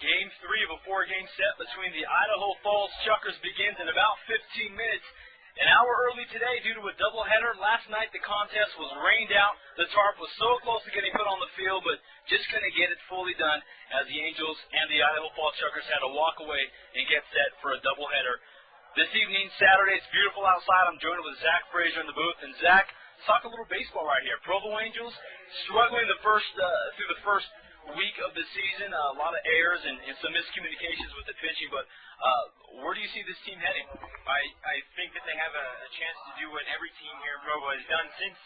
Game 3 of a 4-game set between the Idaho Falls Chukars begins in about 15 minutes. An hour early today due to a doubleheader. Last night the contest was rained out. The tarp was so close to getting put on the field, but just couldn't get it fully done as the Angels and the Idaho Falls Chukars had to walk away and get set for a doubleheader. This evening, Saturday, it's beautiful outside. I'm joined with Zach Frazier in the booth. And Zach, let's talk a little baseball right here. Provo Angels struggling through the first week of the season. A lot of errors and some miscommunications with the pitching, but where do you see this team heading? I think that they have a chance to do what every team here in Provo has done since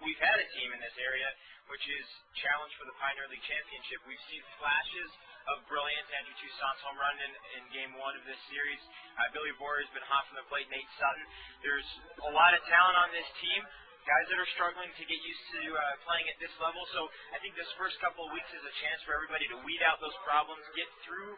we've had a team in this area, which is challenge for the Pioneer League Championship. We've seen flashes of brilliance. Andrew Toussaint's home run in Game 1 of this series. Billy Boyer has been hot from the plate. Nate Sutton. There's a lot of talent on this team. Guys that are struggling to get used to playing at this level. So I think this first couple of weeks is a chance for everybody to weed out those problems, get through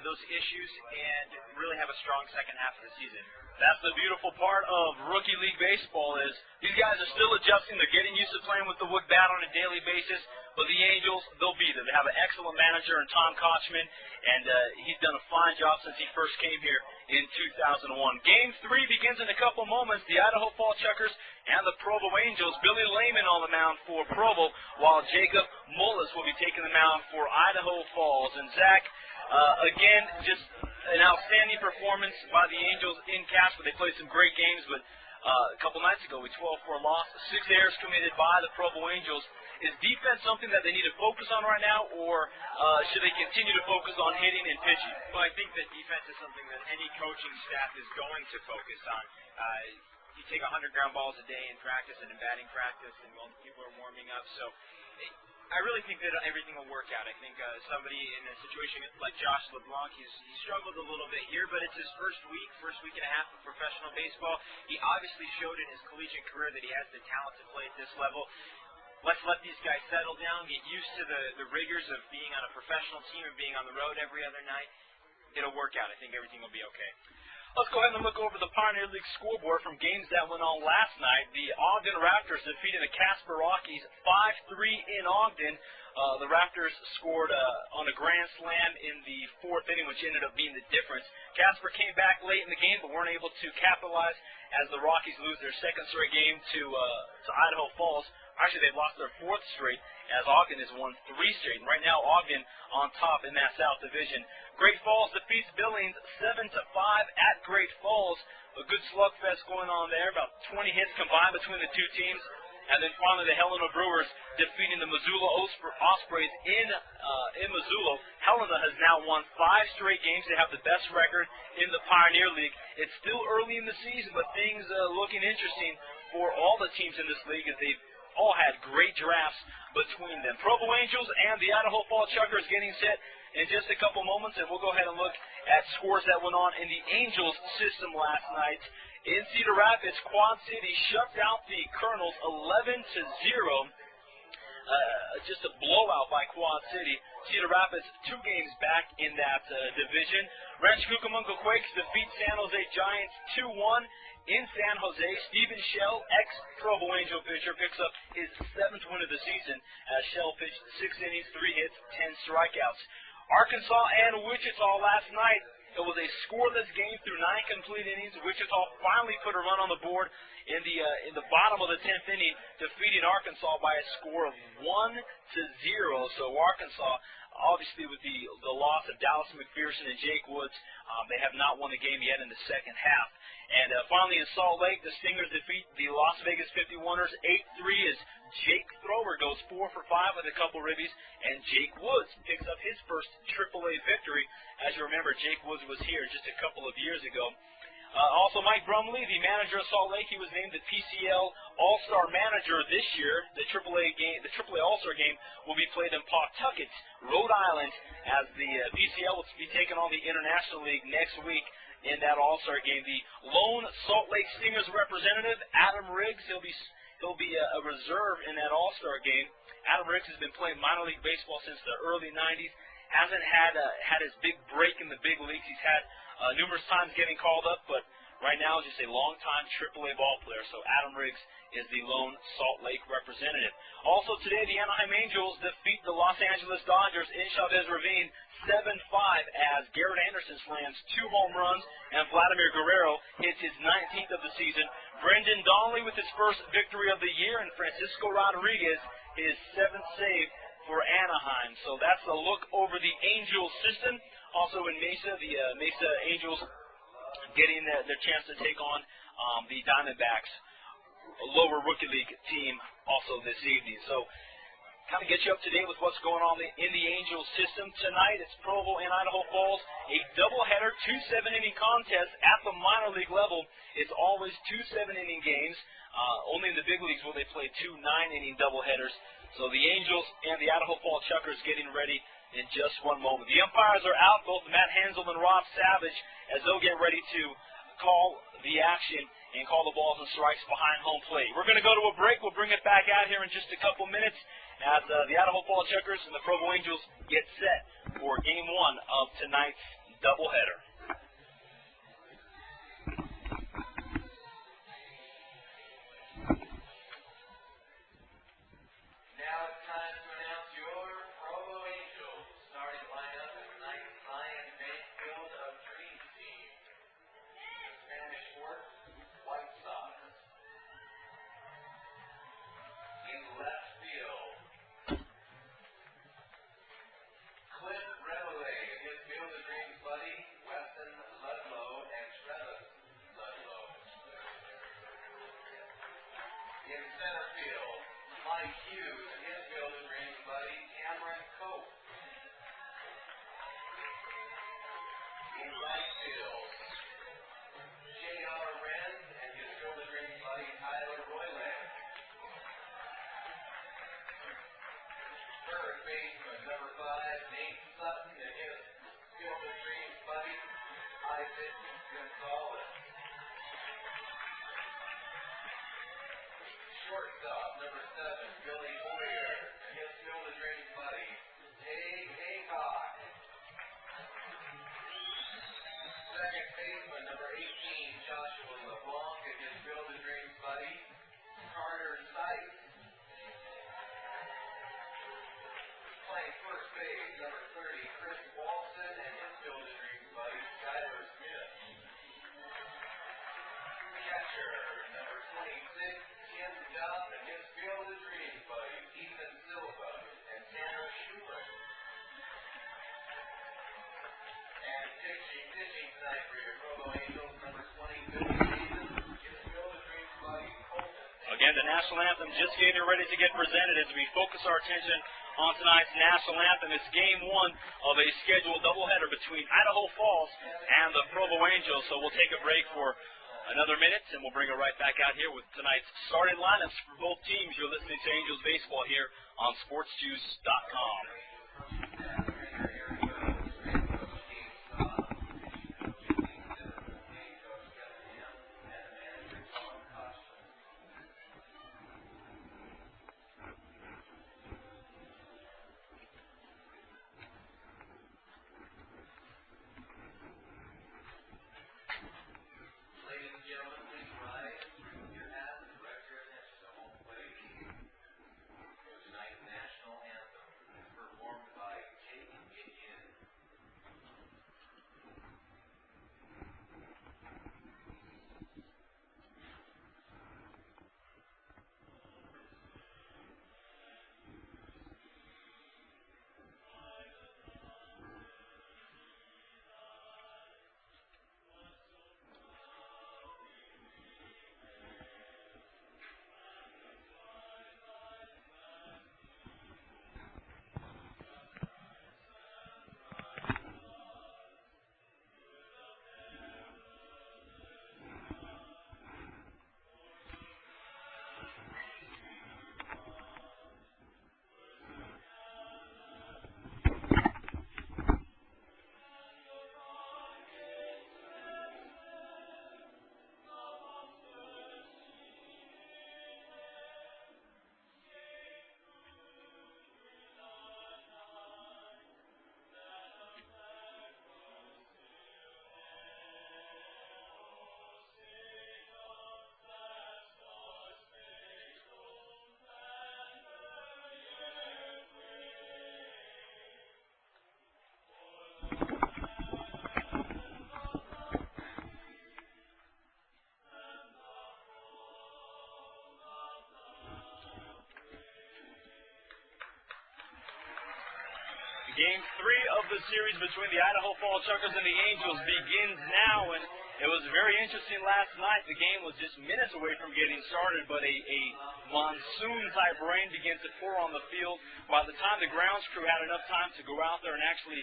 those issues, and really have a strong second half of the season. That's the beautiful part of rookie league baseball is these guys are still adjusting. They're getting used to playing with the wood bat on a daily basis. But the Angels, they'll be there. They have an excellent manager in Tom Kochman, and he's done a fine job since he first came here in 2001. Game 3 begins in a couple moments. The Idaho Falls Chukars and the Provo Angels. Billy Layman on the mound for Provo, while Jacob Mullis will be taking the mound for Idaho Falls. And Zach, again, just an outstanding performance by the Angels in Casper. They played some great games, but a couple nights ago, we 12-4 lost. 6 errors committed by the Provo Angels. Is defense something that they need to focus on right now, or should they continue to focus on hitting and pitching? Well, I think that defense is something that any coaching staff is going to focus on. You take 100 ground balls a day in practice and in batting practice, and people are warming up. So I really think that everything will work out. I think somebody in a situation like Josh LeBlanc, he struggled a little bit here, but it's his first week and a half of professional baseball. He obviously showed in his collegiate career that he has the talent to play at this level. Let's let these guys settle down, get used to the rigors of being on a professional team and being on the road every other night. It'll work out. I think everything will be okay. Let's go ahead and look over the Pioneer League scoreboard from games that went on last night. The Ogden Raptors defeated the Casper Rockies 5-3 in Ogden. The Raptors scored on a grand slam in the 4th inning, which ended up being the difference. Casper came back late in the game, but weren't able to capitalize as the Rockies lose their 2nd straight game to Idaho Falls. Actually, they've lost their 4th straight, as Ogden has won 3 straight. And right now, Ogden on top in that South Division. Great Falls defeats Billings 7-5 at Great Falls. A good slugfest going on there, about 20 hits combined between the two teams. And then finally, the Helena Brewers defeating the Missoula Ospreys in Missoula. Helena has now won 5 straight games. They have the best record in the Pioneer League. It's still early in the season, but things looking interesting for all the teams in this league as they've all had great drafts between them. Provo Angels and the Idaho Falls Chukars getting set in just a couple moments, and we'll go ahead and look at scores that went on in the Angels system last night. In Cedar Rapids, Quad City shut out the Colonels 11-0. Just a blowout by Quad City. Cedar Rapids 2 games back in that division. Rancho Cucamonga Quakes defeat San Jose Giants 2-1. In San Jose, Steven Shell, ex-Provo Angel pitcher, picks up his 7th win of the season as Shell pitched 6 innings, 3 hits, 10 strikeouts. Arkansas and Wichita last night, it was a scoreless game through 9 complete innings. Wichita finally put a run on the board in the bottom of the 10th inning, defeating Arkansas by a score of 1-0. So Arkansas, obviously with the loss of Dallas McPherson and Jake Woods, they have not won the game yet in the second half. And finally in Salt Lake, the Stingers defeat the Las Vegas 51ers 8-3 as Jake Thrower goes 4 for 5 with a couple ribbies, and Jake Woods picks up his first AAA victory. As you remember, Jake Woods was here just a couple of years ago. Also, Mike Brumley, the manager of Salt Lake, he was named the PCL All-Star Manager this year. The AAA All-Star game will be played in Pawtucket, Rhode Island, as the PCL will be taking on the International League next week in that All-Star game. The lone Salt Lake Stingers representative, Adam Riggs, he'll be a reserve in that All-Star game. Adam Riggs has been playing minor league baseball since the early 90s. Hasn't had his big break in the big leagues. He's had numerous times getting called up, but right now is just a longtime AAA ball player. So Adam Riggs is the lone Salt Lake representative. Also today, the Anaheim Angels defeat the Los Angeles Dodgers in Chavez Ravine 7-5 as Garrett Anderson slams 2 home runs and Vladimir Guerrero hits his 19th of the season. Brendan Donnelly with his first victory of the year, and Francisco Rodriguez his 7th save for Anaheim. So that's a look over the Angels system. Also in Mesa, the Mesa Angels getting their chance to take on the Diamondbacks, a lower rookie league team, also this evening. So kind of get you up to date with what's going on in the Angels system. Tonight, it's Provo and Idaho Falls, a doubleheader, 2 7-inning contests at the minor league level. It's always 2 7-inning games. Only in the big leagues will they play 2 9-inning doubleheaders. So the Angels and the Idaho Falls Chukars getting ready in just one moment. The umpires are out, both Matt Hansel and Rob Savage, as they'll get ready to call the action and call the balls and strikes behind home plate. We're going to go to a break. We'll bring it back out here in just a couple minutes as the Idaho Falls Chukars and the Provo Angels get set for Game 1 of tonight's doubleheader. Now it's time to announce your Provo Angels starting lineup in tonight's Lion Bank Field of Dreams team. Spanish Sports, White Sox. In left field, Cliff Revelay and his Field of Dreams buddy, Weston Ludlow and Travis Ludlow. In center field, Mike Hughes and his Field of Dreams buddy, Cameron Cope. In right field, J.R. Wren and his Field of Dreams buddy, Tyler Royland. Third baseman, number 5, Nate Sutton and his Field of Dreams buddy, Isaac Gonzalez. Shortstop, number 7, Billy Boyer and his Field of Dreams buddy, Dave Haycock. Second baseman, number 18, Joshua LeBlanc and his Field of Dreams buddy, Carter Sykes. Playing first base, number 30, Chris Walson and his Field of Dreams buddy, Skyler Smith. Catcher, number 26, Tim Duff and his Field of Dreams buddies, Ethan Silva and Tanner Schuler. And pitching tonight for your Provo Angels, number 20, Billy Layman, his Field of Dreams buddy, Colton. Again, the national anthem just getting ready to get presented as we focus our attention on tonight's national anthem. It's Game 1 of a scheduled doubleheader between Idaho Falls and the Provo Angels. So we'll take a break for another minute, and we'll bring it right back out here with tonight's starting lineups for both teams. You're listening to Angels Baseball here on SportsJuice.com. National anthem is performed Game 3 of the series between the Idaho Falls Chukars and the Angels begins now, and it was very interesting last night. The game was just minutes away from getting started, but a monsoon-type rain began to pour on the field. By the time the grounds crew had enough time to go out there and actually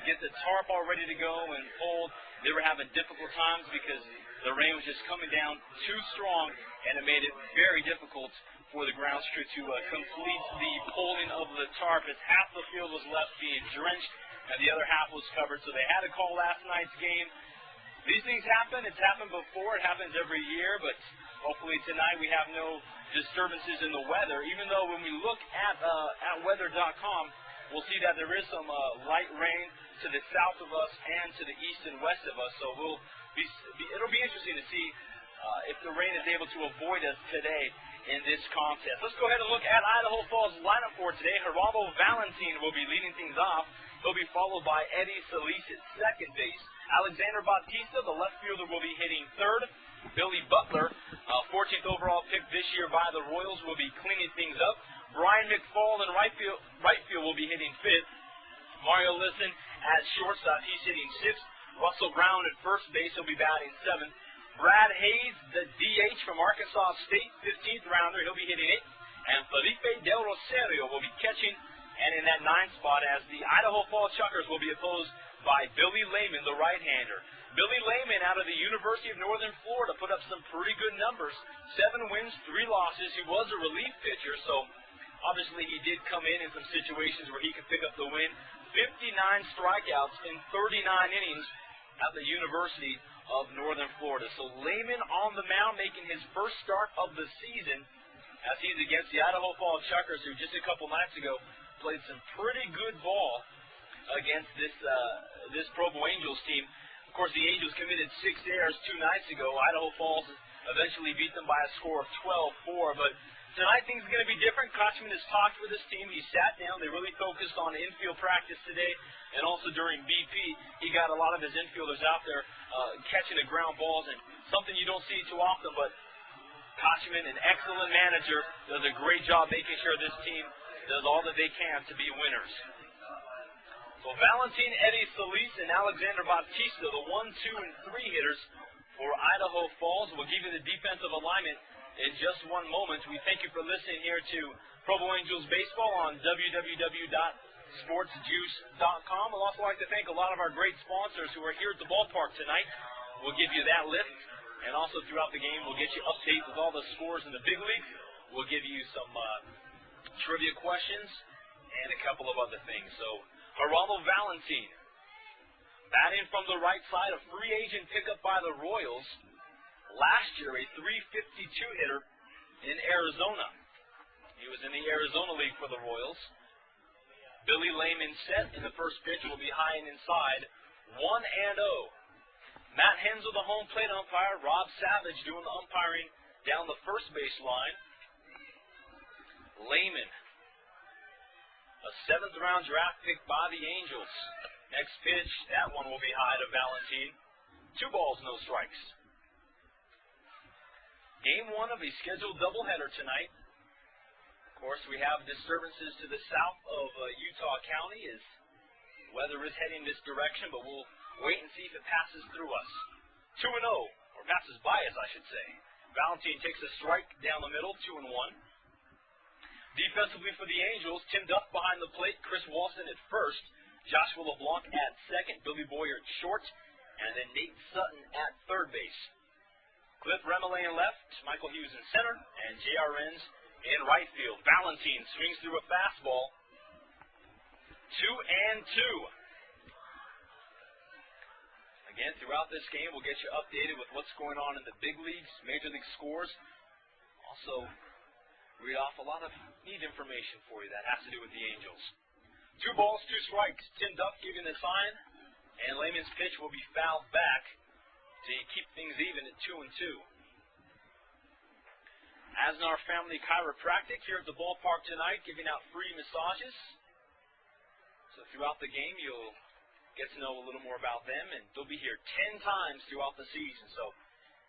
get the tarp all ready to go and fold, they were having difficult times because the rain was just coming down too strong, and it made it very difficult for the grounds crew to complete the pulling of the tarp, as half the field was left being drenched and the other half was covered. So they had to call last night's game. These things happen. It's happened before. It happens every year, but hopefully tonight we have no disturbances in the weather, even though when we look at weather.com, we'll see that there is some light rain to the south of us and to the east and west of us. So it'll be interesting to see if the rain is able to avoid us today in this contest. Let's go ahead and look at Idaho Falls' lineup for today. Geraldo Valentin will be leading things off. He'll be followed by Eddie Solis at second base. Alexander Bautista, the left fielder, will be hitting third. Billy Butler, 14th overall pick this year by the Royals, will be cleaning things up. Brian McFall in right field will be hitting fifth. Mario Lisson at shortstop, he's hitting sixth. Russell Brown at first base, he'll be batting seventh. Brad Hayes, the DH from Arkansas State, 15th rounder, he'll be hitting eighth. And Felipe Del Rosario will be catching and in that ninth spot, as the Idaho Falls Chukars will be opposed by Billy Layman, the right-hander. Billy Layman out of the University of Northern Florida put up some pretty good numbers. 7 wins, 3 losses. He was a relief pitcher, so obviously he did come in some situations where he could pick up the win. 59 strikeouts in 39 innings at the University of Northern Florida. So Layman on the mound, making his first start of the season as he's against the Idaho Falls Chukars, who just a couple nights ago played some pretty good ball against this Provo Angels team. Of course, the Angels committed 6 errors 2 nights ago. Idaho Falls eventually beat them by a score of 12-4. But tonight things are going to be different. Kochman has talked with his team. He sat down. They really focused on infield practice today. And also during BP, he got a lot of his infielders out there catching the ground balls. And something you don't see too often, but Kochman, an excellent manager, does a great job making sure this team does all that they can to be winners. So Valentin, Eddie Solis, and Alexander Bautista, the 1, 2, and 3 hitters for Idaho Falls. We'll give you the defensive alignment in just one moment. We thank you for listening here to Provo Angels Baseball on www.sportsjuice.com. We'd also like to thank a lot of our great sponsors who are here at the ballpark tonight. We'll give you that lift, and also throughout the game we'll get you updates with all the scores in the big leagues. We'll give you some trivia questions and a couple of other things. So Geraldo Valentin, batting from the right side, a free agent pickup by the Royals. Last year, a .352 hitter in Arizona. He was in the Arizona League for the Royals. Billy Layman set, and the first pitch will be high and inside. 1-0. Matt Hensel, the home plate umpire. Rob Savage doing the umpiring down the first base line. Layman, a 7th-round draft pick by the Angels. Next pitch, that one will be high to Valentin. 2 balls, no strikes. Game 1 of a scheduled doubleheader tonight. Of course, we have disturbances to the south of Utah County as weather is heading this direction, but we'll wait and see if it passes through us. 2-0, or passes by us, I should say. Valentin takes a strike down the middle, 2-1. Defensively for the Angels, Tim Duff behind the plate, Chris Walson at first, Joshua LeBlanc at second, Billy Boyer at short, and then Nate Sutton at third base. Cliff Remele in left, Michael Hughes in center, and J.R. Renz in right field. Valentin swings through a fastball. 2-2. Again, throughout this game, we'll get you updated with what's going on in the big leagues, major league scores. Also, read off a lot of neat information for you that has to do with the Angels. 2 balls, 2 strikes. Tim Duff giving the sign, and Layman's pitch will be fouled back to keep things even at 2-2. Asnar Family Chiropractic here at the ballpark tonight, giving out free massages. So throughout the game, you'll get to know a little more about them, and they'll be here 10 times throughout the season. So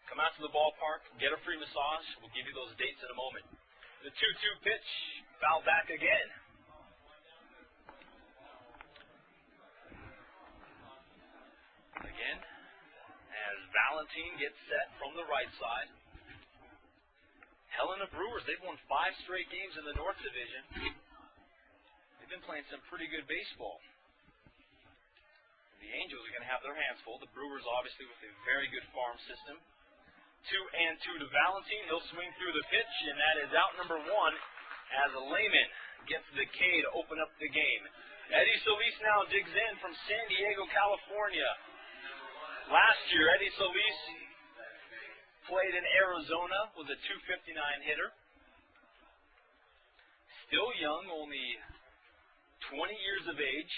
come out to the ballpark, get a free massage. We'll give you those dates in a moment. The 2-2 pitch, foul back again. Valentine gets set from the right side. Helena Brewers, they've won 5 straight games in the North Division. They've been playing some pretty good baseball. The Angels are going to have their hands full. The Brewers, obviously, with a very good farm system. 2-2 to Valentine. He'll swing through the pitch, and that is out number 1 as Layman gets the K to open up the game. Eddie Solis now digs in from San Diego, California. Last year, Eddie Solis played in Arizona, was a .259 hitter. Still young, only 20 years of age.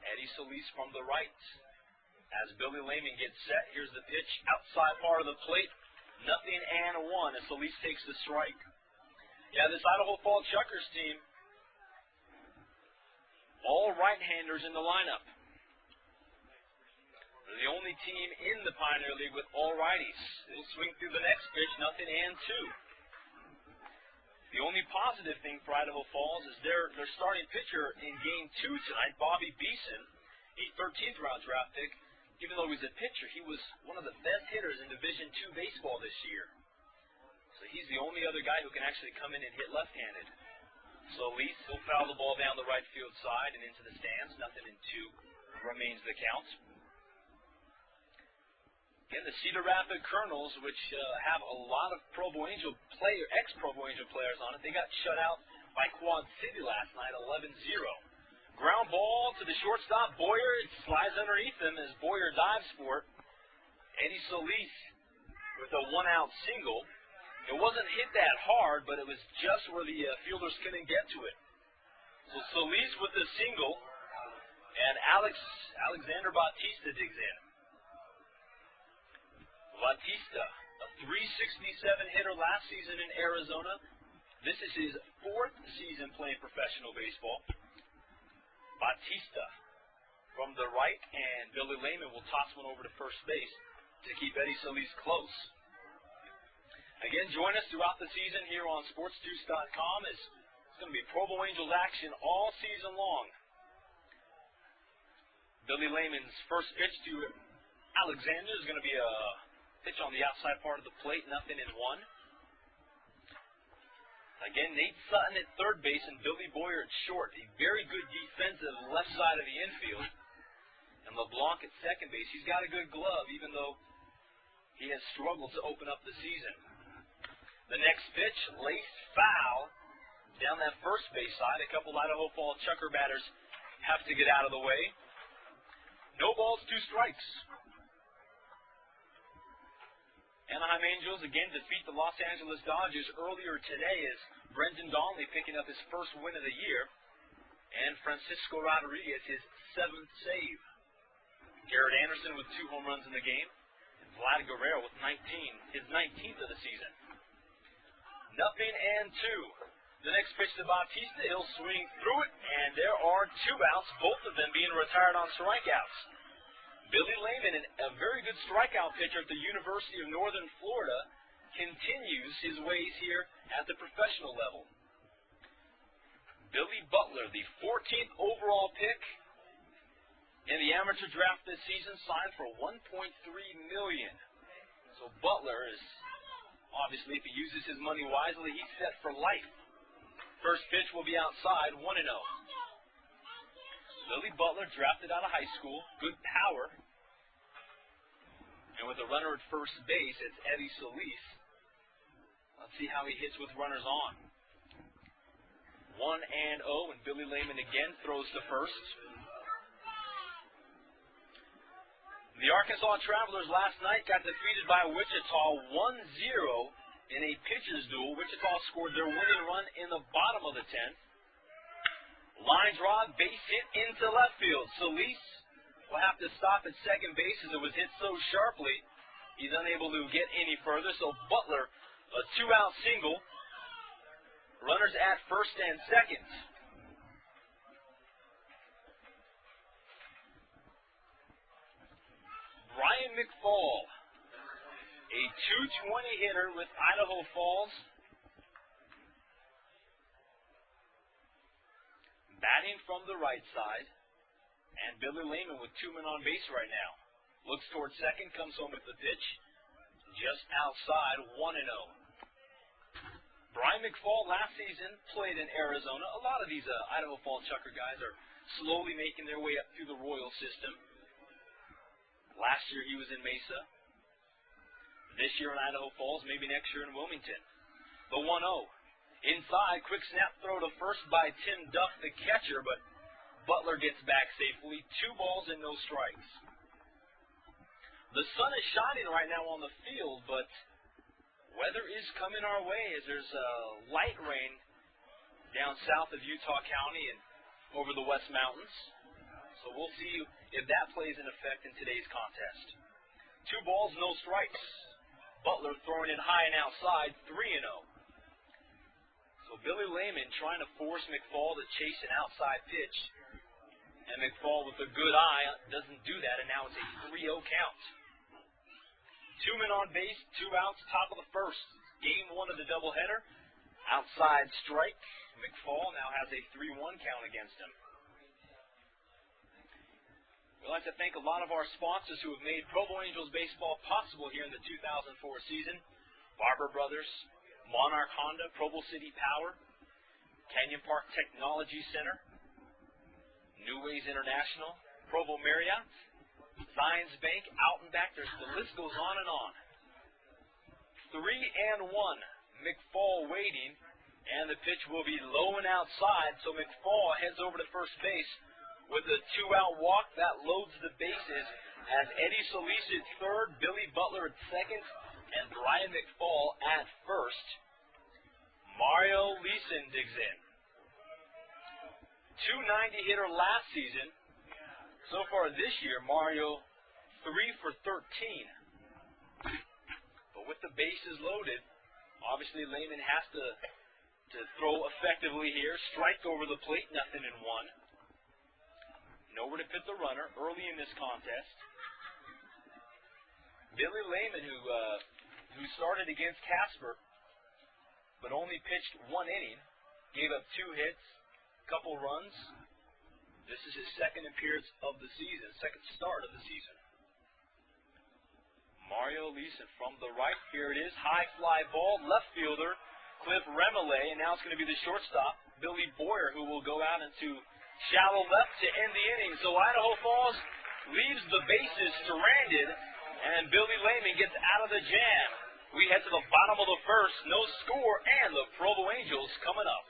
Eddie Solis from the right. As Billy Layman gets set, here's the pitch. Outside part of the plate. Nothing and 1 as Solis takes the strike. Yeah, this Idaho Falls Chukars team, all right-handers in the lineup. They're the only team in the Pioneer League with all righties. They'll swing through the next pitch. Nothing and 2. The only positive thing for Idaho Falls is their starting pitcher in Game 2 tonight, Bobby Beeson. He's 13th round draft pick. Even though he's a pitcher, he was one of the best hitters in Division II baseball this year. So he's the only other guy who can actually come in and hit left-handed. Solis will foul the ball down the right field side and into the stands. Nothing and 2 remains the count. Again, the Cedar Rapids Colonels, which have a lot of ex-Provo Angel players on it, they got shut out by Quad City last night, 11-0. Ground ball to the shortstop, Boyer. It slides underneath him as Boyer dives for it. Eddie Solis with a 1-out single. It wasn't hit that hard, but it was just where the fielders couldn't get to it. So Solis with the single, and Alexander Bautista digs in. Bautista, a .367 hitter last season in Arizona. This is his 4th season playing professional baseball. Bautista from the right, and Billy Layman will toss one over to first base to keep Eddie Solis close. Again, join us throughout the season here on SportsJuice.com. It's going to be Provo Angels action all season long. Billy Layman's first pitch to Alexander is going to be a pitch on the outside part of the plate, nothing in 1. Again, Nate Sutton at third base and Billy Boyer at short. A very good defensive left side of the infield. And LeBlanc at second base. He's got a good glove, even though he has struggled to open up the season. The next pitch, laced foul down that first base side. A couple Idaho Falls Chucker batters have to get out of the way. No balls, 2 strikes. Anaheim Angels again defeat the Los Angeles Dodgers earlier today as Brendan Donnelly picking up his first win of the year, and Francisco Rodriguez his 7th save. Garrett Anderson with 2 home runs in the game, and Vlad Guerrero with 19, his 19th of the season. Nothing and 2. The next pitch to Bautista, he'll swing through it, and there are 2 outs, both of them being retired on strikeouts. Billy Layman, a very good strikeout pitcher at the University of Northern Florida, continues his ways here at the professional level. Billy Butler, the 14th overall pick in the amateur draft this season, signed for $1.3 million. So Butler is, obviously, if he uses his money wisely, he's set for life. First pitch will be outside, 1-0. Billy Butler, drafted out of high school, good power. And with a runner at first base, it's Eddie Solis. Let's see how he hits with runners on. 1-0, and Billy Layman again throws to first. The Arkansas Travelers last night got defeated by Wichita 1-0 in a pitcher's duel. Wichita scored their winning run in the bottom of the 10th. Line drive, base hit into left field. Solis will have to stop at second base as it was hit so sharply. He's unable to get any further. So Butler, a 2-out single. Runners at first and second. Brian McFall, a .220 hitter with Idaho Falls. Batting from the right side. And Billy Layman with 2 men on base right now. Looks towards second, comes home with the pitch. Just outside, 1-0. Brian McFall last season played in Arizona. A lot of these Idaho Falls Chucker guys are slowly making their way up through the Royal system. Last year he was in Mesa. This year in Idaho Falls, maybe next year in Wilmington. The 1-0. Inside, quick snap throw to first by Tim Duff, the catcher, but Butler gets back safely. 2 balls and no strikes. The sun is shining right now on the field, but weather is coming our way as there's light rain down south of Utah County and over the West Mountains. So we'll see if that plays an effect in today's contest. 2 balls, no strikes. Butler throwing it high and outside, 3-0. So Billy Layman trying to force McFall to chase an outside pitch. And McFall with a good eye doesn't do that, and now it's a 3-0 count. 2 men on base, 2 outs, top of the first. Game 1 of the doubleheader. Outside strike. McFall now has a 3-1 count against him. We'd like to thank a lot of our sponsors who have made Provo Angels baseball possible here in the 2004 season. Barber Brothers, Monarch Honda, Provo City Power, Canyon Park Technology Center, New Ways International, Provo Marriott, Zions Bank, Out and Back. The list goes on and on. 3-1. McFall waiting, and the pitch will be low and outside, so McFall heads over to first base with a 2-out walk. That loads the bases as Eddie Solis at third, Billy Butler at second, and Brian McFall at first. Mario Leeson digs in. .290 hitter last season. So far this year, Mario 3 for 13. But with the bases loaded, obviously Layman has to throw effectively here. Strike over the plate, nothing in 1. Nowhere to put the runner early in this contest. Billy Layman, who started against Casper, but only pitched 1 inning, gave up 2 hits, couple runs. This is his second appearance of the season, second start of the season. Mario Leeson from the right. Here it is. High fly ball. Left fielder, Cliff Remele. And now it's going to be the shortstop, Billy Boyer, who will go out into shallow left to end the inning. So Idaho Falls leaves the bases surrounded, and Billy Layman gets out of the jam. We head to the bottom of the first. No score, and the Provo Angels coming up.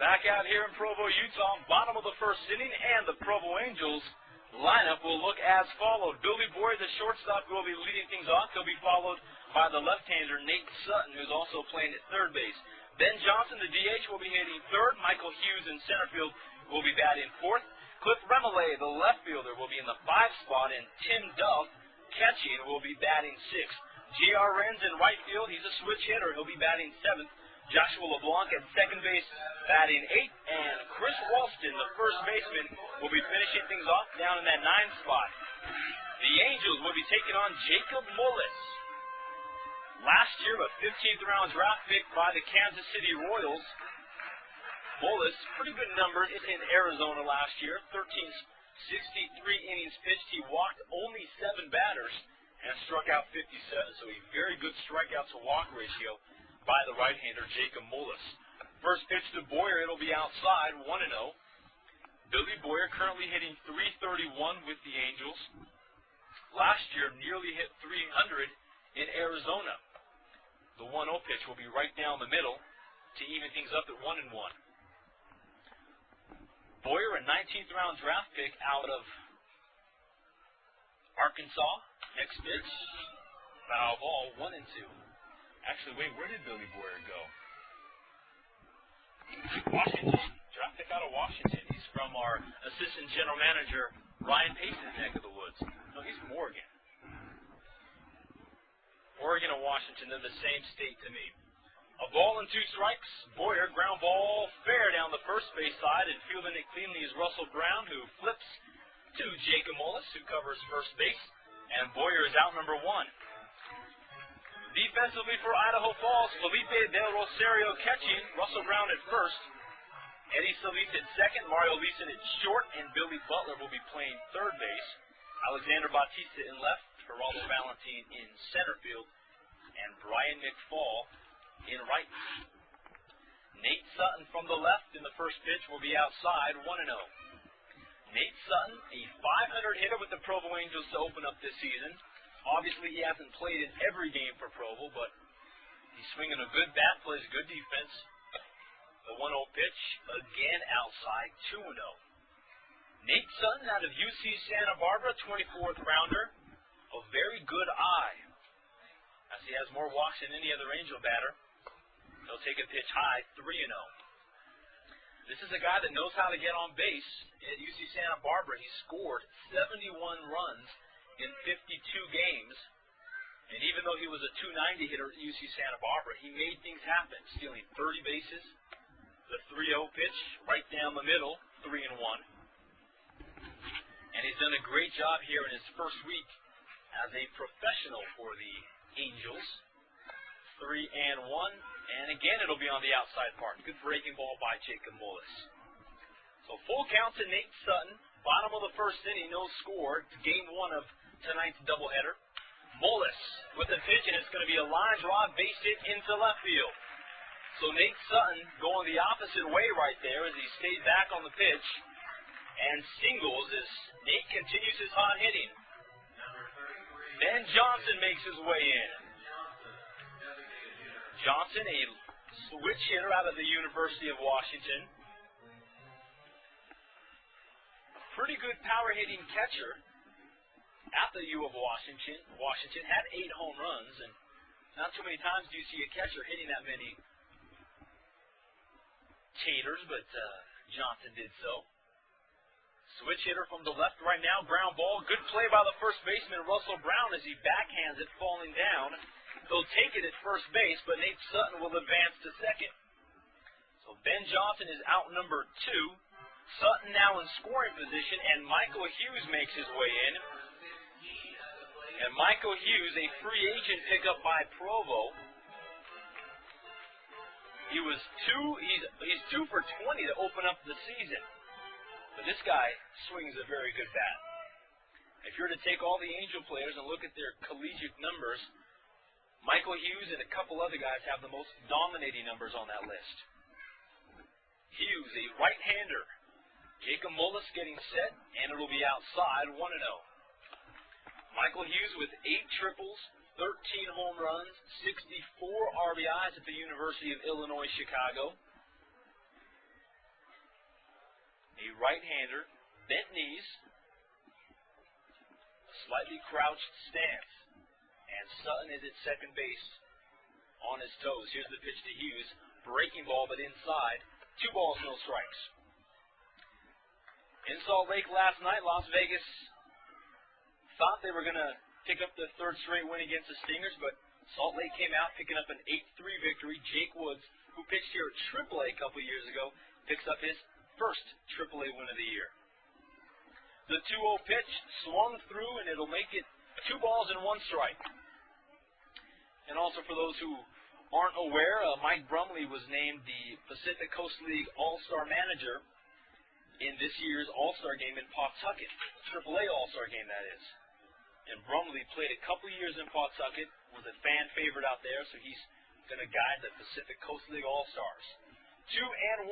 Back out here in Provo, Utah, bottom of the first inning, and the Provo Angels lineup will look as followed. Billy Boyer, the shortstop, will be leading things off. He'll be followed by the left-hander, Nate Sutton, who's also playing at third base. Ben Johnson, the DH, will be hitting third. Michael Hughes in center field will be batting fourth. Cliff Remele, the left fielder, will be in the 5 spot, and Tim Duff, catching, will be batting sixth. J.R. Renz in right field. He's a switch hitter. He'll be batting seventh. Joshua LeBlanc at second base, batting 8th, and Chris Walston, the first baseman, will be finishing things off down in that 9 spot. The Angels will be taking on Jacob Mullis. Last year, a 15th round draft pick by the Kansas City Royals. Mullis, pretty good numbers in Arizona last year. 63 innings pitched. He walked only 7 batters and struck out 57. So a very good strikeout to walk ratio by the right-hander, Jacob Mullis. First pitch to Boyer, it'll be outside, 1-0. Billy Boyer currently hitting .331 with the Angels. Last year, nearly hit .300 in Arizona. The 1-0 pitch will be right down the middle to even things up at 1-1. Boyer, a 19th round draft pick out of Arkansas. Next pitch, foul ball, 1-2. Actually, wait, where did Billy Boyer go? Washington. Draft pick out of Washington. He's from our assistant general manager, Ryan Pace's neck of the woods. No, he's from Oregon. Oregon and Washington, they're the same state to me. A ball and 2 strikes. Boyer, ground ball, fair down the first base side, and fielding it cleanly is Russell Brown, who flips to Jacob Mullis, who covers first base, and Boyer is out number 1. Defensively for Idaho Falls, Felipe Del Rosario catching, Russell Brown at first, Eddie Solis at second, Mario Leeson at short, and Billy Butler will be playing third base. Alexander Bautista in left, Geraldo Valentin in center field, and Brian McFall in right. Nate Sutton from the left in the first pitch will be outside, 1-0. Nate Sutton, a .500 hitter with the Provo Angels to open up this season. Obviously, he hasn't played in every game for Provo, but he's swinging a good bat, plays good defense. The 1-0 pitch, again outside, 2-0. Nate Sutton out of UC Santa Barbara, 24th rounder. A very good eye, as he has more walks than any other Angel batter. He'll take a pitch high, 3-0. This is a guy that knows how to get on base. At UC Santa Barbara, he scored 71 runs in 52 games. And even though he was a .290 hitter at UC Santa Barbara, he made things happen, stealing 30 bases. The 3-0 pitch, right down the middle, 3-1. And he's done a great job here in his first week as a professional for the Angels. 3-1. And again, it'll be on the outside part. Good breaking ball by Jacob Mullis. So full count to Nate Sutton. Bottom of the first inning, no score. It's game 1 of tonight's doubleheader. Mullis with the pitch, and it's going to be a line drive base hit into left field. So Nate Sutton going the opposite way right there as he stayed back on the pitch and singles as Nate continues his hot hitting. Ben Johnson makes his way in. Johnson, a switch hitter out of the University of Washington. A pretty good power hitting catcher at the U of Washington. Washington had 8 home runs, and not too many times do you see a catcher hitting that many taters, but Johnson did so. Switch hitter from the left right now, ground ball. Good play by the first baseman, Russell Brown, as he backhands it, falling down. He'll take it at first base, but Nate Sutton will advance to second. So Ben Johnson is out number 2. Sutton now in scoring position, and Michael Hughes makes his way in. And Michael Hughes, a free agent pickup by Provo. He's 2 for 20 to open up the season. But this guy swings a very good bat. If you're to take all the Angel players and look at their collegiate numbers, Michael Hughes and a couple other guys have the most dominating numbers on that list. Hughes, a right-hander. Jacob Mullis getting set, and it'll be outside, 1-0. Michael Hughes with 8 triples, 13 home runs, 64 RBIs at the University of Illinois, Chicago. A right-hander, bent knees, a slightly crouched stance, and Sutton is at second base on his toes. Here's the pitch to Hughes, breaking ball but inside, 2 balls, no strikes. In Salt Lake last night, Las Vegas thought they were going to pick up the 3rd straight win against the Stingers, but Salt Lake came out picking up an 8-3 victory. Jake Woods, who pitched here at AAA a couple years ago, picks up his first AAA win of the year. The 2-0 pitch swung through, and it'll make it 2 balls and 1 strike. And also for those who aren't aware, Mike Brumley was named the Pacific Coast League All-Star Manager in this year's All-Star game in Pawtucket, AAA All-Star game, that is. And Brumley played a couple years in Pawtucket, was a fan favorite out there, so he's going to guide the Pacific Coast League All-Stars. 2-1.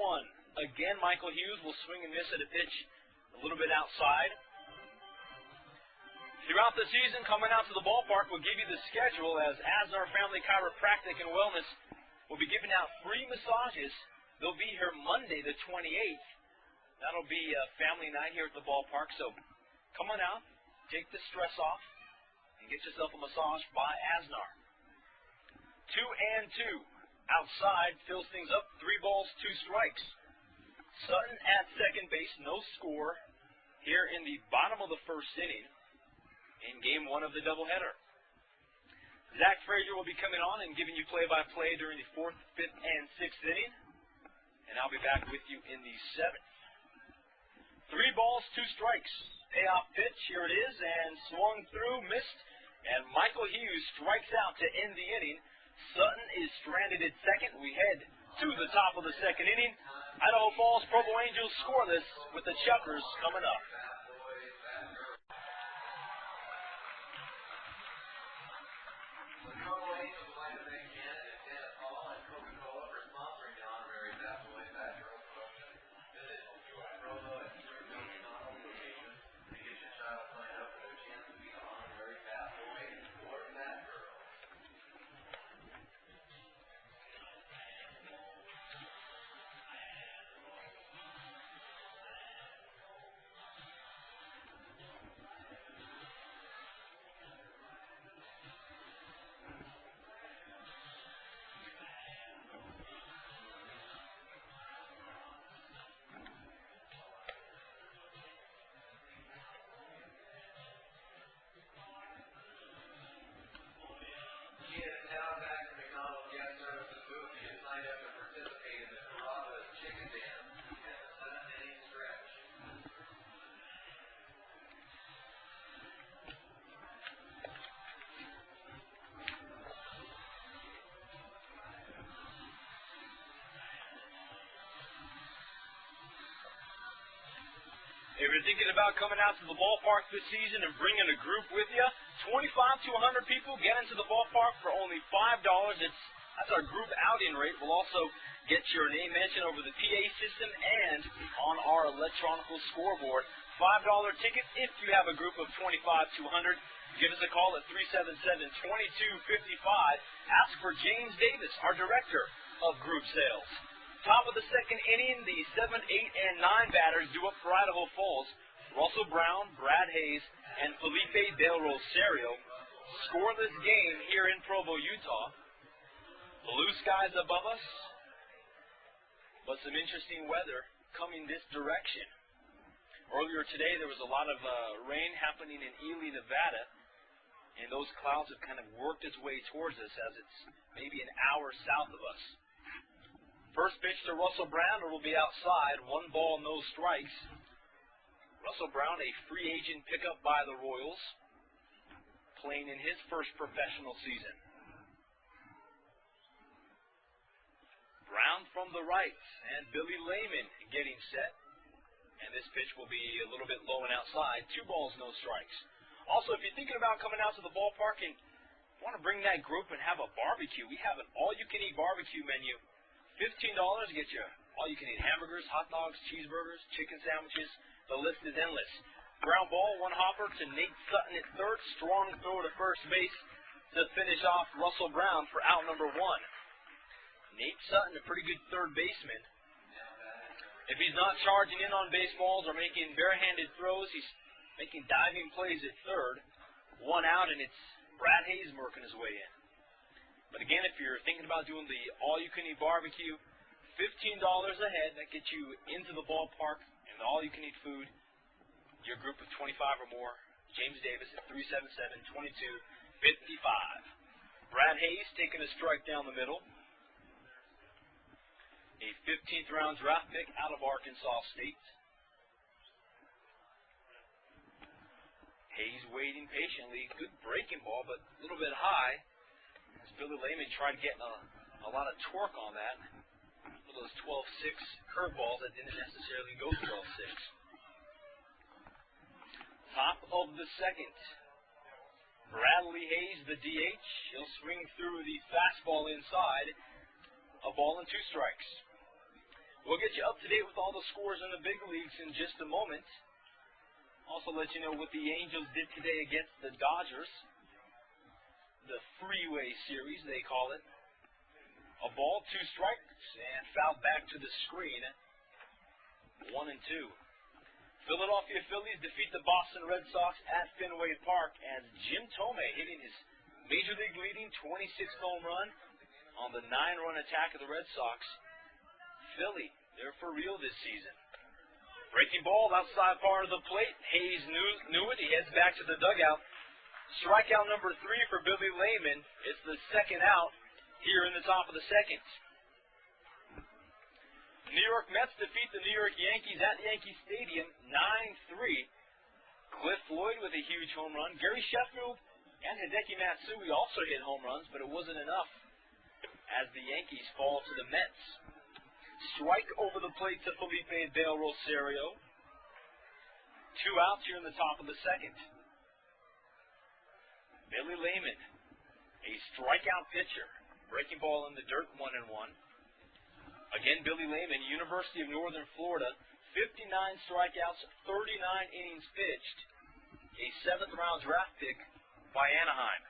Again, Michael Hughes will swing and miss at a pitch a little bit outside. Throughout the season, coming out to the ballpark, we'll give you the schedule as Asnar Family Chiropractic and Wellness will be giving out free massages. They'll be here Monday the 28th. That'll be a family night here at the ballpark, so come on out, take the stress off, and get yourself a massage by Asnar. 2-2. Outside, fills things up, 3 balls, 2 strikes. Sutton at second base, no score here in the bottom of the first inning in game 1 of the doubleheader. Zach Frazier will be coming on and giving you play-by-play during the 4th, 5th, and 6th inning. And I'll be back with you in the 7th. 3 balls, 2 strikes. Payoff pitch, here it is, and swung through, missed, and Michael Hughes strikes out to end the inning. Sutton is stranded at second. We head to the top of the second inning. Idaho Falls Provo Angels scoreless with the Chukars coming up. If you're thinking about coming out to the ballpark this season and bringing a group with you, 25 to 100 people get into the ballpark for only $5. That's our group outing rate. We'll also get your name mentioned over the PA system and on our electronic scoreboard. $5 ticket if you have a group of 25 to 100. Give us a call at 377-2255. Ask for James Davis, our director of group sales. Top of the second inning, the 7, 8, and 9 batters due up for Idaho Falls. Russell Brown, Brad Hayes, and Felipe Del Rosario. Scoreless game here in Provo, Utah. Blue skies above us, but some interesting weather coming this direction. Earlier today, there was a lot of rain happening in Ely, Nevada, and those clouds have kind of worked its way towards us as it's maybe an hour south of us. First pitch to Russell Brown, who will be outside. 1 ball, no strikes. Russell Brown, a free agent pickup by the Royals, playing in his first professional season. Brown from the right, and Billy Layman getting set. And this pitch will be a little bit low and outside. 2 balls, no strikes. Also, if you're thinking about coming out to the ballpark and want to bring that group and have a barbecue, we have an all-you-can-eat barbecue menu. $15 gets you all-you-can-eat hamburgers, hot dogs, cheeseburgers, chicken sandwiches. The list is endless. Ground ball, 1 hopper to Nate Sutton at third. Strong throw to first base to finish off Russell Brown for out number 1. Nate Sutton, a pretty good third baseman. If he's not charging in on baseballs or making barehanded throws, he's making diving plays at third. 1 out, and it's Brad Hayes working his way in. But again, if you're thinking about doing the all-you-can-eat barbecue, $15 a head, that gets you into the ballpark and the all-you-can-eat food. Your group of 25 or more. James Davis at 377-2255. Brad Hayes taking a strike down the middle. A 15th round draft pick out of Arkansas State. Hayes waiting patiently. Good breaking ball, but a little bit high. Billy Layman tried getting a a lot of torque on that. For those 12-6 curveballs that didn't necessarily go 12-6. Top of the second. Bradley Hayes, the DH. He'll swing through the fastball inside. A ball and 2 strikes. We'll get you up to date with all the scores in the big leagues in just a moment. Also let you know what the Angels did today against the Dodgers. The freeway series, they call it. A ball, 2 strikes, and fouled back to the screen. 1-2. Philadelphia Phillies defeat the Boston Red Sox at Fenway Park as Jim Thome hitting his Major League leading 26th home run on the 9-run attack of the Red Sox. Philly, they're for real this season. Breaking ball outside part of the plate. Hayes knew it. He heads back to the dugout. Strikeout number 3 for Billy Layman. It's the second out here in the top of the second. New York Mets defeat the New York Yankees at Yankee Stadium 9-3. Cliff Floyd with a huge home run. Gary Sheffield and Hideki Matsui also hit home runs, but it wasn't enough as the Yankees fall to the Mets. Strike over the plate to Felipe Del Rosario. 2 outs here in the top of the second. Billy Layman, a strikeout pitcher. Breaking ball in the dirt, 1-1. Again, Billy Layman, University of Northern Florida, 59 strikeouts, 39 innings pitched. A 7th-round draft pick by Anaheim.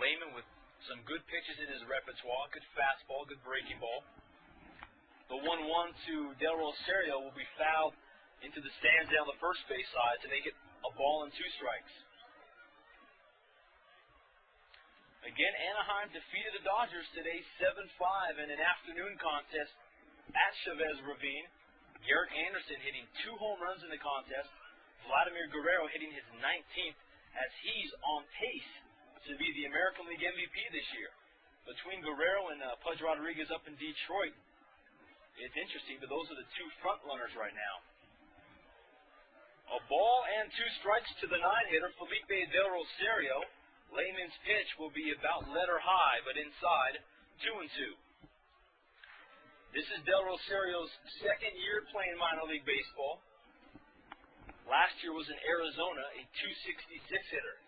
Layman with some good pitches in his repertoire, good fastball, good breaking ball. The 1-1 to Del Rosario will be fouled into the stands down the first base side to make it a ball and 2 strikes. Again, Anaheim defeated the Dodgers today 7-5 in an afternoon contest at Chavez Ravine. Garrett Anderson hitting 2 home runs in the contest. Vladimir Guerrero hitting his 19th as he's on pace to be the American League MVP this year. Between Guerrero and Pudge Rodriguez up in Detroit, it's interesting, but those are the 2 front runners right now. A ball and 2 strikes to the 9-hitter, Felipe Del Rosario. Layman's pitch will be about letter high, but inside, 2-2. This is Del Rosario's 2nd year playing minor league baseball. Last year was in Arizona, a .266 hitter.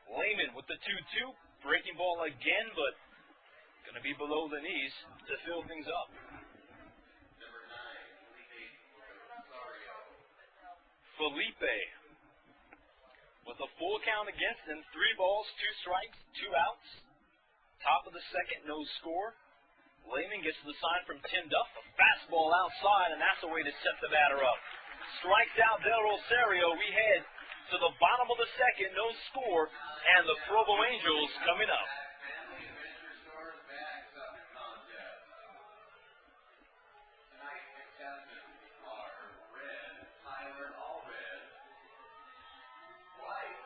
Layman with the 2-2, breaking ball again, but going to be below the knees to fill things up. Number 9, Felipe with a full count against him, 3 balls, 2 strikes, 2 outs. Top of the second, no score. Layman gets the sign from Tim Duff, a fastball outside, and that's a way to set the batter up. Strikes out Del Rosario. We head to the bottom of the second, no score, and the Provo Angels coming up. Family Adventure Stores backs up the contest. Tonight's contestants are red, Tyler Allred, white,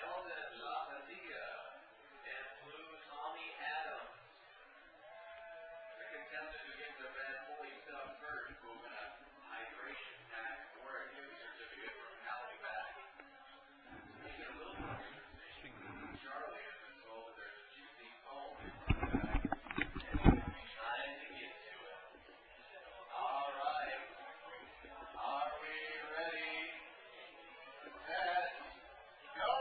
Eldon Lapadilla, and blue, Tommy Adams. The contestant who gets the red fully stuffed first will win a hydration pack or a gift certificate from Halifax. Making a little more interesting, Charlie has been told that there's a juicy poem in front of him. Trying to get to it. All right. Are we ready? Set. Go!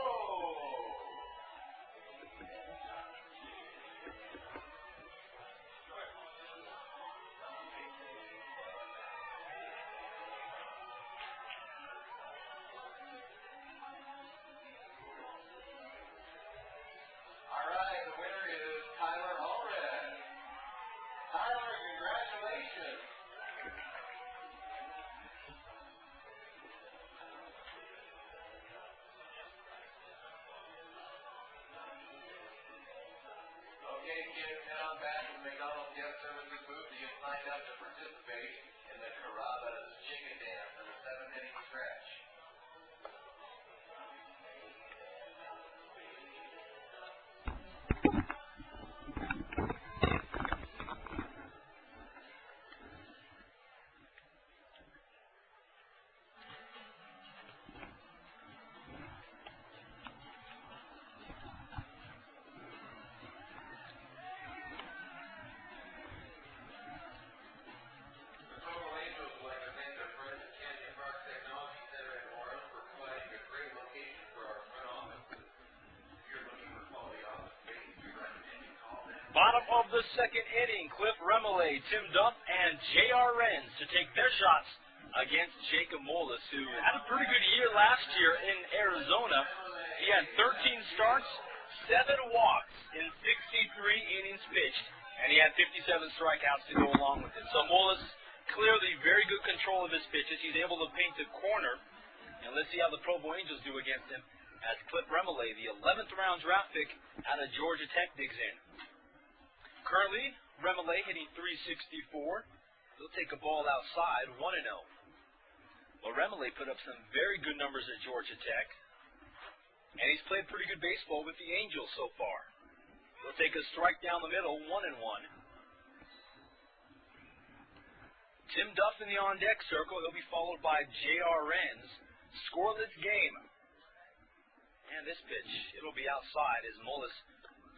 All right, the winner is Tyler Allred. Tyler, congratulations. Okay, kids, head on back to the McDonald's guest services booth to get signed up to participate in the Carrabba's Chicken Dance and the 7-inning stretch. bottom of the second inning, Cliff Remillé, Tim Duff, and J.R. Renz to take their shots against Jacob Mullis, who had a pretty good year last year in Arizona. He had 13 starts, 7 walks in 63 innings pitched, and he had 57 strikeouts to go along with it. So Mullis, clearly very good control of his pitches. He's able to paint the corner, and let's see how the Provo Angels do against him as Cliff Remillé, the 11th round draft pick out of Georgia Tech, digs in. Currently, Remillé hitting .364. He'll take a ball outside, 1-0. Well, Remillé put up some very good numbers at Georgia Tech, and he's played pretty good baseball with the Angels so far. He'll take a strike down the middle, 1-1. Tim Duff in the on-deck circle. He'll be followed by J.R. Renz. Scoreless game. And this pitch, it'll be outside as Mullis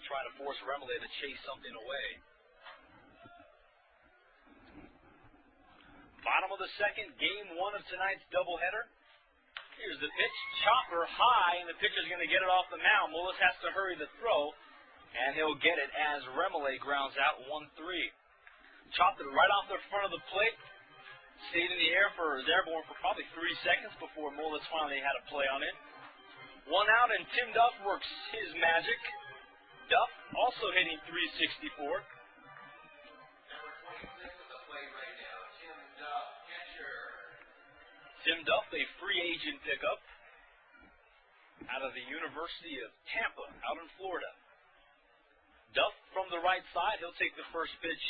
trying to force Remillé to chase something away. Bottom of the second, game 1 of tonight's doubleheader. Here's the pitch, chopper high, and the pitcher's going to get it off the mound. Mullis has to hurry the throw, and he'll get it as Remillé grounds out 1-3. Chopped it right off the front of the plate. Stayed in the air for airborne for probably 3 seconds before Mullis finally had a play on it. 1 out, and Tim Duff works his magic. Duff also hitting .364. Number 26 at the plate right now, Tim Duff, catcher. Tim Duff, a free agent pickup out of the University of Tampa, out in Florida. Duff from the right side, he'll take the first pitch.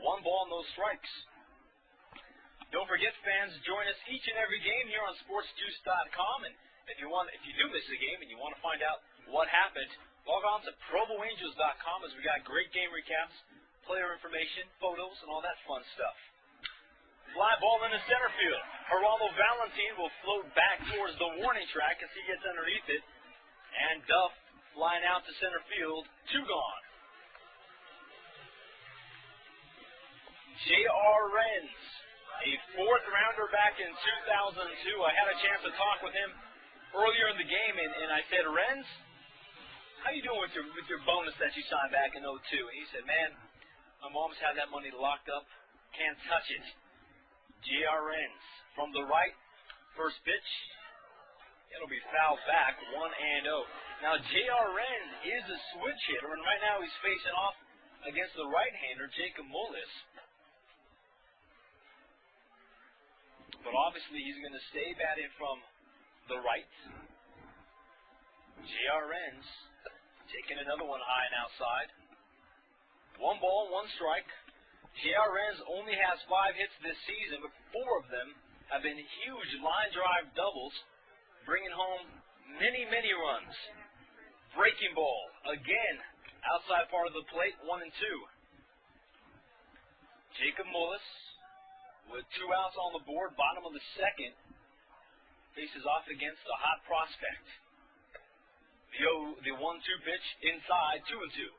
1 ball, no strikes. Don't forget, fans, join us each and every game here on sportsjuice.com, and if you do miss a game and you want to find out what happened, log on to provoangels.com as we got great game recaps, player information, photos, and all that fun stuff. Fly ball into center field. Geraldo Valentin will float back towards the warning track as he gets underneath it. And Duff flying out to center field. 2 gone. J.R. Renz, a 4th rounder back in 2002. I had a chance to talk with him earlier in the game, and I said, Renz, how you doing with your bonus that you signed back in 02? And he said, man, my mom's had that money locked up. Can't touch it. J.R. Renz from the right, first pitch. It'll be fouled back, 1-0. Now, J.R. Renz is a switch hitter, and right now he's facing off against the right-hander, Jacob Mullis. But obviously he's going to stay batting from the right. J.R. Renz taking another one high and outside. 1 ball, 1 strike. J.R. Renz only has 5 hits this season, but 4 of them have been huge line drive doubles, bringing home many, many runs. Breaking ball, again, outside part of the plate, 1-2. Jacob Mullis with 2 outs on the board, bottom of the second, faces off against a hot prospect. The 1-2 pitch inside, 2-2.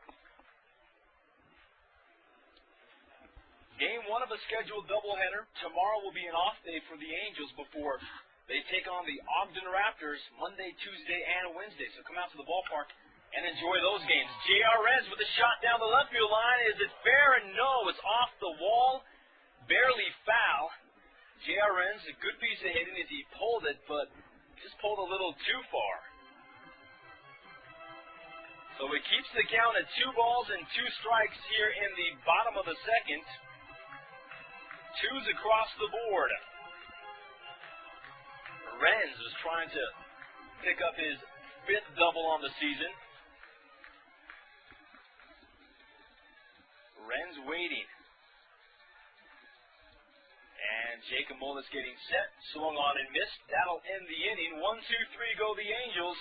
Game 1 of a scheduled doubleheader. Tomorrow will be an off day for the Angels before they take on the Ogden Raptors Monday, Tuesday, and Wednesday. So come out to the ballpark and enjoy those games. J.R. Renz with a shot down the left field line. Is it fair? And no, it's off the wall. Barely foul. J.R. Renz, a good piece of hitting as he pulled it, but just pulled a little too far. So it keeps the count at 2 balls and 2 strikes here in the bottom of the second. 2s across the board. Renz was trying to pick up his 5th double on the season. Renz waiting. And Jacob Mullis getting set, swung on and missed. That'll end the inning. 1, 2, 3 go the Angels.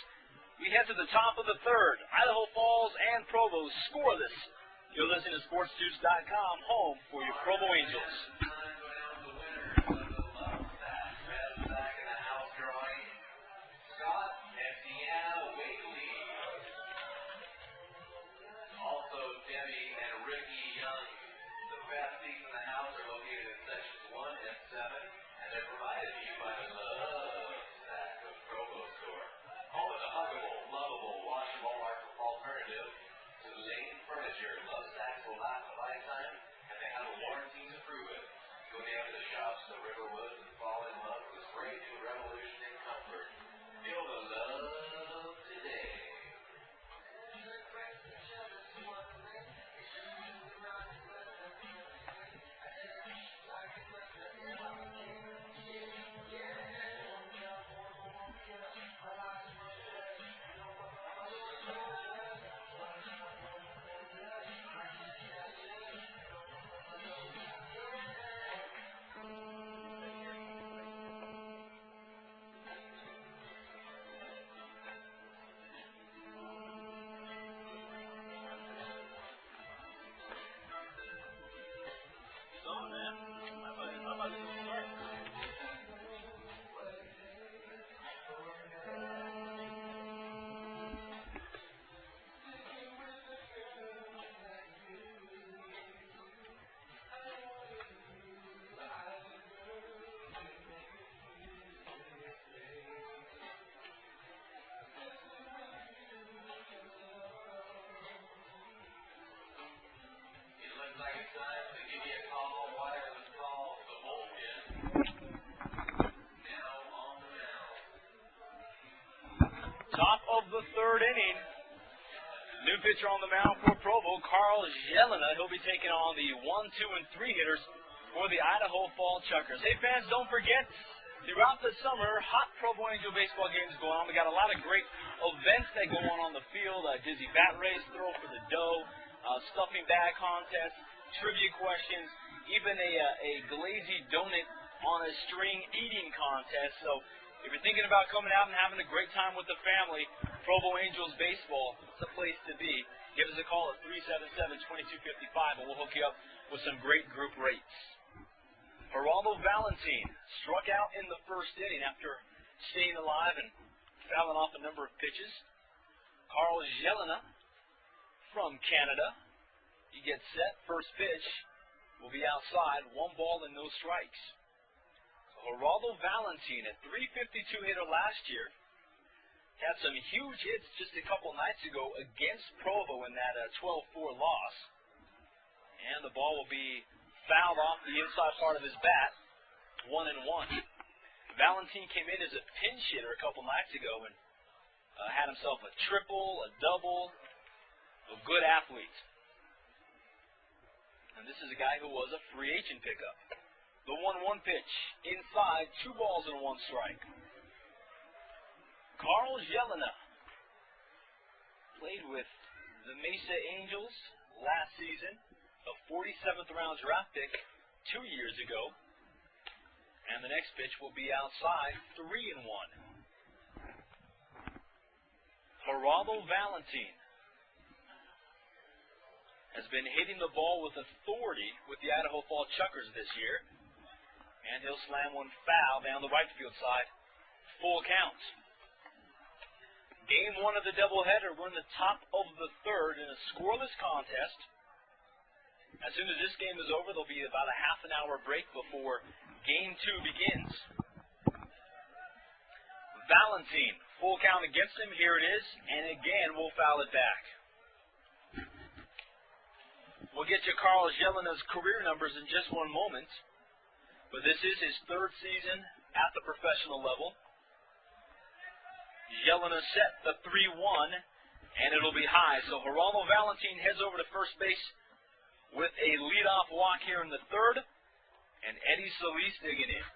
We head to the top of the 3rd. Idaho Falls and Provo scoreless. You're listening to SportsJuice.com, home for your Provo Angels. Lovable, washable alternative to Lane Furniture. Loves sacks will last a lifetime, and they have a warranty to prove it. Go down to the shops, the Riverwoods, and fall in love with this brand new revolution in comfort. Feel the love today. Top of the third inning. New pitcher on the mound for Provo, Carl Jelena. He'll be taking on the 1, 2, and 3 hitters for the Idaho Fall Chukars. Hey, fans, don't forget, throughout the summer, hot Provo Angel baseball games go on. We got a lot of great events that go on the field. Dizzy bat race, throw for the dough, stuffing bag contest, trivia questions, even a glazy donut on a string eating contest. So if you're thinking about coming out and having a great time with the family, Provo Angels baseball is the place to be. Give us a call at 377-2255 and we'll hook you up with some great group rates. Geraldo Valentin struck out in the first inning after staying alive and fouling off a number of pitches. Carl Jelena from Canada. He gets set. First pitch will be outside. 1 ball and no strikes. Geraldo Valentin, a .352 hitter last year, had some huge hits just a couple nights ago against Provo in that 12-4 loss. And the ball will be fouled off the inside part of his bat, 1-1. Valentin came in as a pinch hitter a couple nights ago and had himself a triple, a double, a good athlete. And this is a guy who was a free agent pickup. The 1-1 pitch, inside, 2 balls and 1 strike. Carl Jelena played with the Mesa Angels last season, a 47th round draft pick 2 years ago. And the next pitch will be outside, 3-1. Geraldo Valentin has been hitting the ball with authority with the Idaho Fall Chukars this year. And he'll slam one foul down the right field side. Full count. Game 1 of the doubleheader. We're in the top of the third in a scoreless contest. As soon as this game is over, there'll be about a half an hour break before Game 2 begins. Valentin, full count against him. Here it is. And again, we'll foul it back. We'll get you Carl Jelena's career numbers in just one moment. But this is his 3rd season at the professional level. Jelena set the 3-1, and it'll be high. So Geraldo Valentin heads over to first base with a leadoff walk here in the 3rd, and Eddie Solis digging in.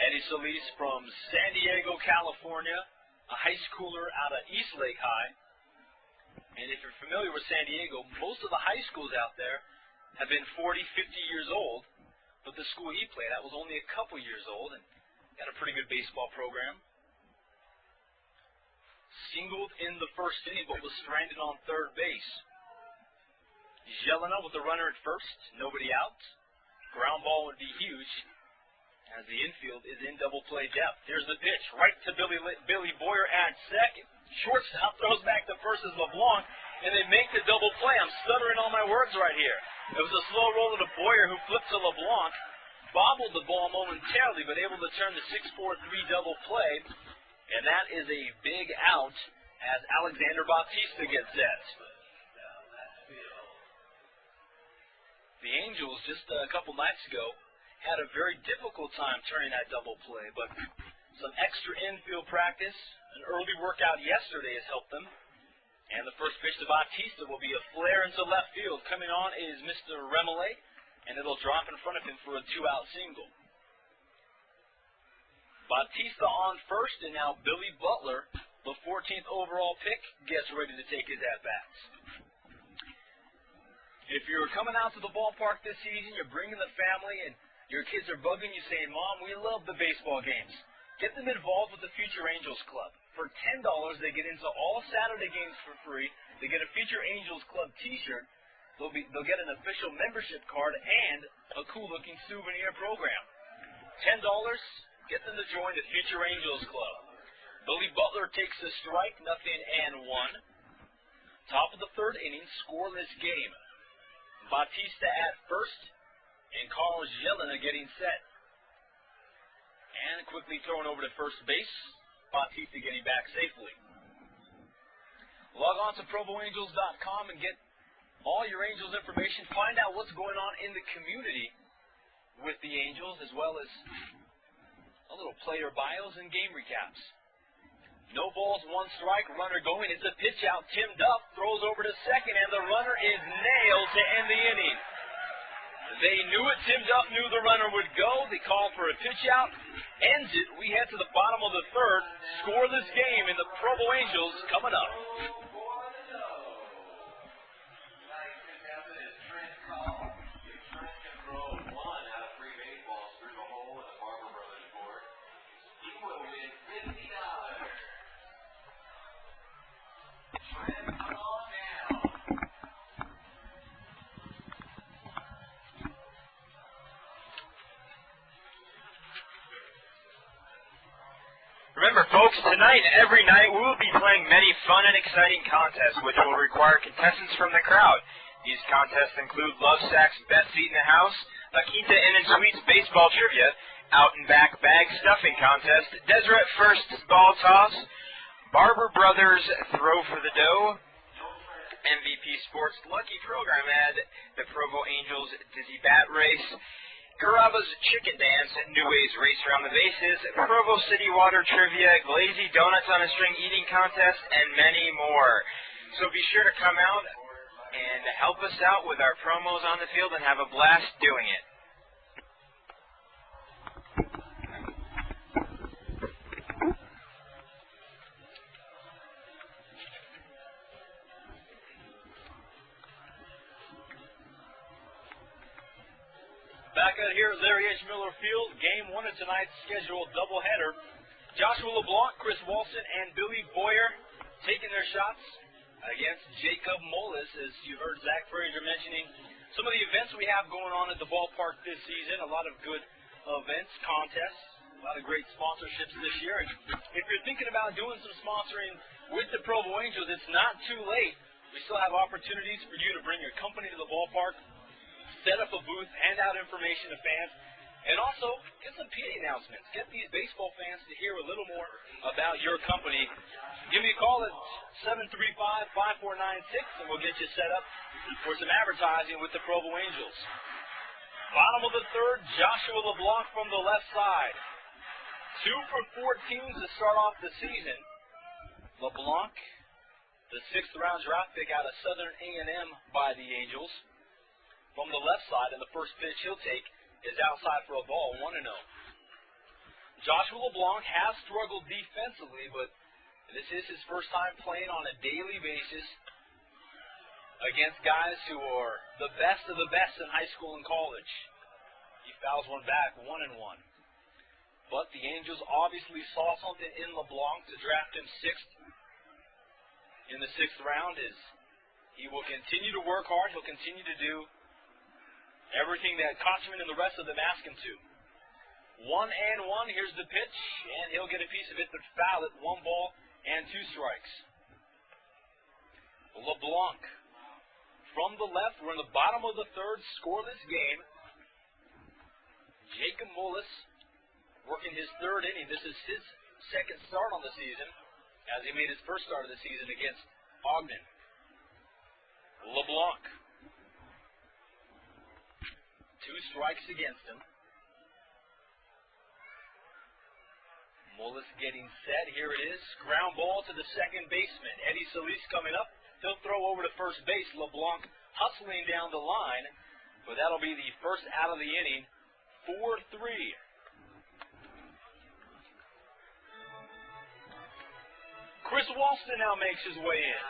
Eddie Solis from San Diego, California, a high schooler out of East Lake High. And if you're familiar with San Diego, most of the high schools out there have been 40, 50 years old. But the school he played at was only a couple years old and got a pretty good baseball program. Singled in the first inning, but was stranded on third base. Jelena with the runner at first, nobody out. Ground ball would be huge as the infield is in double play depth. Here's the pitch, right to Billy Boyer at second. Shortstop throws back to first as LeBlanc, and they make the double play. I'm stuttering all my words right here. It was a slow roll to Boyer who flipped to LeBlanc, bobbled the ball momentarily, but able to turn the 6-4-3 double play. And that is a big out as Alexander Bautista gets set. The Angels, just a couple nights ago, had a very difficult time turning that double play, but some extra infield practice, an early workout yesterday has helped them. And the first pitch to Bautista will be a flare into left field. Coming on is Mr. Remele, and it'll drop in front of him for a 2-out single. Bautista on first, and now Billy Butler, the 14th overall pick, gets ready to take his at-bats. If you're coming out to the ballpark this season, you're bringing the family, and your kids are bugging you saying, Mom, we love the baseball games. Get them involved with the Future Angels Club. For $10, they get into all Saturday games for free. They get a Future Angels Club t-shirt. They'll get an official membership card and a cool-looking souvenir program. $10, get them to join the Future Angels Club. Billy Butler takes a strike, 0-1. Top of the third inning, scoreless game. Bautista at first, and Carlos Jelena getting set. And quickly thrown over to first base. Bautista getting back safely. Log on to ProvoAngels.com and get all your Angels information. Find out what's going on in the community with the Angels, as well as a little player bios and game recaps. No balls, 1 strike, runner going. It's a pitch out. Tim Duff throws over to second, and the runner is nailed to end the inning. They knew it. Tim Duff knew the runner would go. They called for a pitch out. Ends it. We head to the bottom of the third. Scoreless game in the Provo Angels coming up. Remember, folks, tonight and every night we will be playing many fun and exciting contests which will require contestants from the crowd. These contests include Love Sack's Best Seat in the House, La Quinta Inn and Suites Baseball Trivia, Out and Back Bag Stuffing Contest, Deseret First Ball Toss, Barber Brothers Throw for the Dough, MVP Sports Lucky Program Ad, the Provo Angels Dizzy Bat Race, Carrabba's Chicken Dance, New Ways Race Around the Bases, Provo City Water Trivia, Glazy Donuts on a String Eating Contest, and many more. So be sure to come out and help us out with our promos on the field and have a blast doing it. Back out here at Larry H. Miller Field, game 1 of tonight's scheduled doubleheader. Joshua LeBlanc, Chris Walson, and Billy Boyer taking their shots against Jacob Mullis, as you heard Zach Frazier mentioning some of the events we have going on at the ballpark this season. A lot of good events, contests, a lot of great sponsorships this year. And if you're thinking about doing some sponsoring with the Provo Angels, it's not too late. We still have opportunities for you to bring your company to the ballpark, set up a booth, hand out information to fans, and also get some PA announcements. Get these baseball fans to hear a little more about your company. Give me a call at 735-5496, and we'll get you set up for some advertising with the Provo Angels. Bottom of the third, Joshua LeBlanc from the left side. 2 for 14 to start off the season. LeBlanc, the 6th round draft pick out of Southern A&M by the Angels. From the left side, and the first pitch he'll take is outside for a ball, 1-0. Joshua LeBlanc has struggled defensively, but this is his first time playing on a daily basis against guys who are the best of the best in high school and college. He fouls one back, 1-1. But the Angels obviously saw something in LeBlanc to draft him 6th in the 6th round. He will continue to work hard. He'll continue to do everything that Kochman and the rest of them ask him to. 1-1, here's the pitch, and he'll get a piece of it, but foul it, 1 ball and 2 strikes. LeBlanc from the left, we're in the bottom of the third, scoreless game. Jacob Mullis working his 3rd inning. This is his 2nd start on the season, as he made his first start of the season against Ogden. LeBlanc 2 strikes against him. Mullis getting set. Here it is. Ground ball to the second baseman. Eddie Solis coming up. He'll throw over to first base. LeBlanc hustling down the line. But that'll be the first out of the inning. 4-3. Chris Walston now makes his way in.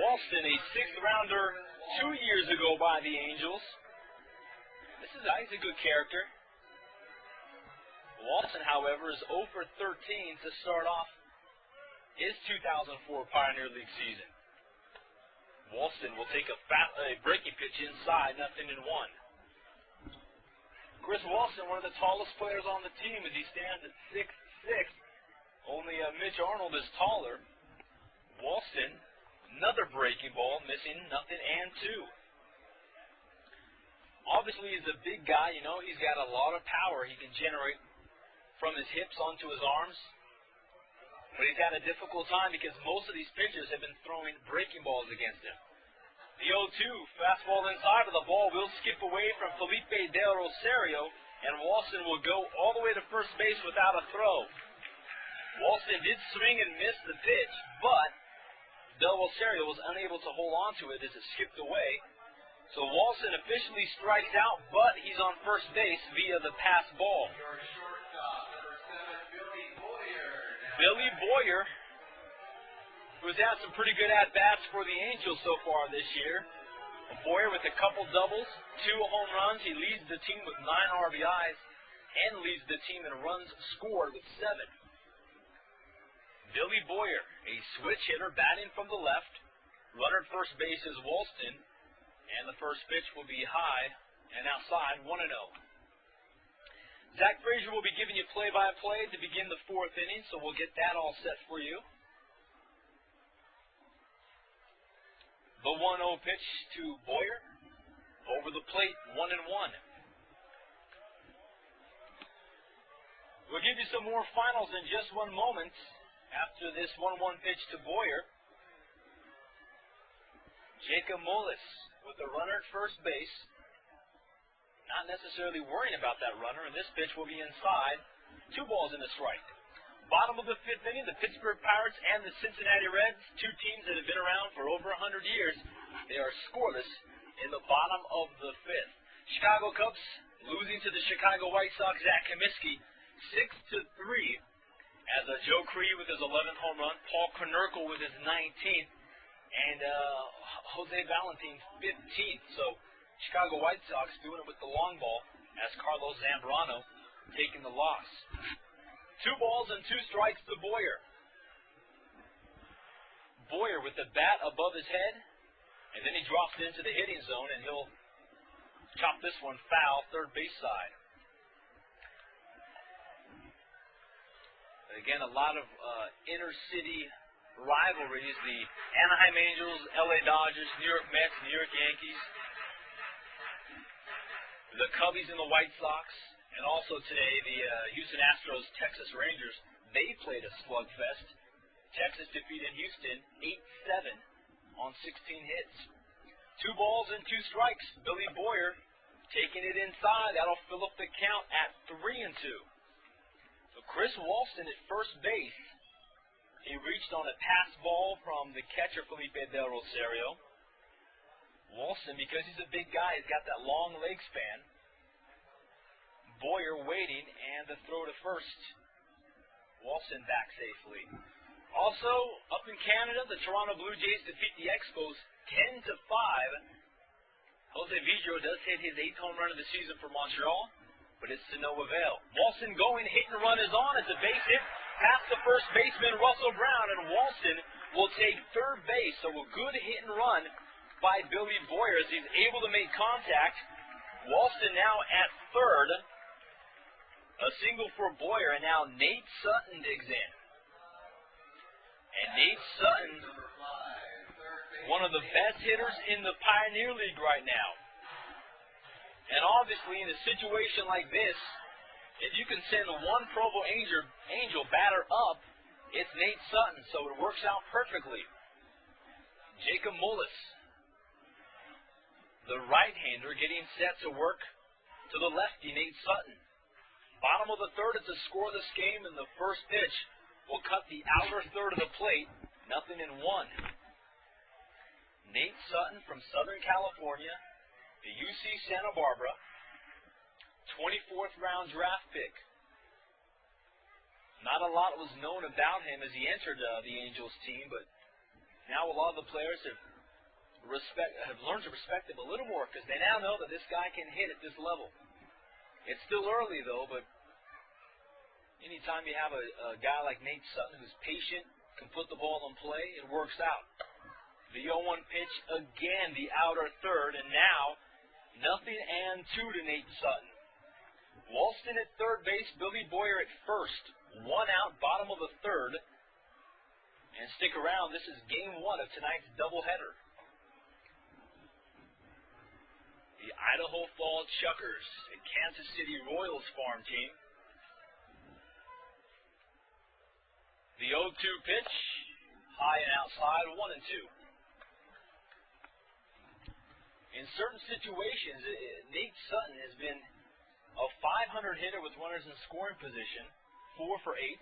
Walston, a 6th rounder 2 years ago by the Angels. He's a good character. Walston, however, is 0 for 13 to start off his 2004 Pioneer League season. Walston will take a breaking pitch inside, 0-1. Chris Walston, one of the tallest players on the team, as he stands at 6'6". Only Mitch Arnold is taller. Walston, another breaking ball, missing 0-2. Obviously, he's a big guy. You know, he's got a lot of power he can generate from his hips onto his arms. But he's had a difficult time because most of these pitchers have been throwing breaking balls against him. The 0-2, fastball inside of the ball will skip away from Felipe Del Rosario, and Walston will go all the way to first base without a throw. Walston did swing and miss the pitch, but Del Rosario was unable to hold on to it as it skipped away. So Walston officially strikes out, but he's on first base via the pass ball. Your shortstop, number 7, Billy Boyer. Billy Boyer, who's had some pretty good at-bats for the Angels so far this year. Boyer with a couple doubles, 2 home runs. He leads the team with 9 RBIs and leads the team in runs scored with 7. Billy Boyer, a switch hitter, batting from the left. Runner at first base is Walston, and the first pitch will be high and outside, 1-0. Zach Frazier will be giving you play-by-play to begin the 4th inning, so we'll get that all set for you. The 1-0 pitch to Boyer. Over the plate, 1-1. We'll give you some more finals in just one moment. After this 1-1 pitch to Boyer, Jacob Mullis with the runner at first base. Not necessarily worrying about that runner, and this pitch will be inside. 2 balls and a strike. Bottom of the 5th inning, the Pittsburgh Pirates and the Cincinnati Reds, 2 teams that have been around for over 100 years. They are scoreless in the bottom of the 5th. Chicago Cubs losing to the Chicago White Sox. Zach Comiskey, 6-3. As Joe Cree with his 11th home run, Paul Konerkel with his 19th, and Jose Valentin's 15th. So Chicago White Sox doing it with the long ball as Carlos Zambrano taking the loss. 2 balls and 2 strikes to Boyer. Boyer with the bat above his head, and then he drops into the hitting zone, and he'll chop this one foul, third base side. Again, a lot of inner-city rivalries. The Anaheim Angels, LA Dodgers, New York Mets, New York Yankees. The Cubbies and the White Sox. And also today, the Houston Astros, Texas Rangers. They played a slugfest. Texas defeated Houston 8-7 on 16 hits. 2 balls and 2 strikes. Billy Boyer taking it inside. That'll fill up the count at 3-2. So Chris Walston at first base. He reached on a pass ball from the catcher, Felipe Del Rosario. Walston, because he's a big guy, he's got that long leg span. Boyer waiting, and the throw to first. Walston back safely. Also, up in Canada, the Toronto Blue Jays defeat the Expos 10-5. Jose Vidro does hit his 8th home run of the season for Montreal, but it's to no avail. Walston going, hit and run is on. It's a base hit past the first baseman, Russell Brown, and Walston will take third base. So a good hit and run by Billy Boyer as he's able to make contact. Walston now at third. A single for Boyer, and now Nate Sutton digs in. And Nate Sutton, one of the best hitters in the Pioneer League right now. And obviously, in a situation like this, if you can send one Provo Angel batter up, it's Nate Sutton, so it works out perfectly. Jacob Mullis the right-hander, getting set to work to the lefty, Nate Sutton. Bottom of the third, it's a scoreless game, and the first pitch will cut the outer third of the plate, 0-1. Nate Sutton from Southern California, the UC Santa Barbara, 24th round draft pick. Not a lot was known about him as he entered the Angels team, but now a lot of the players have learned to respect him a little more because they now know that this guy can hit at this level. It's still early, though, but anytime you have a guy like Nate Sutton who's patient, can put the ball in play, it works out. The 0-1 pitch, again, the outer third, and now 0-2 to Nate Sutton. Walston at third base, Billy Boyer at first. 1 out, bottom of the third. And stick around, this is game 1 of tonight's doubleheader. The Idaho Falls Chukars, a Kansas City Royals farm team. The 0-2 pitch, high and outside, 1-2. In certain situations, Nate Sutton has been a .500 hitter with runners in scoring position, 4 for 8.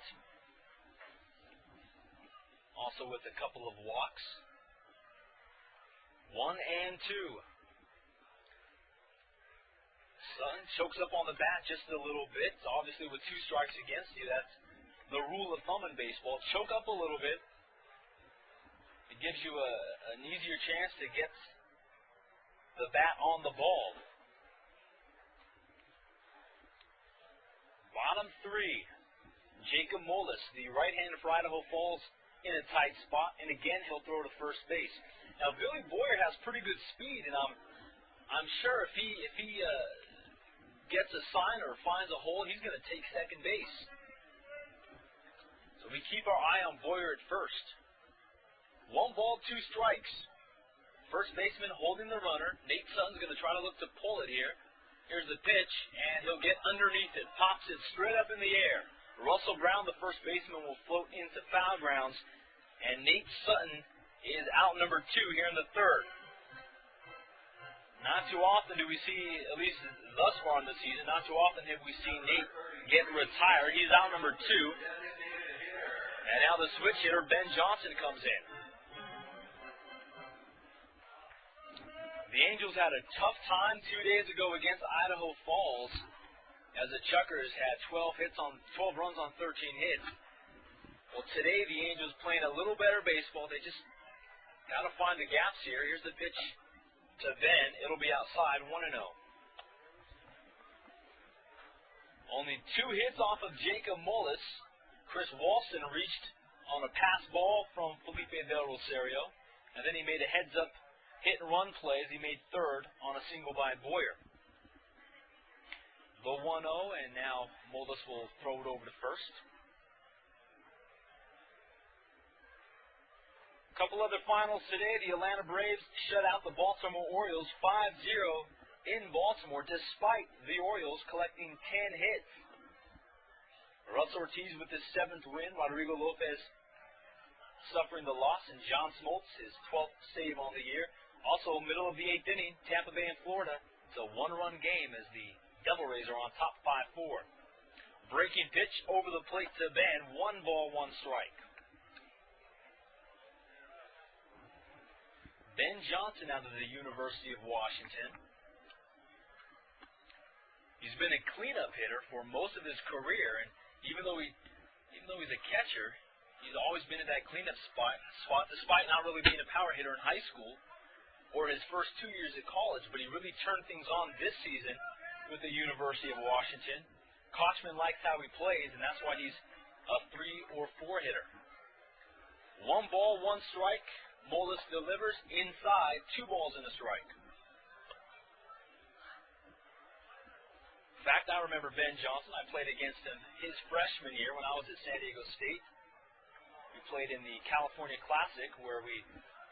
Also with a couple of walks. 1-2. Sutton chokes up on the bat just a little bit. Obviously, with 2 strikes against you, that's the rule of thumb in baseball. Choke up a little bit. It gives you an easier chance to get the bat on the ball. Bottom 3, Jacob Mullis, the right-hander for Idaho Falls, in a tight spot, and again he'll throw to first base. Now Billy Boyer has pretty good speed, and I'm sure if he gets a sign or finds a hole, he's going to take second base. So we keep our eye on Boyer at first. 1 ball, 2 strikes. First baseman holding the runner. Nate Sutton's going to try to look to pull it here. Here's the pitch, and he'll get underneath it. Pops it straight up in the air. Russell Brown, the first baseman, will float into foul grounds, and Nate Sutton is out number 2 here in the third. Not too often do we see, at least thus far in the season, not too often have we seen Nate get retired. He's out number 2. And now the switch hitter, Ben Johnson, comes in. The Angels had a tough time 2 days ago against Idaho Falls, as the Chukars had 12 runs on 13 hits. Well, today the Angels playing a little better baseball. They just got to find the gaps here. Here's the pitch to Ben. It'll be outside, 1-0. Only 2 hits off of Jacob Mullis. Chris Walston reached on a pass ball from Felipe Del Rosario, and then he made a heads-up hit-and-run play as he made third on a single by Boyer. The 1-0, and now Mullis will throw it over to first. A couple other finals today. The Atlanta Braves shut out the Baltimore Orioles 5-0 in Baltimore, despite the Orioles collecting 10 hits. Russell Ortiz with his 7th win. Rodrigo Lopez suffering the loss, and John Smoltz his 12th save on the year. Also, middle of the 8th inning, Tampa Bay and Florida. It's a 1-run game as the Devil Rays are on top 5-4. Breaking pitch over the plate to Ben. 1 ball, 1 strike. Ben Johnson out of the University of Washington. He's been a cleanup hitter for most of his career, and even though he's a catcher, he's always been in that cleanup spot, despite not really being a power hitter in high school or his first 2 years at college. But he really turned things on this season with the University of Washington. Kochman likes how he plays, and that's why he's a 3 or 4 hitter. 1 ball, 1 strike. Mullis delivers inside, 2 balls and a strike. In fact, I remember Ben Johnson. I played against him his freshman year when I was at San Diego State. We played in the California Classic, where we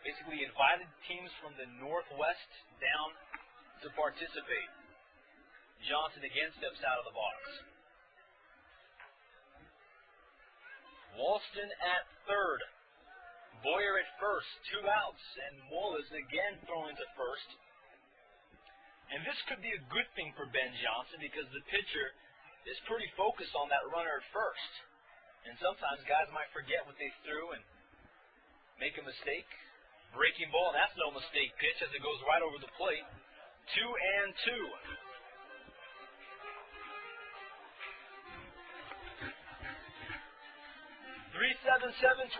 basically invited teams from the Northwest down to participate. Johnson again steps out of the box. Walston at third. Boyer at first, 2 outs, and Mullis again throwing to first. And this could be a good thing for Ben Johnson because the pitcher is pretty focused on that runner at first. And sometimes guys might forget what they threw and make a mistake. Breaking ball, that's no mistake pitch as it goes right over the plate. 2-2. 377-2255.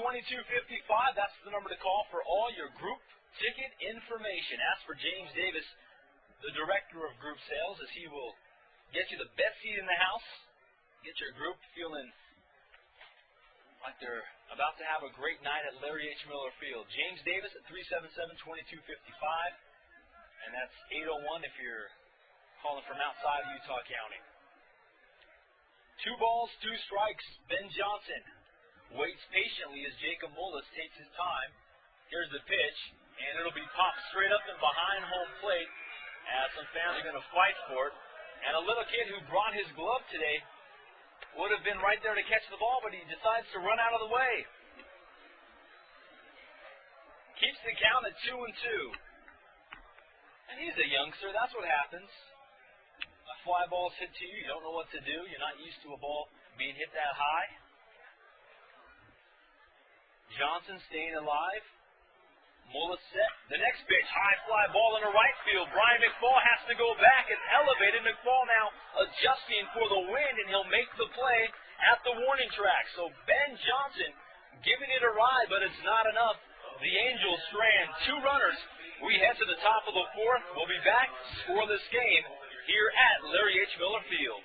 That's the number to call for all your group ticket information. Ask for James Davis, the director of group sales, as he will get you the best seat in the house. Get your group feeling like they're about to have a great night at Larry H. Miller Field. James Davis at 377-2255. And that's 801 if you're calling from outside of Utah County. 2 balls, 2 strikes. Ben Johnson waits patiently as Jacob Mullis takes his time. Here's the pitch, and it'll be popped straight up and behind home plate as some fans are going to fight for it. And a little kid who brought his glove today would have been right there to catch the ball, but he decides to run out of the way. Keeps the count at 2-2. And he's a youngster. That's what happens. A fly ball's hit to you. You don't know what to do. You're not used to a ball being hit that high. Johnson staying alive. Mullis set. The next pitch, high fly ball into right field. Brian McFall has to go back. It's elevated. McFall now adjusting for the wind, and he'll make the play at the warning track. So Ben Johnson giving it a ride, but it's not enough. The Angels strand 2 runners. We head to the top of the 4th. We'll be back to score this game here at Larry H. Miller Field.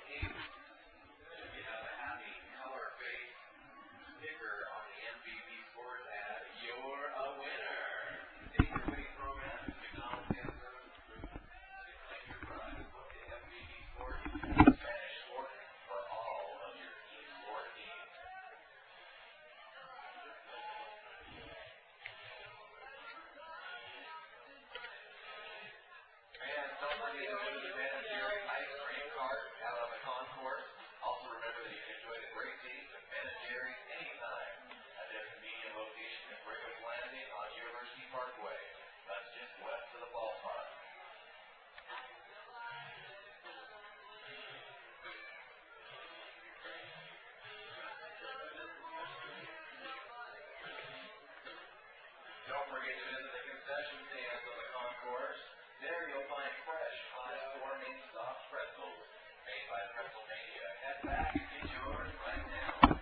Don't forget to visit the concession stands on the concourse. There you'll find fresh, high-scoring, soft pretzels made by Pennsylvania. Head back and get yours right now.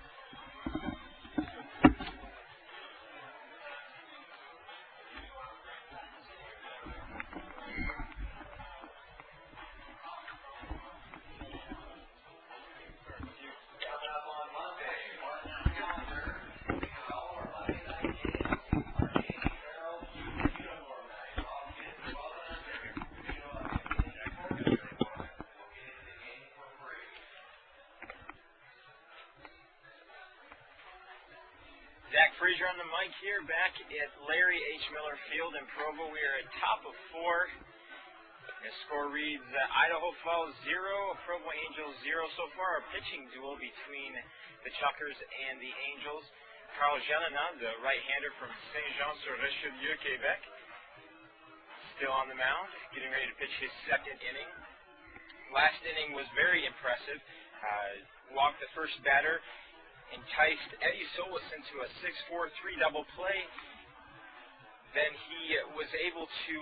Coming up on Monday, mark your calendar. Frazier on the mic here, back at Larry H. Miller Field in Provo. We are at top of 4. The score reads Idaho Falls 0, Provo Angels 0. So far, a pitching duel between the Chukars and the Angels. Carl Jeanina, the right-hander from Saint-Jean-sur-Richelieu, Quebec, still on the mound, getting ready to pitch his 2nd inning. Last inning was very impressive. Walked the first batter. Enticed Eddie Solis into a 6-4-3 double play. Then he was able to,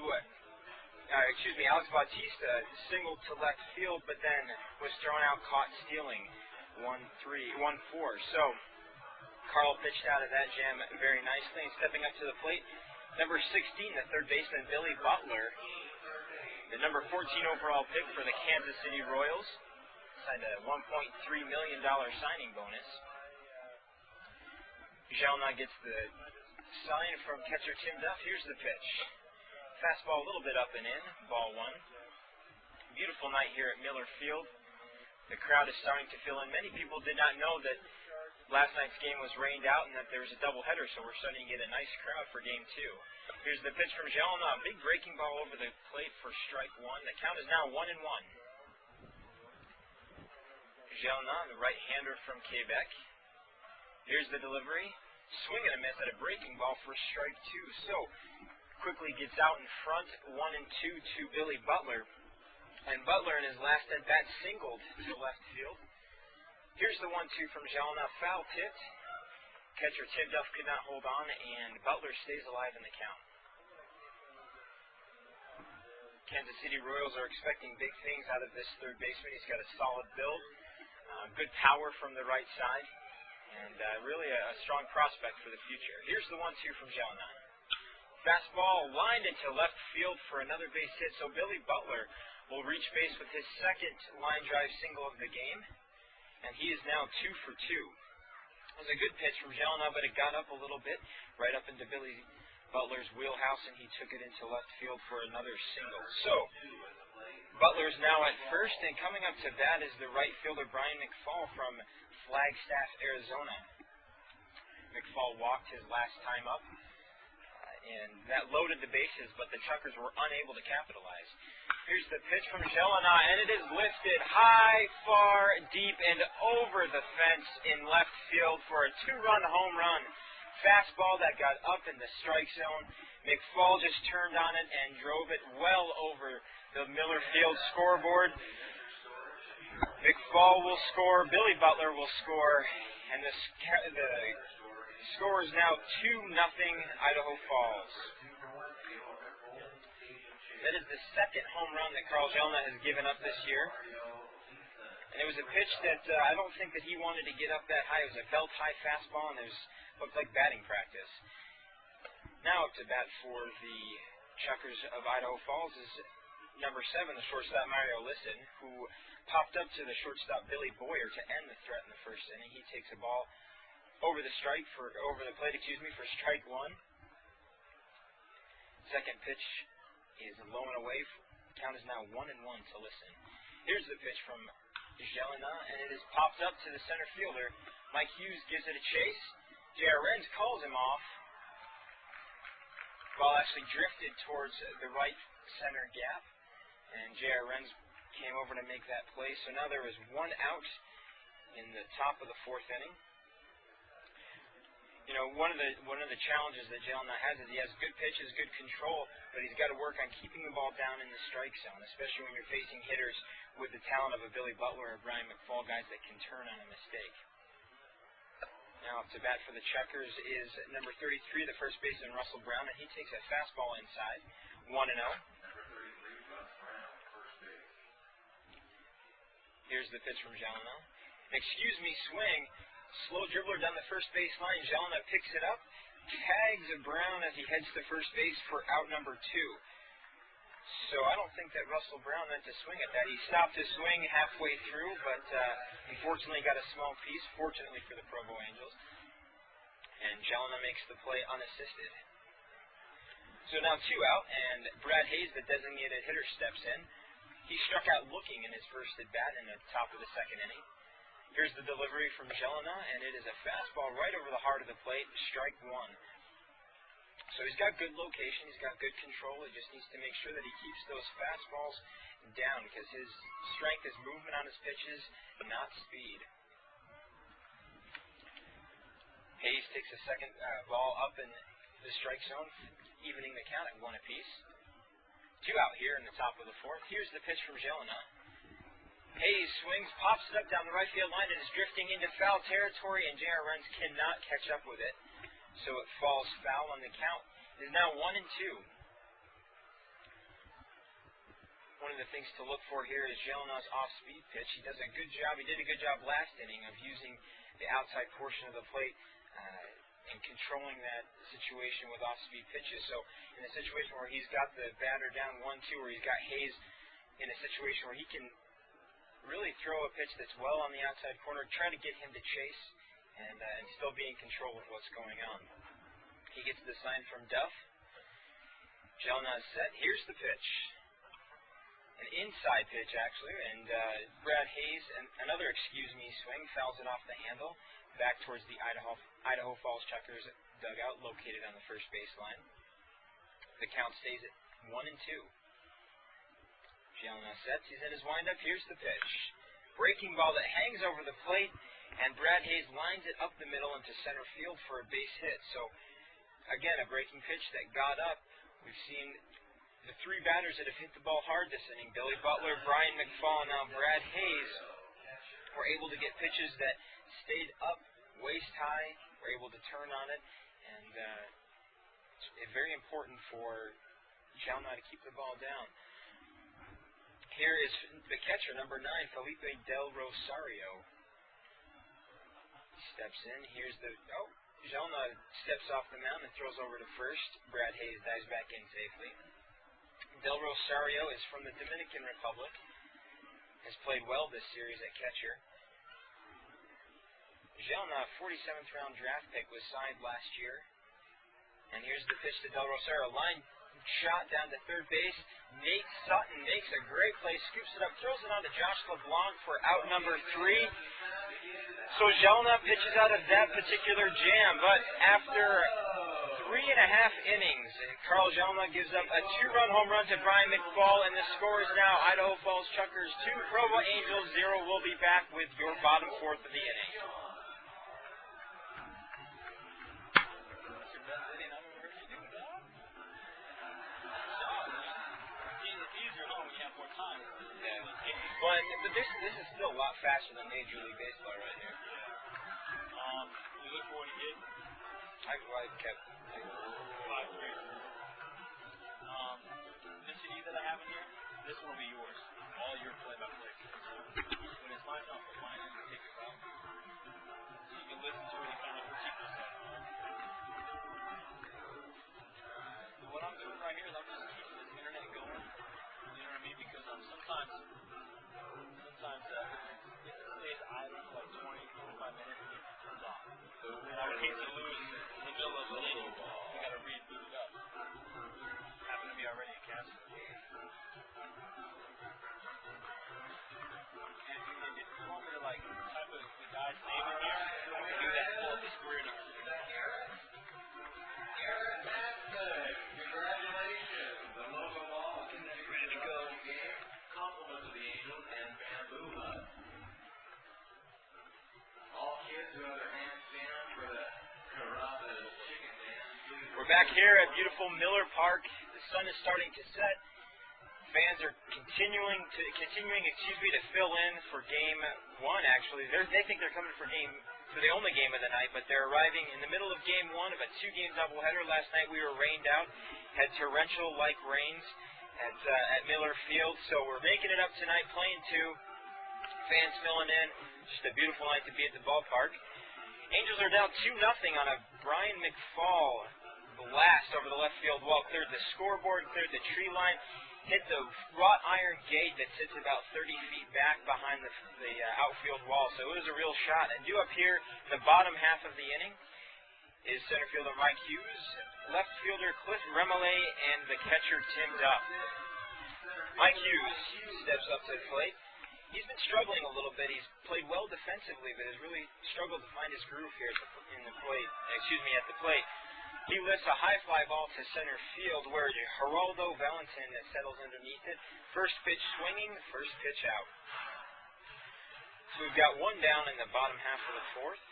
Alex Bautista singled to left field, but then was thrown out, caught stealing 1-4. So Carl pitched out of that jam very nicely. And stepping up to the plate, number 16, the third baseman, Billy Butler, the number 14 overall pick for the Kansas City Royals, signed a $1.3 million signing bonus. Jeanina gets the sign from catcher Tim Duff. Here's the pitch. Fastball a little bit up and in. Ball 1. Beautiful night here at Miller Field. The crowd is starting to fill in. Many people did not know that last night's game was rained out and that there was a doubleheader, so we're starting to get a nice crowd for Game 2. Here's the pitch from Jeanina. A big breaking ball over the plate for strike 1. The count is now 1-1. Jeanina, the right-hander from Quebec. Here's the delivery. Swing and a miss at a breaking ball for strike 2. So, quickly gets out in front, 1-2 to Billy Butler. And Butler in his last at-bat singled to left field. Here's the 1-2 from Jelena. Foul tipped. Catcher Tim Duff could not hold on, and Butler stays alive in the count. Kansas City Royals are expecting big things out of this third baseman. He's got a solid build, good power from the right side, and really a strong prospect for the future. Here's the 1-2 from Jelena. Fastball lined into left field for another base hit, so Billy Butler will reach base with his second line drive single of the game, and he is now 2 for 2. It was a good pitch from Jelena, but it got up a little bit, right up into Billy Butler's wheelhouse, and he took it into left field for another single. So, Butler's now at first, and coming up to bat is the right fielder Brian McFall from Flagstaff, Arizona. McFall walked his last time up, and that loaded the bases, but the Chukars were unable to capitalize. Here's the pitch from Jelena, and it is lifted high, far, deep, and over the fence in left field for a 2-run home run. Fastball that got up in the strike zone. McFall just turned on it and drove it well over the Miller Field scoreboard. McFall will score, Billy Butler will score, and the score is now 2-0 Idaho Falls. That is the second home run that Carl Jelena has given up this year. And it was a pitch that I don't think that he wanted to get up that high. It was a belt-high fastball, and it looked like batting practice. Now up to bat for the Chukars of Idaho Falls is number 7, the shortstop Mario Lisson, who popped up to the shortstop Billy Boyer to end the threat in the first inning. He takes a ball over the plate for strike 1. Second pitch is low and away. Count is now 1-1 to Lisson. Here's the pitch from Jelena, and it is popped up to the center fielder. Mike Hughes gives it a chase. J.R. Renz calls him off. Ball actually drifted towards the right center gap, and J.R. Renz came over to make that play. So now there is 1 out in the top of the 4th inning. You know, one of the challenges that Jelena has is he has good pitches, good control, but he's got to work on keeping the ball down in the strike zone, especially when you're facing hitters with the talent of a Billy Butler or Brian McFall, guys that can turn on a mistake. Now up to bat for the Chukars is number 33, the first baseman Russell Brown, and he takes a fastball inside, 1-0. Here's the pitch from Jelena. Excuse me, swing. Slow dribbler down the first base line. Jelena picks it up, tags Brown as he heads to first base for out number 2. So I don't think that Russell Brown meant to swing at that. He stopped his swing halfway through, but unfortunately got a small piece, fortunately for the Provo Angels. And Jelena makes the play unassisted. So now 2 out, and Brad Hayes, the designated hitter, steps in. He struck out looking in his first at-bat in the top of the 2nd inning. Here's the delivery from Jelena, and it is a fastball right over the heart of the plate, strike 1. So he's got good location, he's got good control. He just needs to make sure that he keeps those fastballs down because his strength is movement on his pitches, not speed. Hayes takes a second ball up in the strike zone, evening the count at 1 apiece. 2 out here in the top of the 4th. Here's the pitch from Jelena. Hayes swings, pops it up down the right field line, and is drifting into foul territory, and J.R. Renz cannot catch up with it. So it falls foul, and the count is now 1-2. One of the things to look for here is Jelena's off-speed pitch. He does a good job. He did a good job last inning of using the outside portion of the plate and controlling that situation with off-speed pitches. So in a situation where he's got the batter down 1-2, where he's got Hayes in a situation where he can really throw a pitch that's well on the outside corner, try to get him to chase and still be in control of what's going on. He gets the sign from Duff. Jelena is set. Here's the pitch. An inside pitch, actually, and Brad Hayes, another excuse-me swing, fouls it off the handle back towards the Idaho Falls Chukars dugout located on the first baseline. The count stays at 1-2. Jelena sets. He's in his windup. Here's the pitch. Breaking ball that hangs over the plate, and Brad Hayes lines it up the middle into center field for a base hit. So, again, a breaking pitch that got up. We've seen the three batters that have hit the ball hard this inning, Billy Butler, Brian McFall, and now Brad Hayes, were able to get pitches that stayed up waist high, were able to turn on it, and it's very important for Jalna to keep the ball down. Here is the catcher, number 9, Felipe Del Rosario. He steps in. Here's the... Jalna steps off the mound and throws over to first. Brad Hayes dives back in safely. Del Rosario is from the Dominican Republic. Has played well this series at catcher. Jalna, 47th round draft pick, was signed last year. And here's the pitch to Del Rosario. Line shot down to third base. Nate Sutton makes a great play, scoops it up, throws it on to Josh LeBlanc for out number 3. So Jalna pitches out of that particular jam, but after 3.5 innings, Carl Jalna gives up a 2-run home run to Brian McFall, and the score is now Idaho Falls Chukars 2, Provo Angels 0. We'll be back with your bottom fourth of the inning. But this is still a lot faster than Major League Baseball right here. You look for what he did. I kept 5-3. This CD that I have in here, this one will be yours. All your play-by-play. When it's lined up, we'll line it and take it out. So you can listen to it and kind of critique yourself. So what I'm doing right here is I'm just keeping this internet going. You know what I mean? Because sometimes it stays idle for like 20, 25 minutes and it turns off. So I would hate to lose in the middle of the inning. We got to reboot it up. Happen to be already a cast. And if you want me to like type of the guy's name in here, I can do that. Pull up his career number. Congratulations. The logo ball is ready to go. Compliments of the Angels and Bamboo Hut. All kids who have their hands down for the Carrabba's chicken dance. We're back here at beautiful Miller Park. The sun is starting to set. Fans are continuing to fill in for game 1. Actually, they think they're coming for the only game of the night, but they're arriving in the middle of game 1 of a 2-game doubleheader. Last night we were rained out, had torrential-like rains at Miller Field, so we're making it up tonight, playing 2. Fans filling in. Just a beautiful night to be at the ballpark. Angels are down 2-0 on a Brian McFall blast over the left field wall. Cleared the scoreboard, cleared the tree line, hit the wrought iron gate that sits about 30 feet back behind the outfield wall. So it was a real shot. And due up here, the bottom half of the inning, is center fielder Mike Hughes, left fielder Cliff Remele, and the catcher Tim Duff. Mike Hughes steps up to the plate. He's been struggling a little bit. He's played well defensively, but has really struggled to find his groove here at the plate. He lifts a high fly ball to center field where Geraldo Valentin settles underneath it. First pitch swinging, first pitch out. So we've got 1 down in the bottom half of the 4th.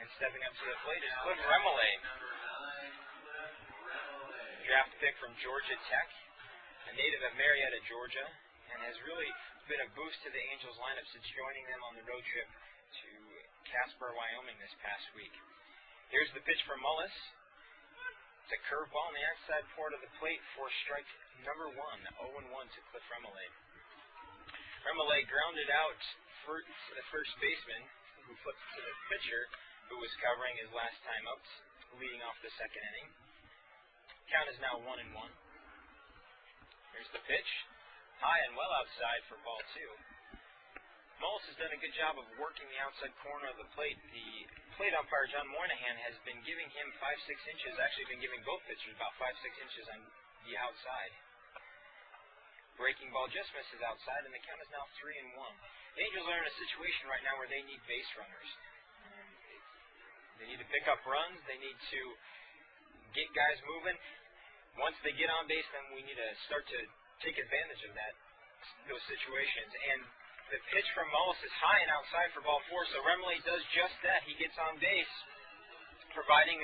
And stepping up to the plate is Cliff Remele, draft pick from Georgia Tech, a native of Marietta, Georgia, and has really been a boost to the Angels lineup since joining them on the road trip to Casper, Wyoming this past week. Here's the pitch from Mullis. It's a curveball on the outside port of the plate for strike number 1, 0-1 to Cliff Remele. Remele grounded out for the first baseman, who flipped to the pitcher, who was covering his last time up, leading off the 2nd inning. Count is now 1-1. Here's the pitch. High and well outside for ball 2. Mullis has done a good job of working the outside corner of the plate. The plate umpire, John Moynihan, has been giving him 5-6 inches, actually been giving both pitchers about 5-6 inches on the outside. Breaking ball just misses outside, and the count is now 3-1. The Angels are in a situation right now where they need base runners. They need to pick up runs. They need to get guys moving. Once they get on base, then we need to start to take advantage of those situations. And the pitch from Mullis is high and outside for ball 4, so Remele does just that. He gets on base, providing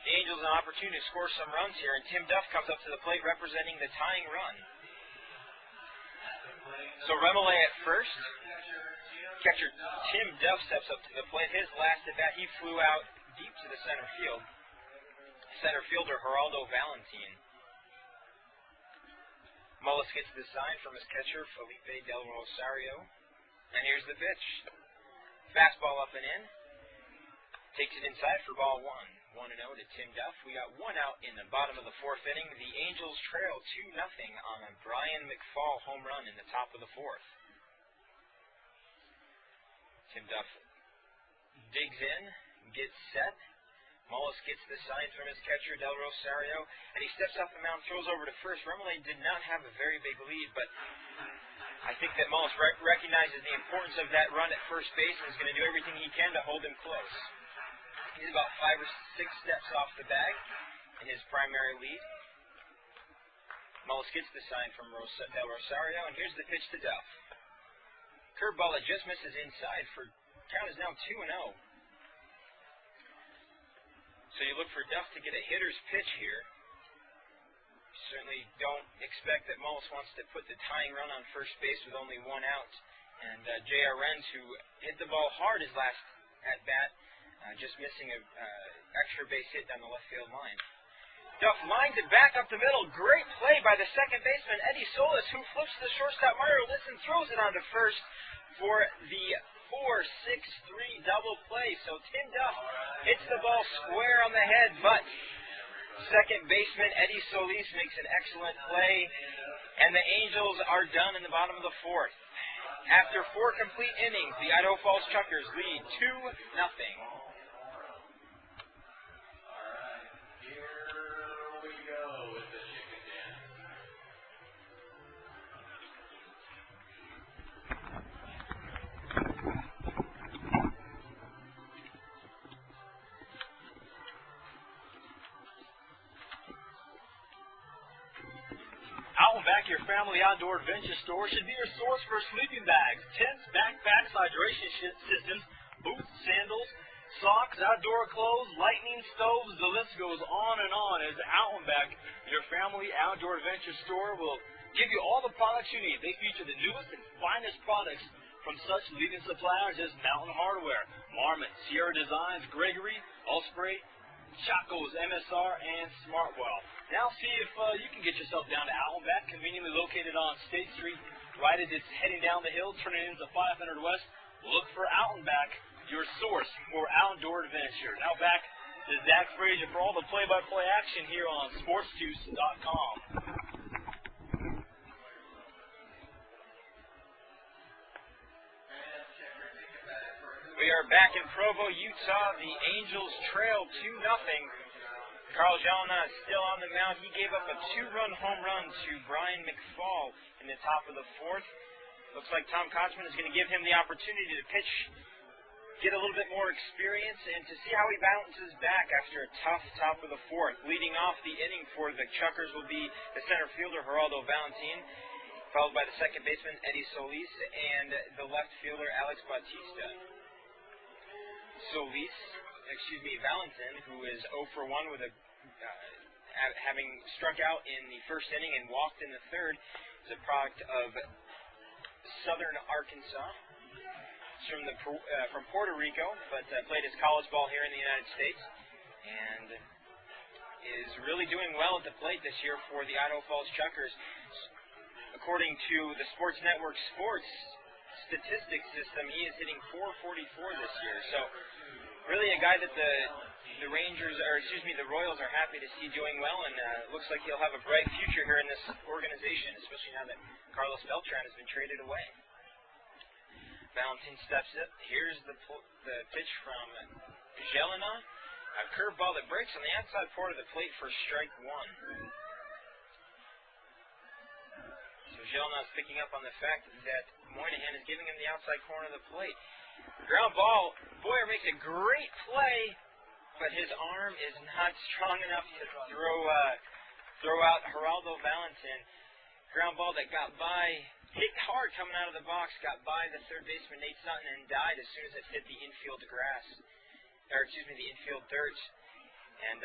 The Angels an opportunity to score some runs here, and Tim Duff comes up to the plate representing the tying run. So Remolay at first. Catcher Tim Duff steps up to the plate. His last at bat, he flew out deep to the center field. Center fielder Geraldo Valentin. Mullis gets the sign from his catcher Felipe Del Rosario. And here's the pitch. Fastball up and in. Takes it inside for ball one. 1-0 to Tim Duff. We got one out in the bottom of the fourth inning. The Angels trail 2-0 on a Brian McFall home run in the top of the fourth. Tim Duff digs in, gets set. Mullis gets the sign from his catcher, Del Rosario, and he steps off the mound, throws over to first. Remolay did not have a very big lead, but I think that Mullis recognizes the importance of that run at first base and is going to do everything he can to hold him close. He's about 5 or 6 steps off the bag in his primary lead. Mullis gets the sign from Del Rosario, and here's the pitch to Duff. Curveball that just misses inside for count is now 2-0. So you look for Duff to get a hitter's pitch here. You certainly don't expect that Mullis wants to put the tying run on first base with only one out. And J.R. Renz, who hit the ball hard his last at-bat, just missing an extra base hit down the left field line. Duff lines it back up the middle. Great play by the second baseman, Eddie Solis, who flips the shortstop, Mario Lisson, throws it onto first for the 4-6-3 double play. So Tim Duff hits the ball square on the head, but second baseman Eddie Solis makes an excellent play, and the Angels are done in the bottom of the fourth. After 4 complete innings, the Idaho Falls Chukars lead 2-0. Your family outdoor adventure store should be your source for sleeping bags, tents, backpacks, hydration systems, boots, sandals, socks, outdoor clothes, lightning stoves. The list goes on and on. As Back, your family outdoor adventure store will give you all the products you need. They feature the newest and finest products from such leading suppliers as Mountain Hardware, Marmot, Sierra Designs, Gregory, Osprey, Chaco's, MSR, and Smartwell. Now see if you can get yourself down to Back, conveniently located on State Street, right as it's heading down the hill, turning into 500 West. Look for Back, your source for outdoor adventure. Now back to Zach Frazier for all the play-by-play action here on SportsJuice.com. We are back in Provo, Utah. The Angels trail 2-0. Carl Jalna is still on the mound. He gave up a 2-run home run to Brian McFall in the top of the fourth. Looks like Tom Kotzman is going to give him the opportunity to pitch, get a little bit more experience, and to see how he bounces back after a tough top of the fourth. Leading off the inning for the Chukars will be the center fielder, Geraldo Valentin, followed by the second baseman, Eddie Solis, and the left fielder, Alex Bautista. Valentin, who is 0 for 1 with having struck out in the first inning and walked in the third, is a product of Southern Arkansas. He's from Puerto Rico, but played his college ball here in the United States, and is really doing well at the plate this year for the Idaho Falls Chukars. According to the Sports Network Sports statistics system, he is hitting .444 this year. So really a guy that the Royals are happy to see doing well, and looks like he'll have a bright future here in this organization, especially now that Carlos Beltran has been traded away. Valentin steps up. Here's the pitch from Jelena. A curveball that breaks on the outside part of the plate for strike one. So Jelena is picking up on the fact that Moynihan is giving him the outside corner of the plate. Ground ball. Boyer makes a great play, but his arm is not strong enough to throw out Geraldo Valentin. Ground ball that got by, hit hard coming out of the box, got by the third baseman Nate Sutton and died as soon as it hit the infield grass. The infield dirt. And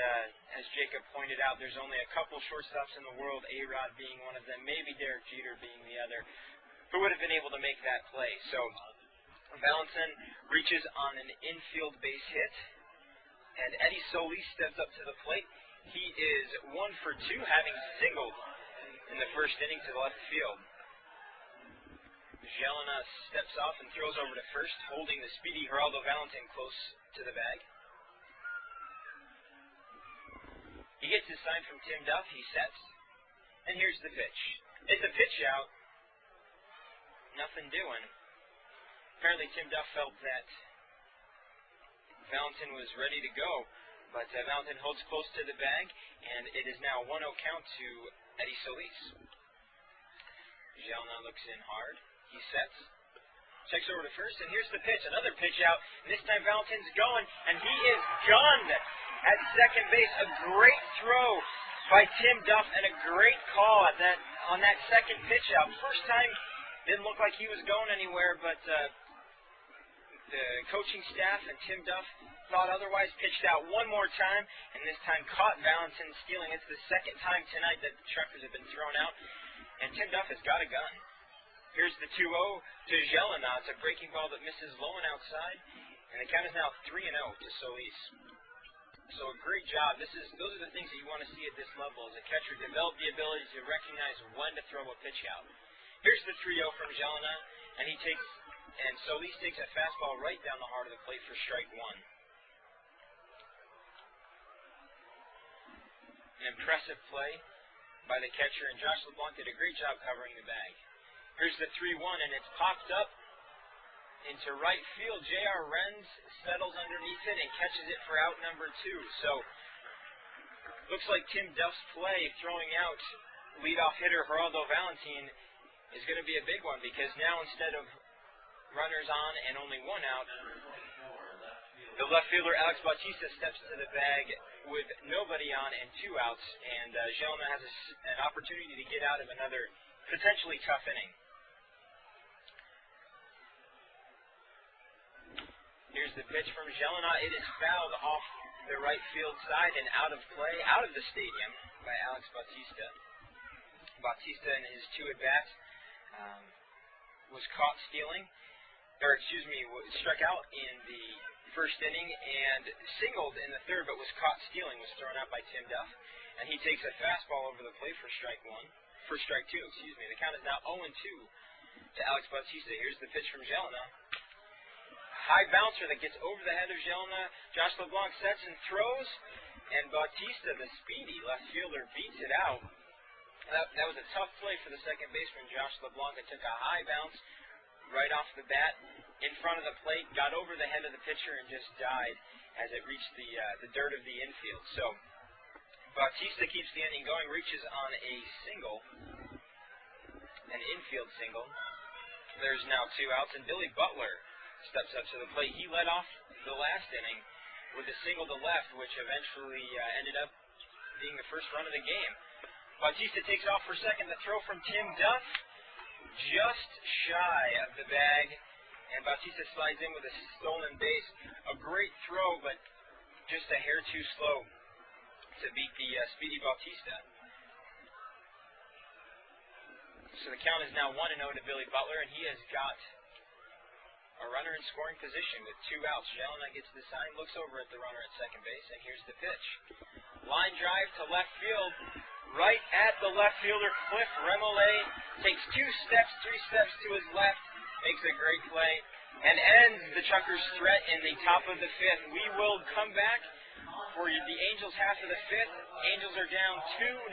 as Jacob pointed out, there's only a couple shortstops in the world, A-Rod being one of them, maybe Derek Jeter being the other, who would have been able to make that play. So Valentin reaches on an infield base hit, and Eddie Solis steps up to the plate. He is 1 for 2, having singled in the first inning to the left field. Jelena steps off and throws over to first, holding the speedy Geraldo Valentin close to the bag. He gets his sign from Tim Duff. He sets. And here's the pitch. It's a pitch out. Nothing doing. Apparently Tim Duff felt that Valentin was ready to go. But Valentin holds close to the bag. And it is now 1-0 count to Eddie Solis. Jelena looks in hard. He sets. Checks over to first. And here's the pitch. Another pitch out. And this time Valentin's going. And he is gone. At second base, a great throw by Tim Duff and a great call on that second pitch out. First time, didn't look like he was going anywhere, but the coaching staff and Tim Duff thought otherwise, pitched out one more time, and this time caught Valentin stealing. It's the second time tonight that the Chukars have been thrown out, and Tim Duff has got a gun. Here's the 2-0 to Jelena. It's a breaking ball that misses low and outside, and the count is now 3-0 to Solis. So a great job. Those are the things that you want to see at this level as a catcher. Develop the ability to recognize when to throw a pitch out. Here's the 3-0 from Jelena, and Solis takes a fastball right down the heart of the plate for strike 1. An impressive play by the catcher, and Josh LeBlanc did a great job covering the bag. Here's the 3-1, and it's popped up into right field. J.R. Renz settles underneath it and catches it for out number 2. So, looks like Tim Duff's play throwing out leadoff hitter Geraldo Valentin is going to be a big one, because now instead of runners on and only 1 out, the left fielder Alex Bautista steps to the bag with nobody on and 2 outs, and Jelena has an opportunity to get out of another potentially tough inning. Here's the pitch from Jelena. It is fouled off the right field side and out of play, out of the stadium by Alex Bautista. Bautista in his 2 at-bats was caught stealing, struck out in the first inning and singled in the third, but was caught stealing, was thrown out by Tim Duff. And he takes a fastball over the plate for strike 2. The count is now 0-2 to Alex Bautista. Here's the pitch from Jelena. High bouncer that gets over the head of Jelena. Josh LeBlanc sets and throws, and Bautista, the speedy left fielder, beats it out. That was a tough play for the second baseman, Josh LeBlanc. It took a high bounce right off the bat in front of the plate, got over the head of the pitcher, and just died as it reached the dirt of the infield. So Bautista keeps the inning going, reaches on a single, an infield single. There's now 2 outs, and Billy Butler steps up to the plate. He led off the last inning with a single to left, which eventually ended up being the first run of the game. Bautista takes off for second. The throw from Tim Duff, just shy of the bag, and Bautista slides in with a stolen base. A great throw, but just a hair too slow to beat the speedy Bautista. So the count is now 1-0 to Billy Butler, and he has got a runner in scoring position with 2 outs. Jelena gets the sign, looks over at the runner at second base, and here's the pitch. Line drive to left field, right at the left fielder, Cliff Remollet. Takes 2 steps, 3 steps to his left, makes a great play, and ends the Chukars' threat in the top of the 5th. We will come back for the Angels' half of the 5th. Angels are down 2-0.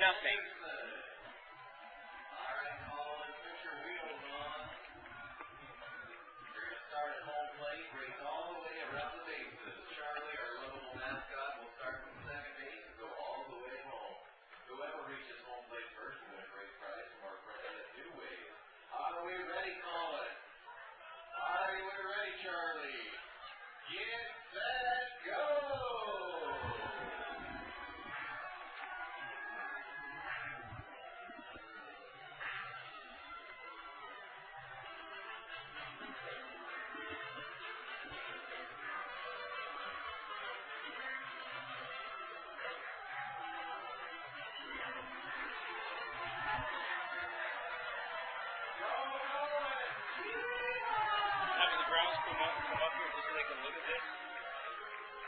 come up here just so they can look at this.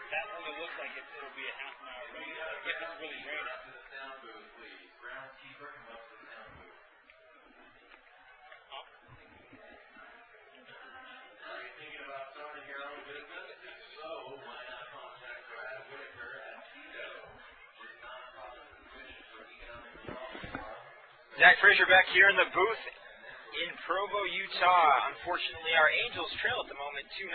That only looks like it'll be a half an hour rain. If it's really raining. To the sound booth, please. Groundskeeper, come up to the sound booth. Are you thinking about starting your own business? If so, why not contact Brad Whitaker at Idaho, his nonprofit position for economic development. Zach Frazier back here in the booth in Provo, Utah. Unfortunately, our Angels trail at the moment 2-0.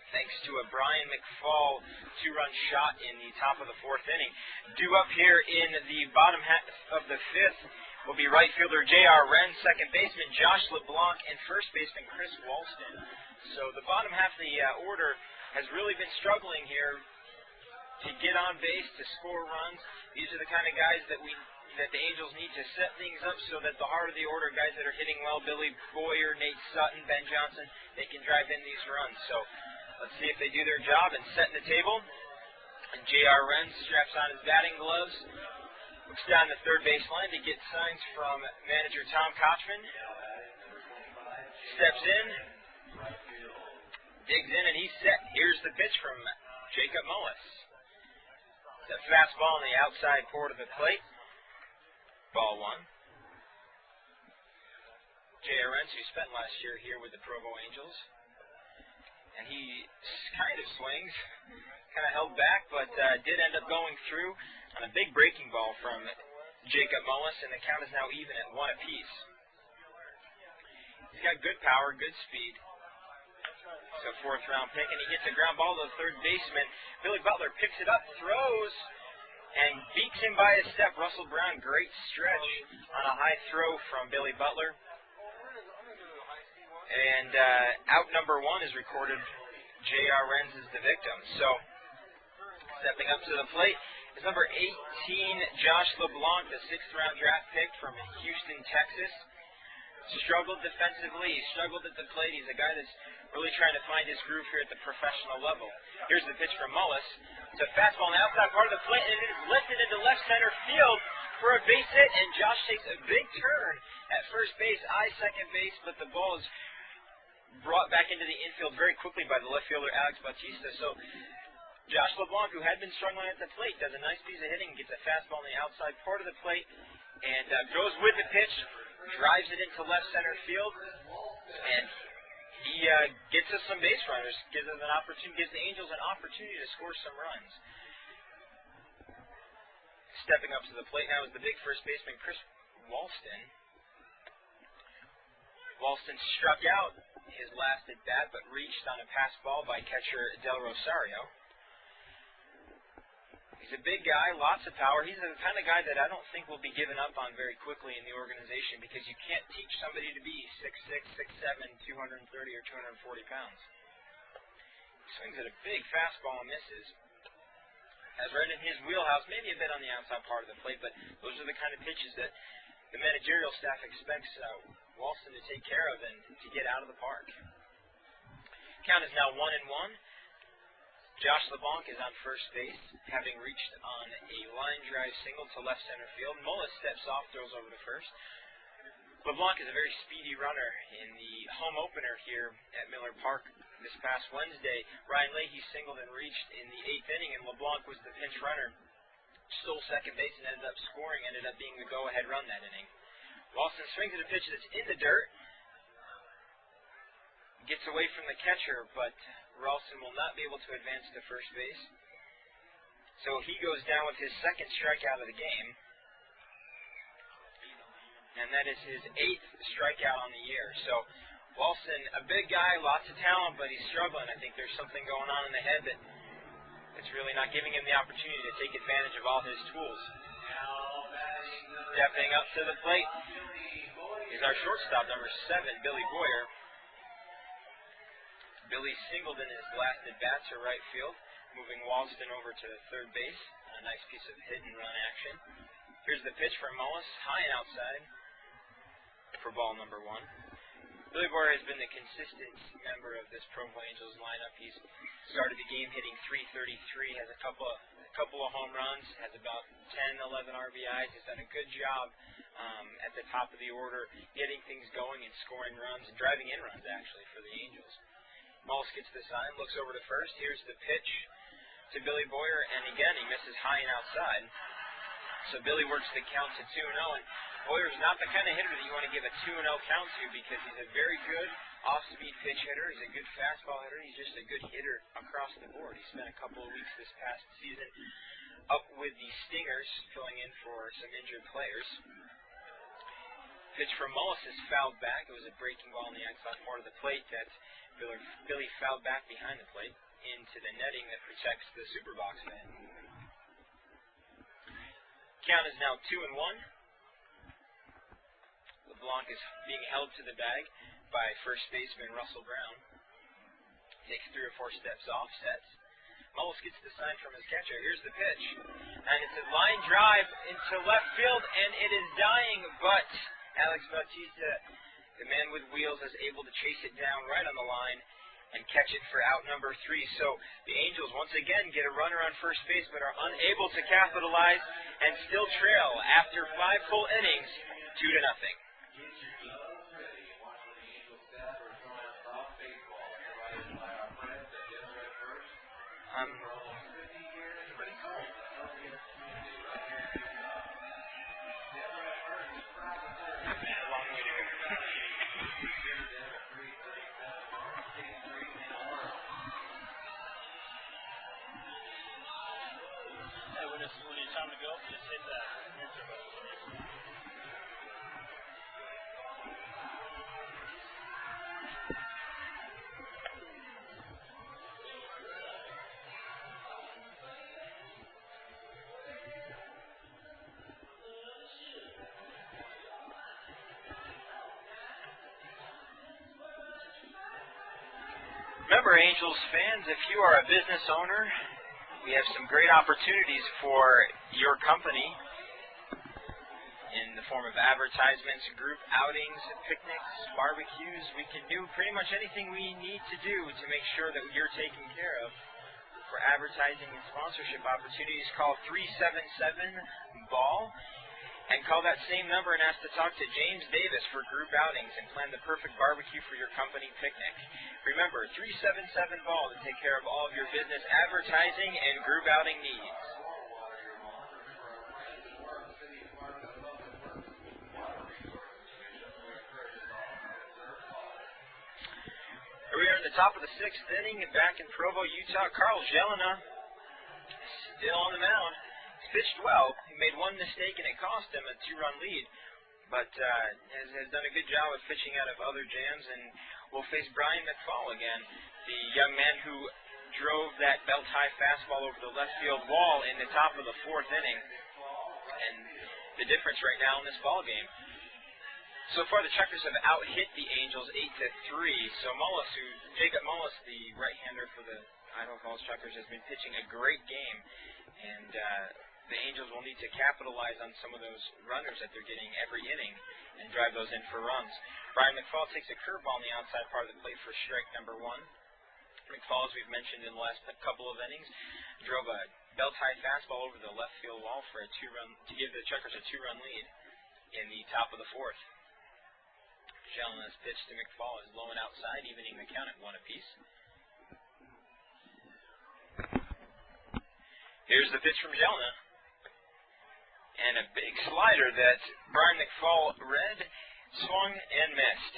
Thanks to a Brian McFall 2-run shot in the top of the 4th inning. Due up here in the bottom half of the 5th will be right fielder J.R. Wren, second baseman Josh LeBlanc, and first baseman Chris Walston. So the bottom half of the order has really been struggling here to get on base, to score runs. These are the kind of guys that the Angels need to set things up so that the heart of the order, guys that are hitting well, Billy Boyer, Nate Sutton, Ben Johnson, they can drive in these runs. So let's see if they do their job and set the table. And J.R. Wren straps on his batting gloves, looks down the third base line to get signs from manager Tom Kochman. Steps in, digs in, and he's set. Here's the pitch from Jacob Mullis. It's a fastball on the outside port of the plate. Ball 1. J.R. Wren, who spent last year here with the Provo Angels. And he kind of swings, kind of held back, but did end up going through on a big breaking ball from Jacob Mullis, and the count is now even at 1 apiece. He's got good power, good speed. So 4th round pick, and he hits a ground ball to the third baseman. Billy Butler picks it up, throws, and beats him by a step. Russell Brown, great stretch on a high throw from Billy Butler. And out number 1 is recorded. J.R. Wren's is the victim. So, stepping up to the plate is number 18, Josh LeBlanc, the 6th round draft pick from Houston, Texas. Struggled defensively. He struggled at the plate. He's a guy that's really trying to find his groove here at the professional level. Here's the pitch from Mullis. It's a fastball on the outside part of the plate, and it is lifted into left center field for a base hit, and Josh takes a big turn at first base, second base, but the ball is brought back into the infield very quickly by the left fielder Alex Bautista. So Josh LeBlanc, who had been struggling at the plate, does a nice piece of hitting, gets a fastball on the outside part of the plate, and goes with the pitch, drives it into left center field, and he gets us some base runners, gives the Angels an opportunity to score some runs. Stepping up to the plate now is the big first baseman Chris Walston. Walston struck out his last at bat, but reached on a pass ball by catcher Del Rosario. He's a big guy, lots of power. He's the kind of guy that I don't think will be given up on very quickly in the organization, because you can't teach somebody to be 6'6", 6'7", 230 or 240 pounds. He swings at a big fastball and misses. Has right in his wheelhouse, maybe a bit on the outside part of the plate, but those are the kind of pitches that the managerial staff expects Walston to take care of and to get out of the park. Count is now 1-1. Josh LeBlanc is on first base, having reached on a line drive single to left center field. Mullis steps off, throws over to first. LeBlanc is a very speedy runner. In the home opener here at Miller Park this past Wednesday, Ryan Leahy singled and reached in the 8th inning, and LeBlanc was the pinch runner. Stole second base and ended up scoring, ended up being the go-ahead run that inning. Walston swings at a pitch that's in the dirt. Gets away from the catcher, but Ralston will not be able to advance to first base. So he goes down with his second strikeout of the game. And that is his 8th strikeout on the year. So Walston, a big guy, lots of talent, but he's struggling. I think there's something going on in the head that's really not giving him the opportunity to take advantage of all his tools. Stepping up to the plate is our shortstop, number 7, Billy Boyer. Billy singled in his last at-bat to right field, moving Walston over to third base. A nice piece of hit-and-run action. Here's the pitch from Mullis, high and outside for ball number 1. Billy Boyer has been the consistent member of this Provo Angels lineup. He's started the game hitting .333, has a couple of home runs, has about 10, 11 RBIs. He's done a good job at the top of the order, getting things going and scoring runs, and driving in runs, actually, for the Angels. Mullis gets the sign, looks over to first. Here's the pitch to Billy Boyer, and again, he misses high and outside. So Billy works the count to 2-0, and Boyer's not the kind of hitter that you want to give a 2-0 count to because he's a very good off-speed pitch hitter. He's a good fastball hitter. He's just a good hitter across the board. He spent a couple of weeks this past season up with the Stingers, filling in for some injured players. Pitch from Mullis is fouled back. It was a breaking ball in the outside part of the plate that Billy fouled back behind the plate into the netting that protects the Superbox fan. Count is now 2-1. LeBlanc is being held to the bag by first baseman Russell Brown. Takes 3 or 4 steps off, sets. Mullis gets the sign from his catcher. Here's the pitch. And it's a line drive into left field, and it is dying, but Alex Bautista, the man with wheels, is able to chase it down right on the line and catch it for out number 3. So the Angels once again get a runner on first base but are unable to capitalize and still trail after 5 full innings, 2-0. When it's time to go, just hit that. Remember, Angels fans, if you are a business owner, we have some great opportunities for your company in the form of advertisements, group outings, picnics, barbecues. We can do pretty much anything we need to do to make sure that you're taken care of. For advertising and sponsorship opportunities, call 377-BALL and call that same number and ask to talk to James Davis for group outings and plan the perfect barbecue for your company picnic. Remember, 377-BALL to take care of all of your business advertising and group outing needs. Here we are in the top of the 6th inning back in Provo, Utah. Carl Jelena still on the mound. He's pitched well. He made one mistake and it cost him a 2-run lead, but has done a good job of pitching out of other jams, and will face Brian McFall again, the young man who drove that belt-high fastball over the left field wall in the top of the 4th inning, and the difference right now in this ball game. So far, the Chukars have out-hit the Angels 8-3. So Jacob Mullis, the right-hander for the Idaho Falls Chukars, has been pitching a great game, and the Angels will need to capitalize on some of those runners that they're getting every inning and drive those in for runs. Brian McFall takes a curveball on the outside part of the plate for strike number 1. McFall, as we've mentioned in the last couple of innings, drove a belt-high fastball over the left field wall for a 2-run to give the Chukars a 2-run lead in the top of the 4th. Jelena's pitch to McFall is low and outside, evening the count at 1 apiece. Here's the pitch from Jelena. And a big slider that Brian McFall read, swung, and missed.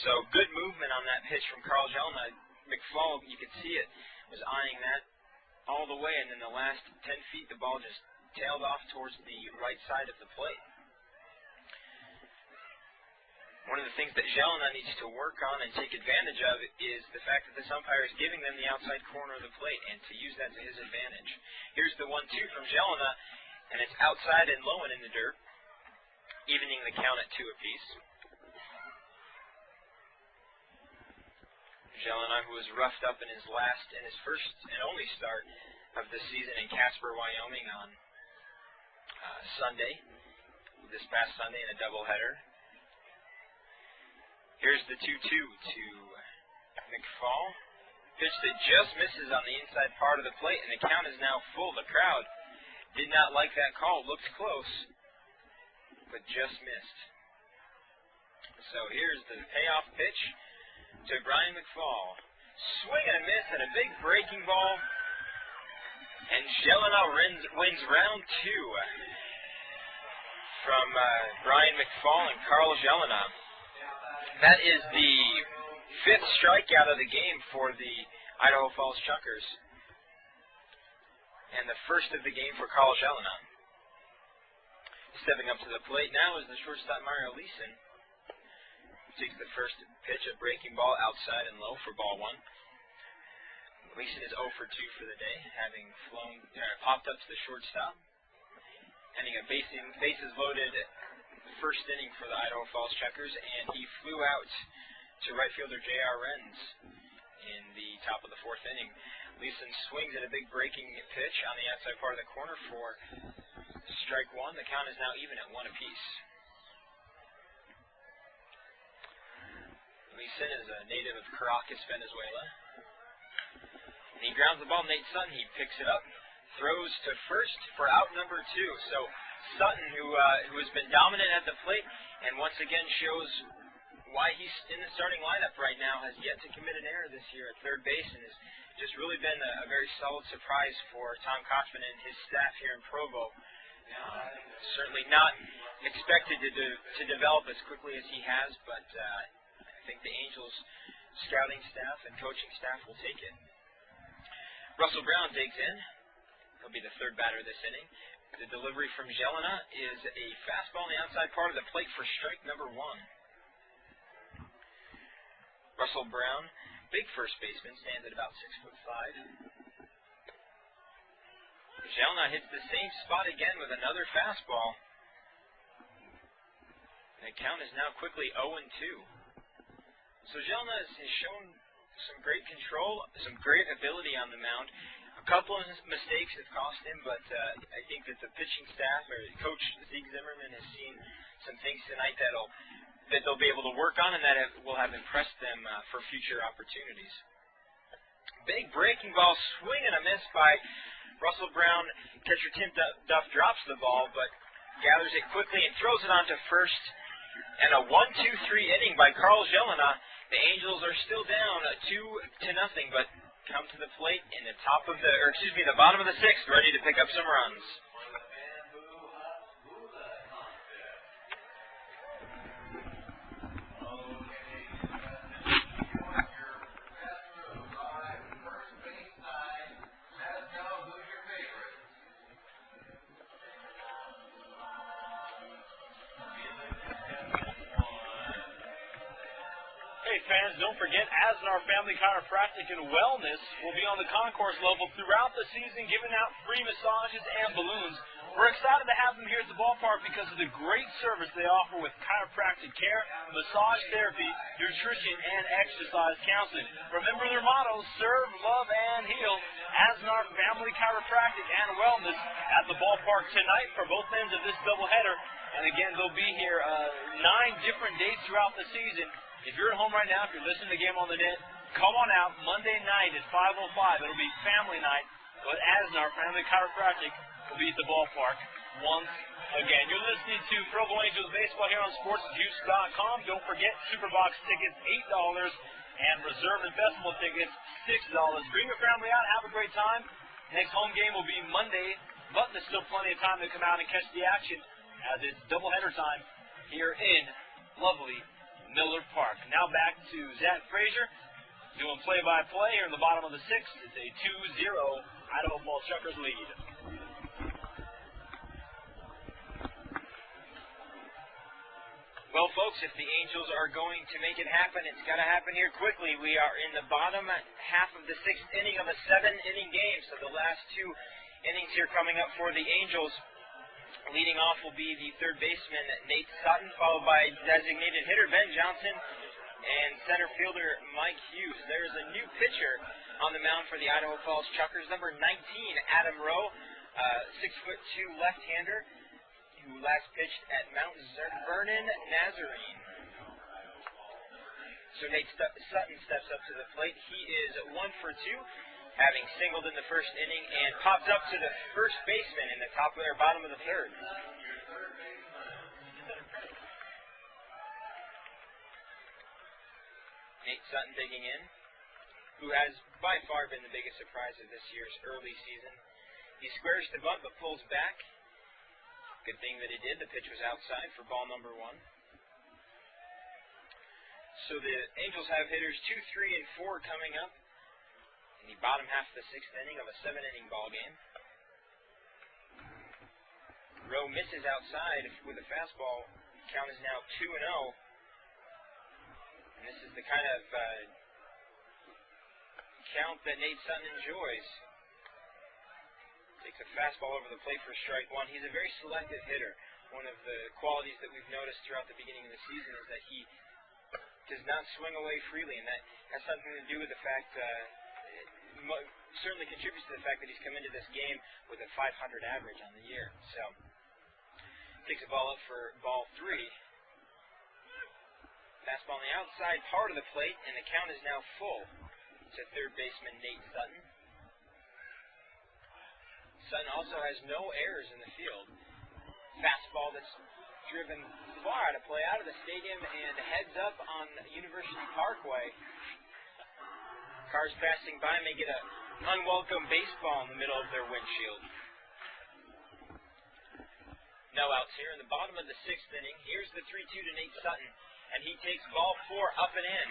So good movement on that pitch from Carl Jelena. McFall, you could see it, was eyeing that all the way, and in the last 10 feet, the ball just tailed off towards the right side of the plate. One of the things that Jelena needs to work on and take advantage of is the fact that this umpire is giving them the outside corner of the plate, and to use that to his advantage. Here's the 1-2 from Jelena, and it's outside and low and in the dirt, evening the count at 2 apiece. Jelena, who was roughed up in his first and only start of the season in Casper, Wyoming on this past Sunday in a doubleheader. Here's the 2-2 to McFall. Pitch that just misses on the inside part of the plate, and the count is now full. The crowd did not like that call. Looked close, but just missed. So here's the payoff pitch to Brian McFall. swing and a miss and a big breaking ball. And Jelena wins round 2 from Brian McFall and Carl Jelena. That is the 5th strikeout of the game for the Idaho Falls Chukars. And the first of the game for Carl Jelena. Stepping up to the plate now is the shortstop Mario Leeson. Takes the first pitch, a breaking ball outside and low for ball 1. Leeson is 0 for 2 for the day, having popped up to the shortstop. Ending a bases loaded first inning for the Idaho Falls Chukars, and he flew out to right fielder J.R. Renz in the top of the 4th inning. Leeson swings at a big breaking pitch on the outside part of the corner for strike 1. The count is now even at 1 apiece. Leeson is a native of Caracas, Venezuela. And he grounds the ball. Nate Sutton, he picks it up, throws to first for out number 2. So Sutton, who has been dominant at the plate and once again shows why he's in the starting lineup right now, has yet to commit an error this year at third base and has just really been a very solid surprise for Tom Kochman and his staff here in Provo. Certainly not expected to develop as quickly as he has, but I think the Angels scouting staff and coaching staff will take it. Russell Brown digs in. He'll be the 3rd batter this inning. The delivery from Jelena is a fastball on the outside part of the plate for strike number 1. Russell Brown, big first baseman, stands at about 6'5". Jelena hits the same spot again with another fastball. The count is now quickly 0-2. So Jelena has shown some great control, some great ability on the mound. A couple of mistakes have cost him, but I think that the pitching staff, or Coach Zeke Zimmerman, has seen some things tonight that they'll be able to work on and that will have impressed them for future opportunities. Big breaking ball, swing and a miss by Russell Brown. Catcher Tim Duff drops the ball, but gathers it quickly and throws it on to first. And a 1-2-3 inning by Carl Jelena. The Angels are still down 2-0, but come to the plate in the bottom of the 6th, ready to pick up some runs. Fans, don't forget, Asnar Family Chiropractic and Wellness will be on the concourse level throughout the season, giving out free massages and balloons. We're excited to have them here at the ballpark because of the great service they offer with chiropractic care, massage therapy, nutrition, and exercise counseling. Remember their motto, serve, love, and heal. Asnar Family Chiropractic and Wellness at the ballpark tonight for both ends of this doubleheader. And again, they'll be here 9 different dates throughout the season. If you're at home right now, if you're listening to the game on the net, come on out Monday night at 5:05. It'll be family night, but Asnar Family Chiropractic will be at the ballpark once again. You're listening to Provo Angels Baseball here on SportsJuice.com. Don't forget, Superbox tickets, $8, and Reserve and Festival tickets, $6. Bring your family out, have a great time. Next home game will be Monday, but there's still plenty of time to come out and catch the action as it's doubleheader time here in lovely Miller Park. Now back to Zach Frazier doing play-by-play here in the bottom of the 6th. It's a 2-0 Idaho Falls Chukars lead. Well, folks, if the Angels are going to make it happen, it's got to happen here quickly. We are in the bottom half of the 6th inning of a 7-inning game, so the last 2 innings here coming up for the Angels. Leading off will be the third baseman, Nate Sutton, followed by designated hitter Ben Johnson and center fielder Mike Hughes. There's a new pitcher on the mound for the Idaho Falls Chukars, number 19, Adam Rowe, 6'2" left-hander, who last pitched at Mount Vernon Nazarene. So Nate Sutton steps up to the plate. He is 1 for 2. Having singled in the first inning and popped up to the first baseman in the bottom of the 3rd. Nate Sutton digging in. who has by far been the biggest surprise of this year's early season. He squares the bunt but pulls back. Good thing that he did. The pitch was outside for ball number 1. So the Angels have hitters 2, 3, and 4 coming up in the bottom half of the 6th inning of a 7-inning ball game. Rowe misses outside with a fastball. Count is now 2-0. And this is the kind of count that Nate Sutton enjoys. Takes a fastball over the plate for strike 1. He's a very selective hitter. One of the qualities that we've noticed throughout the beginning of the season is that he does not swing away freely, and that has something to do with the fact, certainly contributes to the fact that he's come into this game with a 500 average on the year. So, takes a ball up for ball 3. Fastball on the outside part of the plate, and the count is now full to third baseman Nate Sutton. Sutton also has no errors in the field. Fastball that's driven far out of play, out of the stadium, and heads up on University Parkway. Cars passing by may get an unwelcome baseball in the middle of their windshield. No outs here in the bottom of the 6th inning. Here's the 3-2 to Nate Sutton, and he takes ball 4 up and in.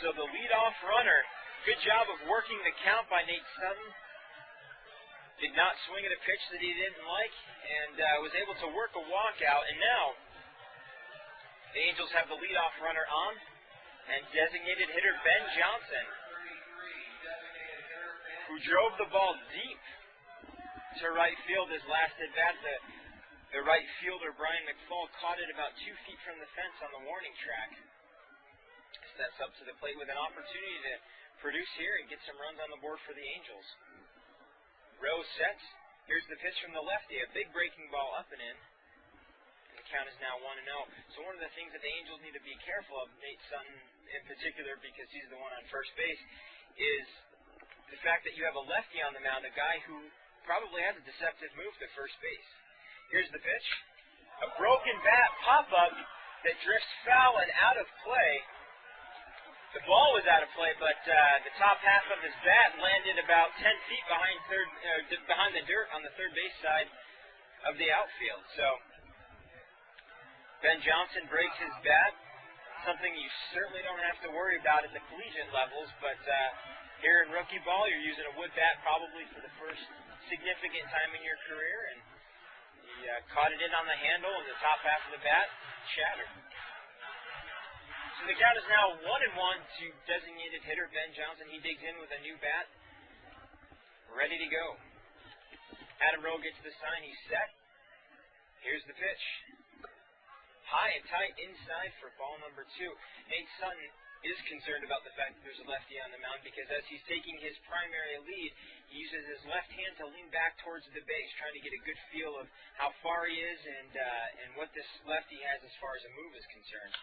So the leadoff runner, good job of working the count by Nate Sutton. Did not swing at a pitch that he didn't like, and was able to work a walk out. And now the Angels have the leadoff runner on, and designated hitter Ben Johnson, who drove the ball deep to right field his last at bat. The right fielder, Brian McFall, caught it about 2 feet from the fence on the warning track. Steps up to the plate with an opportunity to produce here and get some runs on the board for the Angels. Rose sets. Here's the pitch from the lefty. A big breaking ball up and in. And the count is now 1-0. So one of the things that the Angels need to be careful of, Nate Sutton in particular, because he's the one on first base, is the fact that you have a lefty on the mound, a guy who probably has a deceptive move to first base. Here's the pitch. A broken bat pop-up that drifts foul and out of play. The ball was out of play, but the top half of his bat landed about 10 feet behind the dirt on the third base side of the outfield. So Ben Johnson breaks his bat, something you certainly don't have to worry about at the collegiate levels, but here in rookie ball, you're using a wood bat probably for the first significant time in your career, and he caught it in on the handle, and the top half of the bat shattered. So the count is now 1-1 to designated hitter Ben Johnson. He digs in with a new bat, ready to go. Adam Rowe gets the sign. He's set. Here's the pitch. High and tight inside for ball number 2. Nate Sutton is concerned about the fact that there's a lefty on the mound, because as he's taking his primary lead, he uses his left hand to lean back towards the base, trying to get a good feel of how far he is and what this lefty has as far as a move is concerned.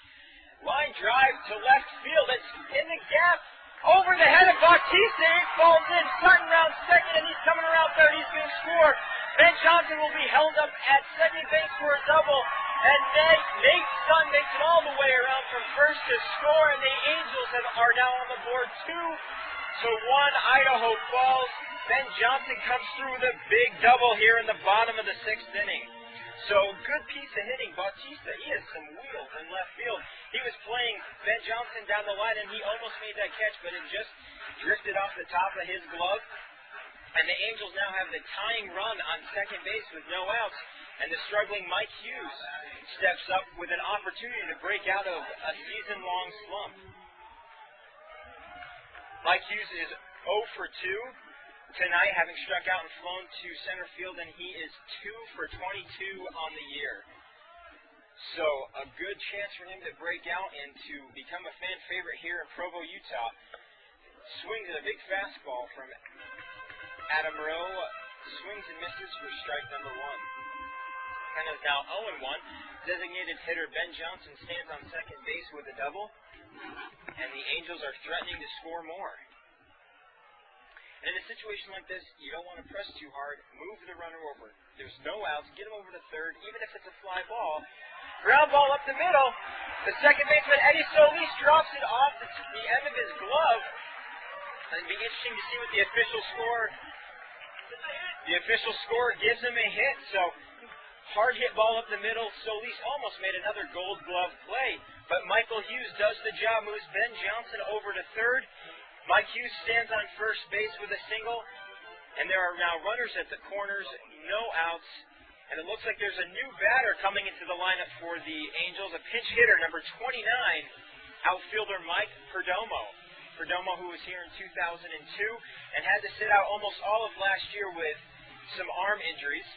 Line drive to left field. It's in the gap over the head of Bautista. It falls in. Sutton rounds second, and he's coming around third. He's going to score. Ben Johnson will be held up at second base for a double. And Nate Sutton makes it all the way around from first to score. And the Angels are now on the board 2-1. Idaho falls. Ben Johnson comes through with a big double here in the bottom of the 6th inning. So, good piece of hitting. Bautista, he has some wheels in left field. He was playing Ben Johnson down the line, and he almost made that catch, but it just drifted off the top of his glove. And the Angels now have the tying run on second base with no outs, and the struggling Mike Hughes steps up with an opportunity to break out of a season-long slump. Mike Hughes is 0 for 2. Tonight, having struck out and flown to center field, and he is 2 for 22 on the year. So, a good chance for him to break out and to become a fan favorite here in Provo, Utah. Swings at a big fastball from Adam Rowe. Swings and misses for strike number 1. And is now 0-1. Designated hitter Ben Johnson stands on second base with a double. And the Angels are threatening to score more. And in a situation like this, you don't want to press too hard. Move the runner over. There's no outs. Get him over to third, even if it's a fly ball. Ground ball up the middle. The second baseman, Eddie Solis, drops it off the end of his glove. It'd be interesting to see what the official score. The official score gives him a hit, so hard hit ball up the middle. Solis almost made another Gold Glove play, but Michael Hughes does the job, moves Ben Johnson over to third. Mike Hughes stands on first base with a single, and there are now runners at the corners, no outs, and it looks like there's a new batter coming into the lineup for the Angels, a pinch hitter, number 29, outfielder Mike Perdomo. Perdomo, who was here in 2002 and had to sit out almost all of last year with some arm injuries,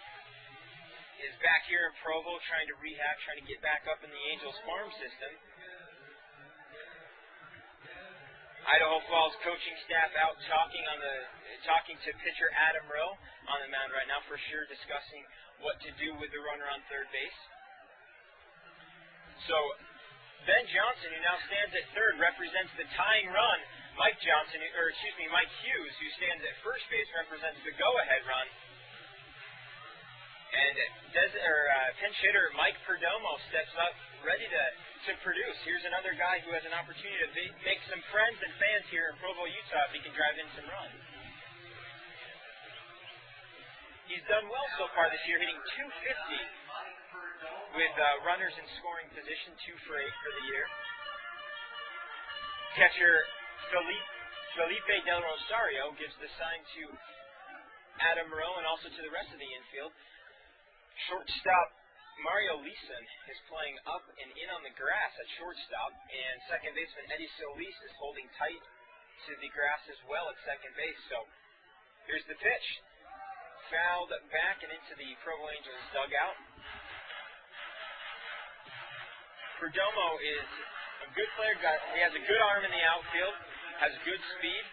is back here in Provo trying to rehab, trying to get back up in the Angels farm system. Idaho Falls coaching staff out talking to pitcher Adam Rowe on the mound right now, for sure discussing what to do with the runner on third base. So Ben Johnson, who now stands at third, represents the tying run. Mike Hughes, who stands at first base, represents the go-ahead run. And pinch hitter Mike Perdomo steps up, ready to produce. Here's another guy who has an opportunity to make some friends and fans here in Provo, Utah, if he can drive in some runs. He's done well so far this year, hitting .250 with runners in scoring position, 2 for 8 for the year. Catcher Felipe Del Rosario gives the sign to Adam Rowe and also to the rest of the infield. Shortstop Mario Leeson is playing up and in on the grass at shortstop, and second baseman Eddie Solis is holding tight to the grass as well at second base. So here's the pitch. Fouled back and into the Provo Angels dugout. Perdomo is a good player. He has a good arm in the outfield, has good speed,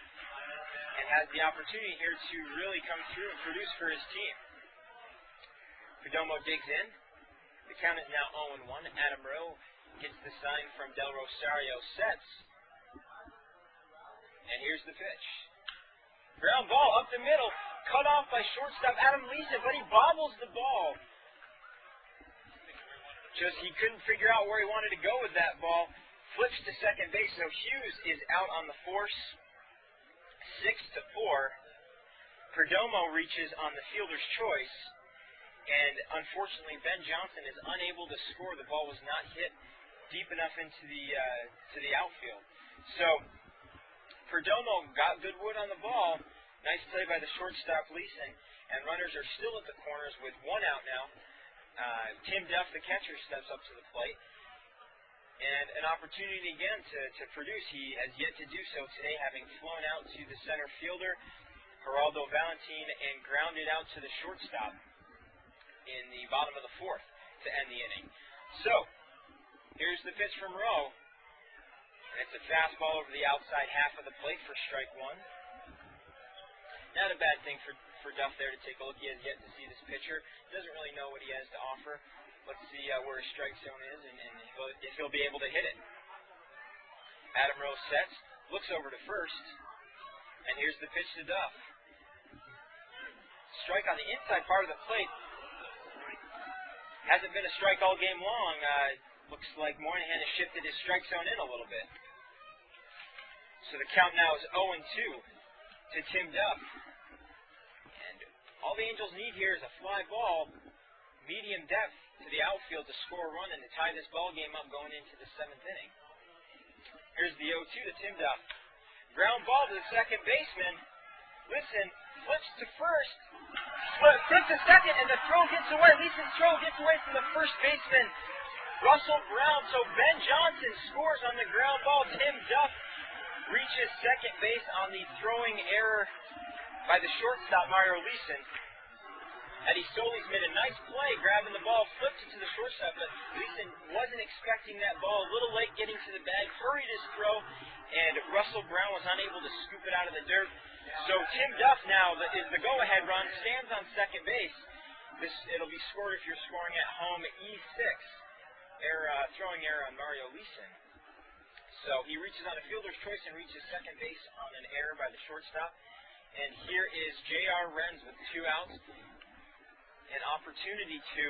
and has the opportunity here to really come through and produce for his team. Perdomo digs in. The count is now 0-1. Adam Rowe gets the sign from Del Rosario, sets. And here's the pitch. Ground ball up the middle, cut off by shortstop Adam Leeson, but he bobbles the ball. Just he couldn't figure out where he wanted to go with that ball. Flips to second base, so Hughes is out on the force. 6-4. Perdomo reaches on the fielder's choice. And unfortunately, Ben Johnson is unable to score. The ball was not hit deep enough into the outfield. So Perdomo got good wood on the ball. Nice play by the shortstop Leeson. And runners are still at the corners with 1 out now. Tim Duff, the catcher, steps up to the plate. And an opportunity again to produce. He has yet to do so today, having flown out to the center fielder, Geraldo Valentin, and grounded out to the shortstop in the bottom of the 4th to end the inning. So, here's the pitch from Rowe. And it's a fastball over the outside half of the plate for strike 1. Not a bad thing for Duff there to take a look. He has yet to see this pitcher. Doesn't really know what he has to offer. Let's see where his strike zone is and if he'll be able to hit it. Adam Rowe sets, looks over to first, and here's the pitch to Duff. Strike on the inside part of the plate. Hasn't been a strike all game long. Looks like Moynihan has shifted his strike zone in a little bit. So the count now is 0-2 to Tim Duff. And all the Angels need here is a fly ball, medium depth to the outfield to score a run and to tie this ball game up going into the 7th inning. Here's the 0-2 to Tim Duff. Ground ball to the second baseman. Listen, flips to first. Flips to second, and the throw gets away. Leeson's throw gets away from the first baseman, Russell Brown. So Ben Johnson scores on the ground ball. Tim Duff reaches second base on the throwing error by the shortstop, Mario Leeson. Eddie Solis made a nice play, grabbing the ball, flipped it to the shortstop, but Leeson wasn't expecting that ball. A little late getting to the bag, hurried his throw, and Russell Brown was unable to scoop it out of the dirt. So Tim Duff now is the go-ahead run, stands on second base. It'll be scored if you're scoring at home, E6, throwing error on Mario Leeson. So he reaches on a fielder's choice and reaches second base on an error by the shortstop. And here is J.R. Renz with 2 outs. An opportunity to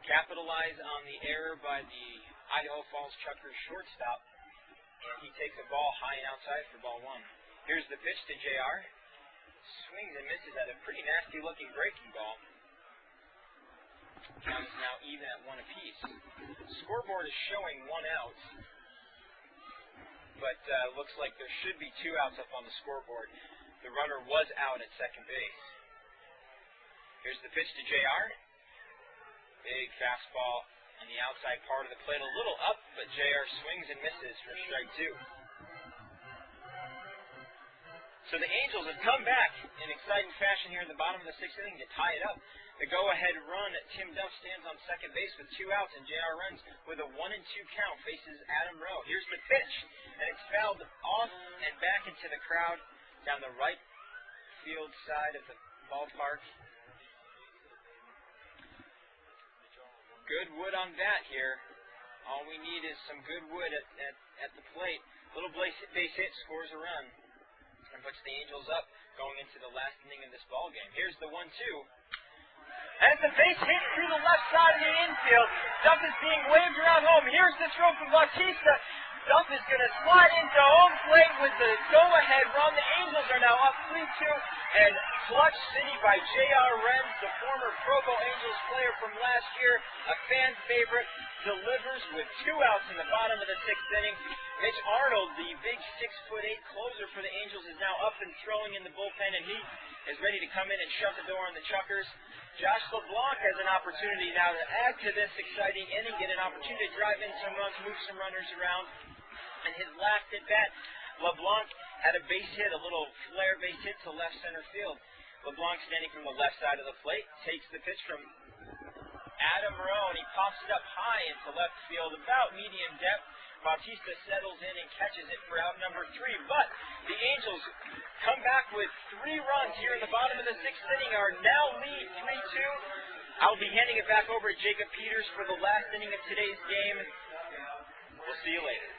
capitalize on the error by the Idaho Falls Chukars shortstop. And he takes a ball high and outside for ball one. Here's the pitch to JR. Swings and misses at a pretty nasty-looking breaking ball. Count is now even at one apiece. Scoreboard is showing 1 out, but looks like there should be 2 outs up on the scoreboard. The runner was out at second base. Here's the pitch to JR. Big fastball on the outside part of the plate, a little up, but JR swings and misses for strike 2. So the Angels have come back in exciting fashion here in the bottom of the 6th inning to tie it up. The go-ahead run, Tim Duff stands on second base with 2 outs, and JR runs with a 1-2 count, faces Adam Rowe. Here's the pitch, and it's fouled off and back into the crowd down the right field side of the ballpark. Good wood on bat here. All we need is some good wood at the plate. Little base hit scores a run and puts the Angels up going into the last inning of this ball game. Here's the 1-2. And it's a base hit through the left side of the infield. Duff is being waved around home. Here's the throw from Bautista. Duff is going to slide into home plate with the go-ahead run. The Angels are now up 3-2. And clutch city by J.R. Renz, the former Provo Angels player from last year, a fan favorite, delivers with 2 outs in the bottom of the 6th inning. Mitch Arnold, the big 6'8" closer for the Angels, is now up and throwing in the bullpen, and he is ready to come in and shut the door on the Chukars. Josh LeBlanc has an opportunity now to add to this exciting inning, get an opportunity to drive in some runs, move some runners around. And his last at bat, LeBlanc had a base hit, a little flare base hit to left center field. LeBlanc standing from the left side of the plate, takes the pitch from Adam Rowe, and he pops it up high into left field, about medium depth. Bautista settles in and catches it for out number 3. But the Angels come back with 3 runs here in the bottom of the 6th inning, are now lead 3-2. I'll be handing it back over to Jacob Peters for the last inning of today's game. We'll see you later.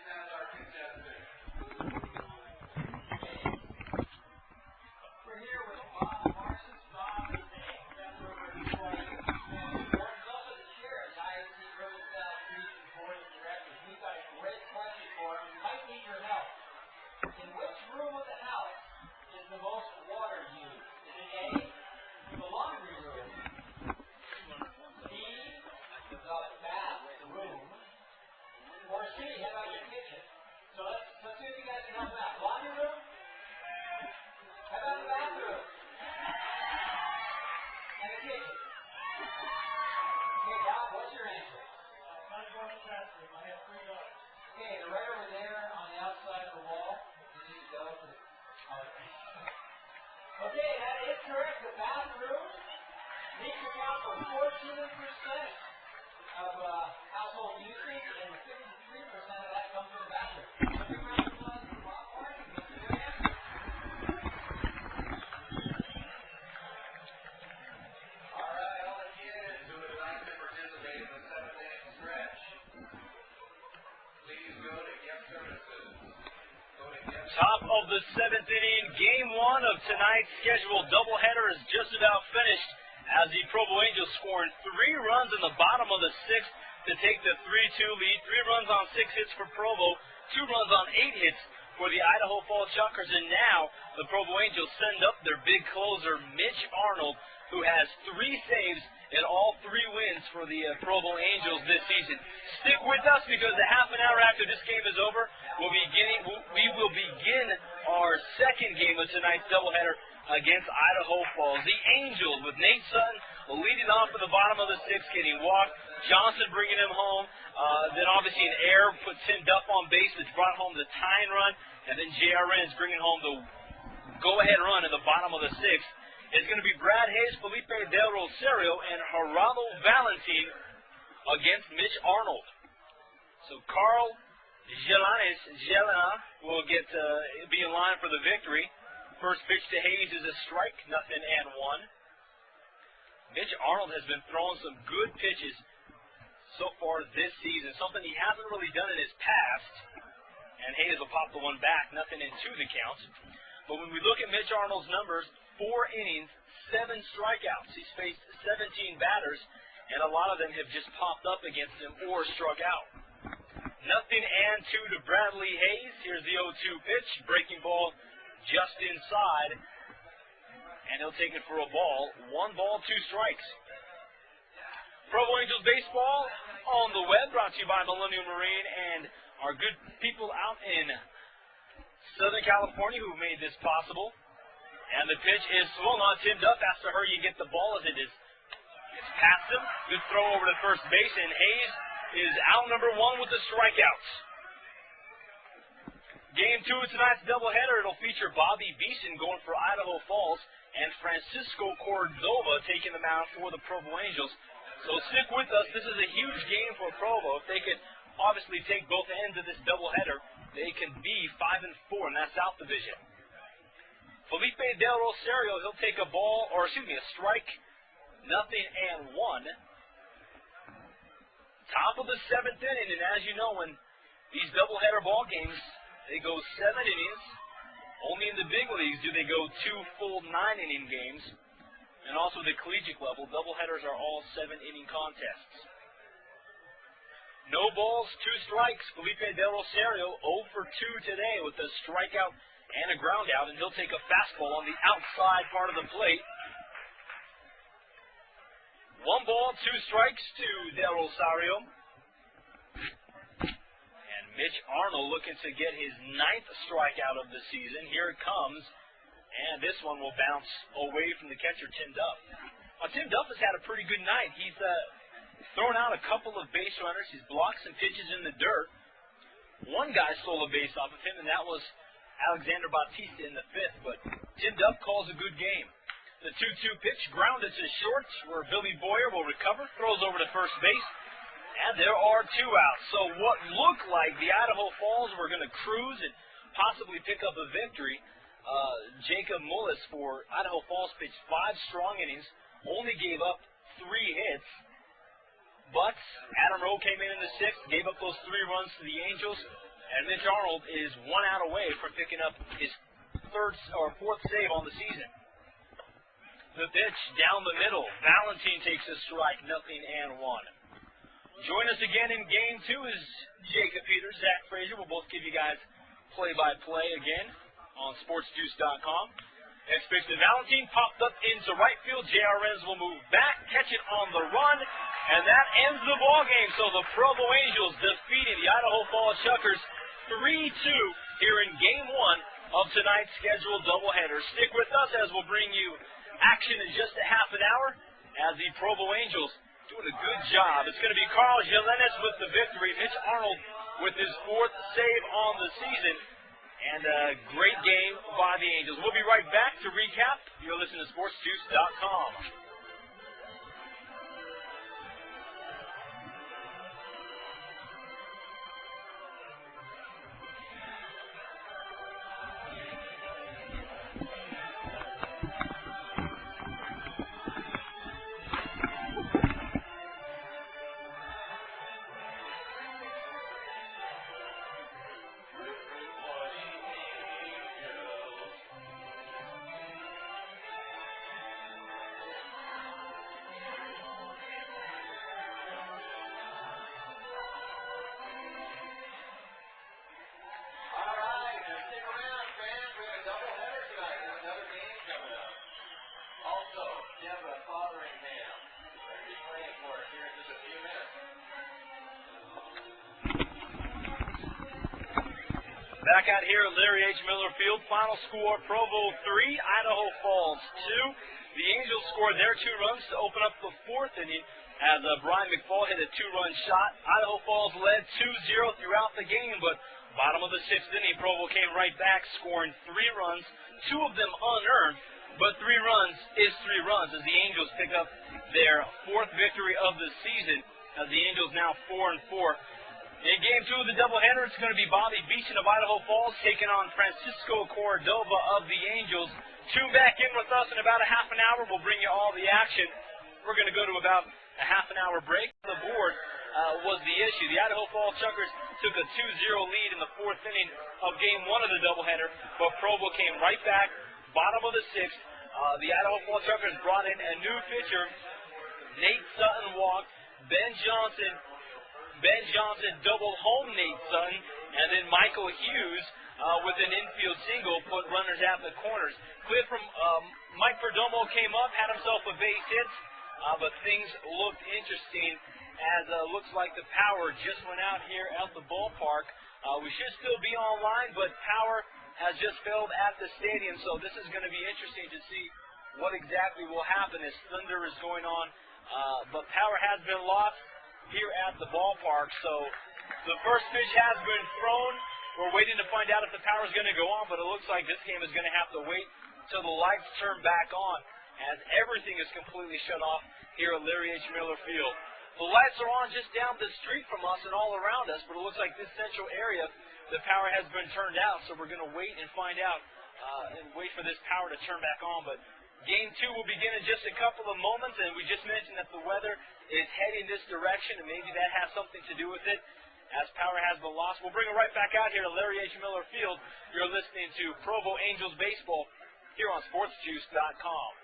Okay, that is correct. The bathroom needs to account for 14% of household usage, and 53% of that comes from the bathroom. All right, all the kids who would like to participate in the 7th inning stretch, please go to guest services. Top of the 7th inning, game 1 of tonight's scheduled doubleheader is just about finished as the Provo Angels scored 3 runs in the bottom of the 6th to take the 3-2 lead. 3 runs on 6 hits for Provo, 2 runs on 8 hits for the Idaho Falls Chukars, and now the Provo Angels send up their big closer, Mitch Arnold, who has 3 saves in all 3 wins for the Provo Angels this season. Stick with us because a half an hour after this game is over, we will begin our 2nd game of tonight's doubleheader against Idaho Falls. The Angels with Nate Sutton leading off at the bottom of the 6th, getting walked. Johnson bringing him home. Then obviously an error put Tim Duff on base, which brought home the tying run. And then J.R. Renz bringing home the go-ahead run in the bottom of the 6th. It's going to be Brad Hayes, Felipe Del Rosario, and Gerardo Valentin against Mitch Arnold. So Carl Jelena will be in line for the victory. First pitch to Hayes is a strike, 0-1. Mitch Arnold has been throwing some good pitches so far this season, something he hasn't really done in his past. And Hayes will pop the one back, 0-2 the count. But when we look at Mitch Arnold's numbers, 4 innings, 7 strikeouts. He's faced 17 batters, and a lot of them have just popped up against him or struck out. 0-2 to Bradley Hayes. Here's the 0-2 pitch. Breaking ball just inside. And he'll take it for a ball. 1 ball, 2 strikes. Provo Angels baseball on the web, brought to you by Millennium Marine and our good people out in Southern California who made this possible. And the pitch is swung on. Tim Duff has to hurry and get the ball as it's past him. Good throw over to first base, and Hayes is out number 1 with the strikeouts. Game 2 of tonight's doubleheader. It'll feature Bobby Beeson going for Idaho Falls and Francisco Cordoba taking the mound for the Provo Angels. So stick with us. This is a huge game for Provo. If they could obviously take both ends of this doubleheader, they can be 5-4 in that South Division. Felipe Del Rosario, he'll take a strike. 0-1. Top of the 7th inning, and as you know, when these doubleheader ball games, they go 7 innings. Only in the big leagues do they go 2 full 9-inning games. And also the collegiate level, doubleheaders are all 7-inning contests. No balls, 2 strikes. Felipe Del Rosario 0 for 2 today with a strikeout and a ground out, and he'll take a fastball on the outside part of the plate. 1 ball, 2 strikes to Del Rosario. And Mitch Arnold looking to get his 9th strikeout of the season. Here it comes. And this one will bounce away from the catcher, Tim Duff. Now, Tim Duff has had a pretty good night. He's thrown out a couple of base runners. He's blocked some pitches in the dirt. One guy stole a base off of him, and that was Alexander Bautista in the 5th. But Tim Duff calls a good game. The 2-2 pitch grounded to short, where Billy Boyer will recover, throws over to first base, and there are 2 outs. So what looked like the Idaho Falls were going to cruise and possibly pick up a victory. Jacob Mullis for Idaho Falls pitched 5 strong innings, only gave up 3 hits. But Adam Rowe came in the 6th, gave up those 3 runs to the Angels, and Mitch Arnold is 1 out away from picking up his 4th save on the season. The pitch down the middle. Valentine takes a strike, 0-1. Join us again in Game 2 is Jacob Peters, Zach Frazier. We'll both give you guys play-by-play again on sportsjuice.com. Next pitch to Valentine, popped up into right field. J.R. Renz will move back, catch it on the run, and that ends the ball game. So the Provo Angels defeated the Idaho Falls Chukars 3-2 here in Game 1 of tonight's scheduled doubleheader. Stick with us as we'll bring you action in just a half an hour as the Provo Angels doing a good job. It's going to be Carl Jelenes with the victory. Mitch Arnold with his 4th save on the season. And a great game by the Angels. We'll be right back to recap. You're listening to SportsJuice.com. Back out here at Larry H. Miller Field. Final score, Provo 3, Idaho Falls 2. The Angels scored their 2 runs to open up the 4th inning as Brian McFall hit a 2-run shot. Idaho Falls led 2-0 throughout the game, but bottom of the 6th inning, Provo came right back, scoring 3 runs, 2 of them unearned, but 3 runs is 3 runs as the Angels pick up their 4th victory of the season, as the Angels now 4-4. In Game 2 of the doubleheader, it's going to be Bobby Beeson of Idaho Falls taking on Francisco Cordoba of the Angels. Tune back in with us in about a half an hour. We'll bring you all the action. We're going to go to about a half an hour break. The board was the issue. The Idaho Falls Chukars took a 2-0 lead in the 4th inning of Game 1 of the doubleheader, but Provo came right back, bottom of the 6th. The Idaho Falls Chukars brought in a new pitcher. Nate Sutton walked. Ben Johnson Ben Johnson doubled home Nate Sutton, and then Michael Hughes with an infield single put runners at the corners. Clip from Mike Perdomo came up, had himself a base hit, but things looked interesting as looks like the power just went out here at the ballpark. We should still be online, but power has just failed at the stadium, so this is going to be interesting to see what exactly will happen as thunder is going on. But power has been lost here at the ballpark, so the first pitch has been thrown. We're waiting to find out if the power is going to go on, but it looks like this game is going to have to wait till the lights turn back on, as everything is completely shut off here at Larry H. Miller Field. The lights are on just down the street from us and all around us, but it looks like this central area, the power has been turned out, so we're going to wait and find out and wait for this power to turn back on. But Game 2 will begin in just a couple of moments, and we just mentioned that the weather is heading this direction, and maybe that has something to do with it, as power has been lost. We'll bring it right back out here to Larry H. Miller Field. You're listening to Provo Angels Baseball here on SportsJuice.com.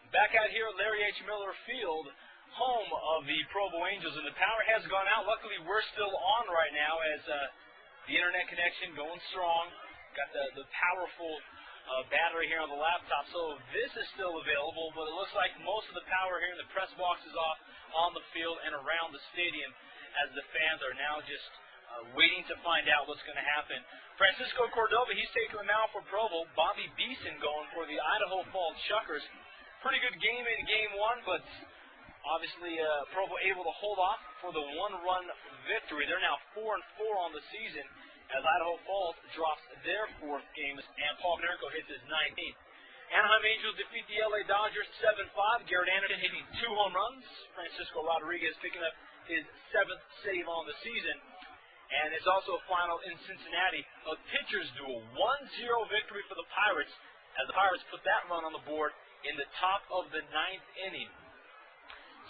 Back out here at Larry H. Miller Field, home of the Provo Angels, and the power has gone out. Luckily, we're still on right now as the internet connection going strong. Got the powerful battery here on the laptop, so this is still available, but it looks like most of the power here in the press box is off on the field and around the stadium as the fans are now just waiting to find out what's going to happen. Francisco Cordoba, he's taking the mound for Provo. Bobby Beeson going for the Idaho Falls Chukars. Pretty good game in Game 1, but obviously Provo able to hold off for the one-run victory. They're now 4-4 on the season as Idaho Falls drops their 4th game, and Paul Nerko hits his 19th. Anaheim Angels defeat the LA Dodgers 7-5. Garrett Anderson hitting 2 home runs. Francisco Rodriguez picking up his 7th save on the season. And it's also a final in Cincinnati, a pitcher's duel. 1-0 victory for the Pirates as the Pirates put that run on the board in the top of the 9th inning.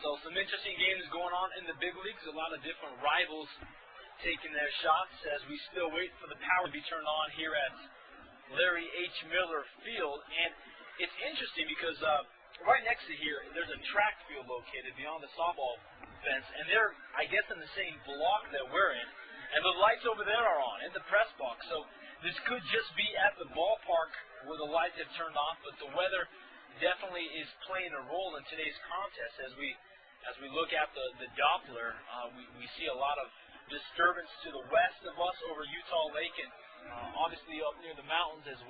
So some interesting games going on in the big leagues. A lot of different rivals taking their shots as we still wait for the power to be turned on here at Larry H. Miller Field. And it's interesting because right next to here, there's a track field located beyond the softball fence. And they're, I guess, in the same block that we're in. And the lights over there are on in the press box. So this could just be at the ballpark where the lights have turned off. But the weather definitely is playing a role in today's contest. As we look at the Doppler, we see a lot of disturbance to the west of us over Utah Lake, and obviously up near the mountains as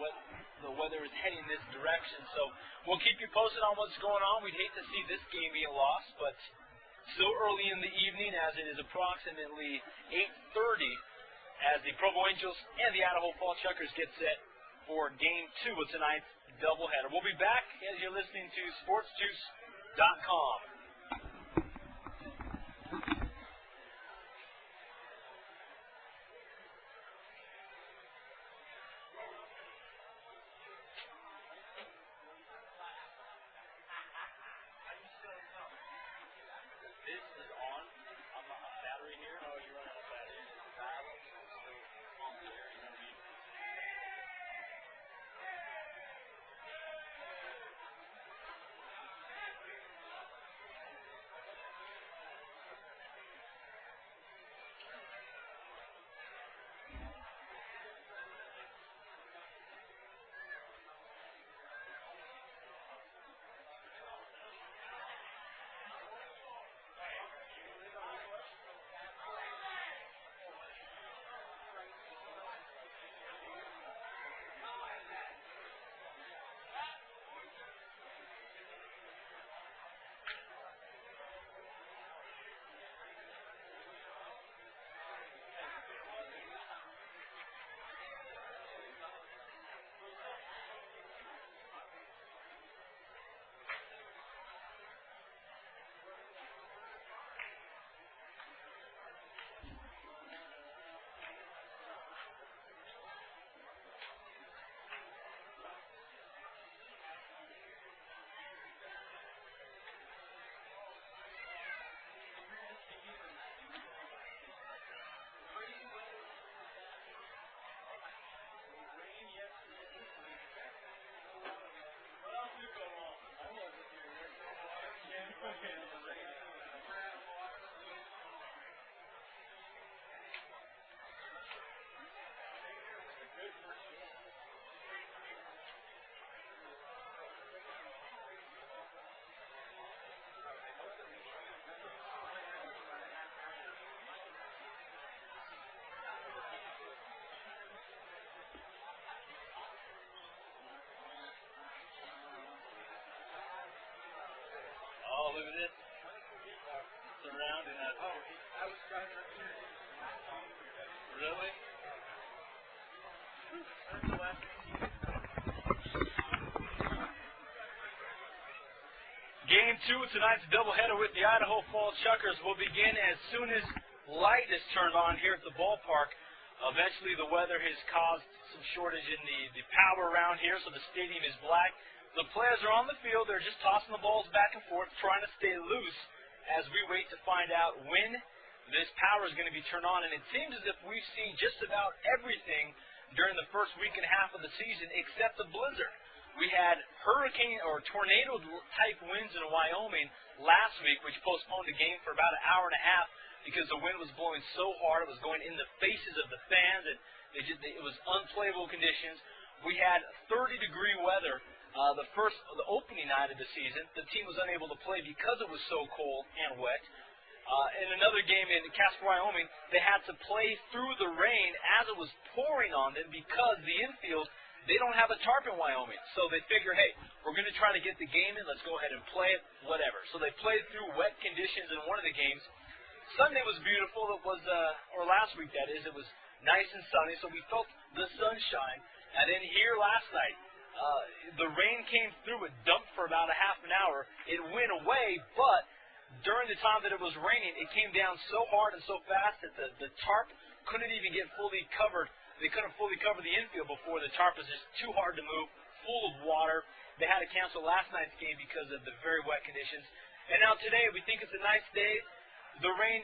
the weather is heading this direction. So we'll keep you posted on what's going on. We'd hate to see this game being lost, but still early in the evening as it is approximately 8:30 as the Provo Angels and the Idaho Falls Chukars get set for Game 2 of tonight's doubleheader. We'll be back as you're listening to SportsJuice.com. This is on. I'm on battery here. Oh, you're running on battery. Still on the air, you know what I mean? Oh, look at this. Surrounding us. Oh, I was trying to. Really? That's the last thing. Game 2 of tonight's doubleheader with the Idaho Fall Chukars will begin as soon as light is turned on here at the ballpark. Eventually, the weather has caused some shortage in the power around here, so the stadium is black. The players are on the field. They're just tossing the balls back and forth, trying to stay loose as we wait to find out when this power is going to be turned on. And it seems as if we've seen just about everything during the first week and a half of the season except the blizzard. We had hurricane or tornado-type winds in Wyoming last week, which postponed the game for about an hour and a half because the wind was blowing so hard. It was going in the faces of the fans, and it was unplayable conditions. We had 30-degree weather the opening night of the season. The team was unable to play because it was so cold and wet. In another game in Casper, Wyoming, they had to play through the rain as it was pouring on them because the infield, they don't have a tarp in Wyoming. So they figure, hey, we're going to try to get the game in. Let's go ahead and play it, whatever. So they played through wet conditions in one of the games. Sunday was beautiful. It was, or last week that is, it was nice and sunny, so we felt the sunshine. And then here last night, the rain came through. It dumped for about a half an hour. It went away, but during the time that it was raining, it came down so hard and so fast that the tarp couldn't even get fully covered. They couldn't fully cover the infield before. The tarp was just too hard to move, full of water. They had to cancel last night's game because of the very wet conditions. And now today, we think it's a nice day. The rain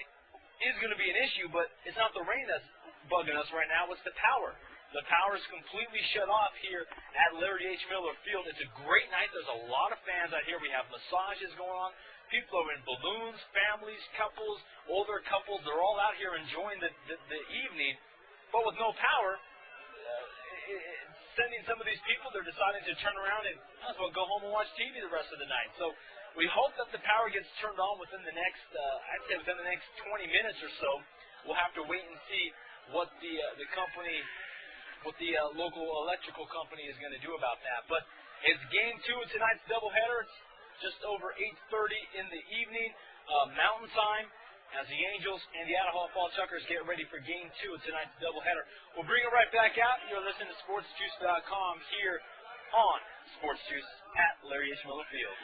is going to be an issue, but it's not the rain that's bugging us right now. It's the power. The power is completely shut off here at Larry H. Miller Field. It's a great night. There's a lot of fans out here. We have massages going on. People are in balloons, families, couples, older couples. They're all out here enjoying the evening. But with no power, sending some of these people, they're deciding to turn around and might as well go home and watch TV the rest of the night. So we hope that the power gets turned on within the next, I'd say within the next 20 minutes or so. We'll have to wait and see what the company, what the local electrical company is going to do about that. But it's game 2 of tonight's doubleheader. It's just over 8:30 in the evening, Mountain Time, as the Angels and the Idaho Fall Chukars get ready for game 2 of tonight's doubleheader. We'll bring it right back out. You're listening to SportsJuice.com here on Sports Juice at Larry H. Miller Field.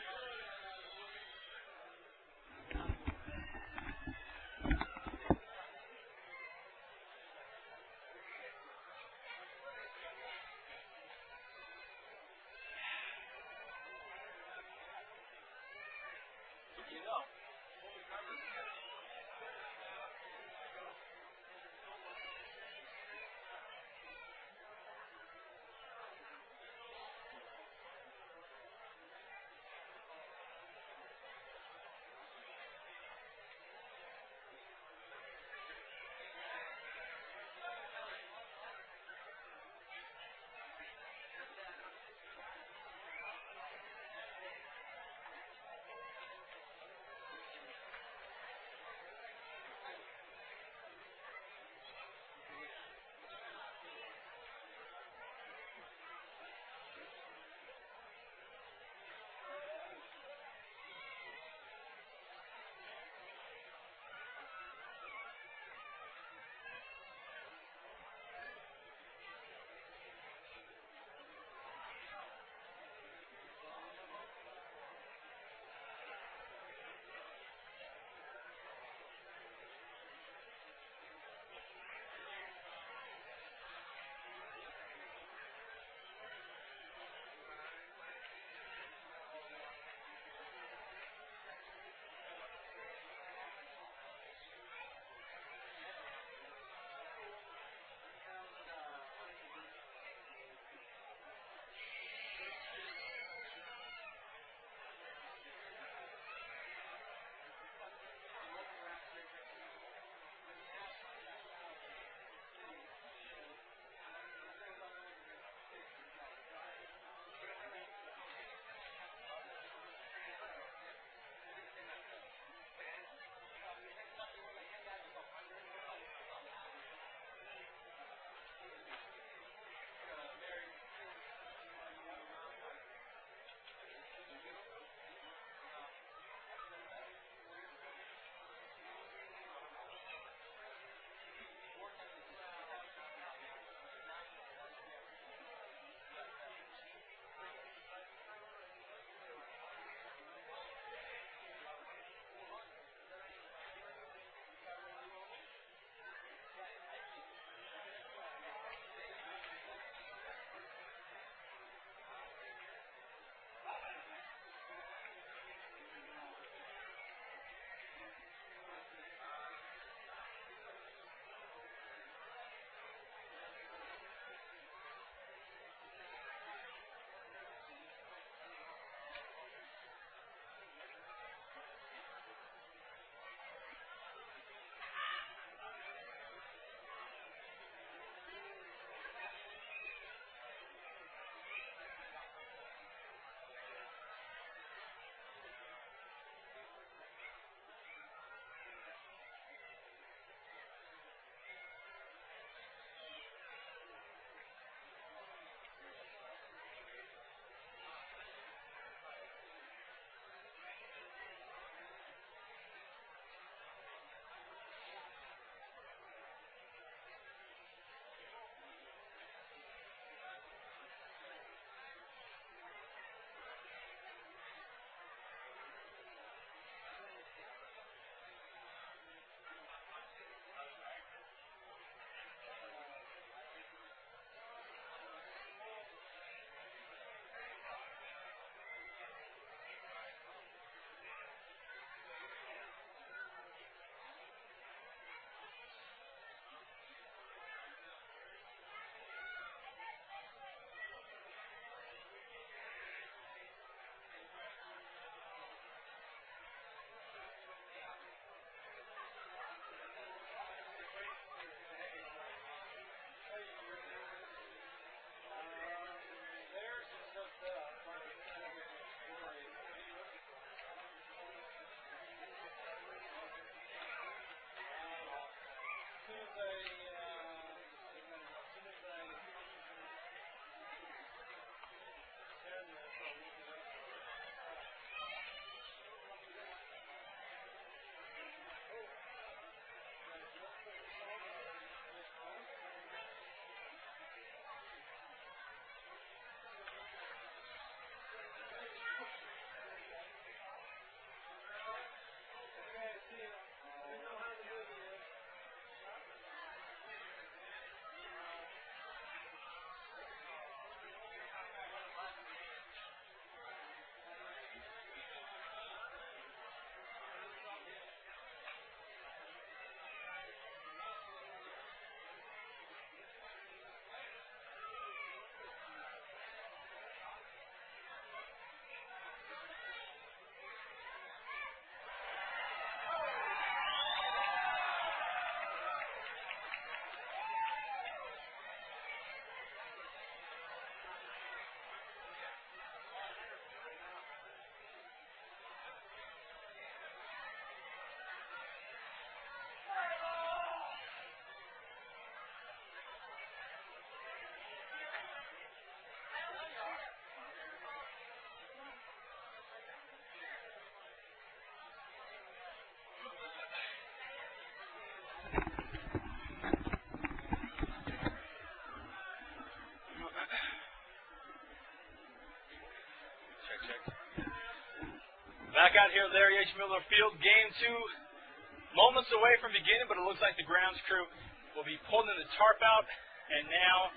out here at Larry H. Miller Field. Game 2, moments away from beginning, but it looks like the grounds crew will be pulling the tarp out, and now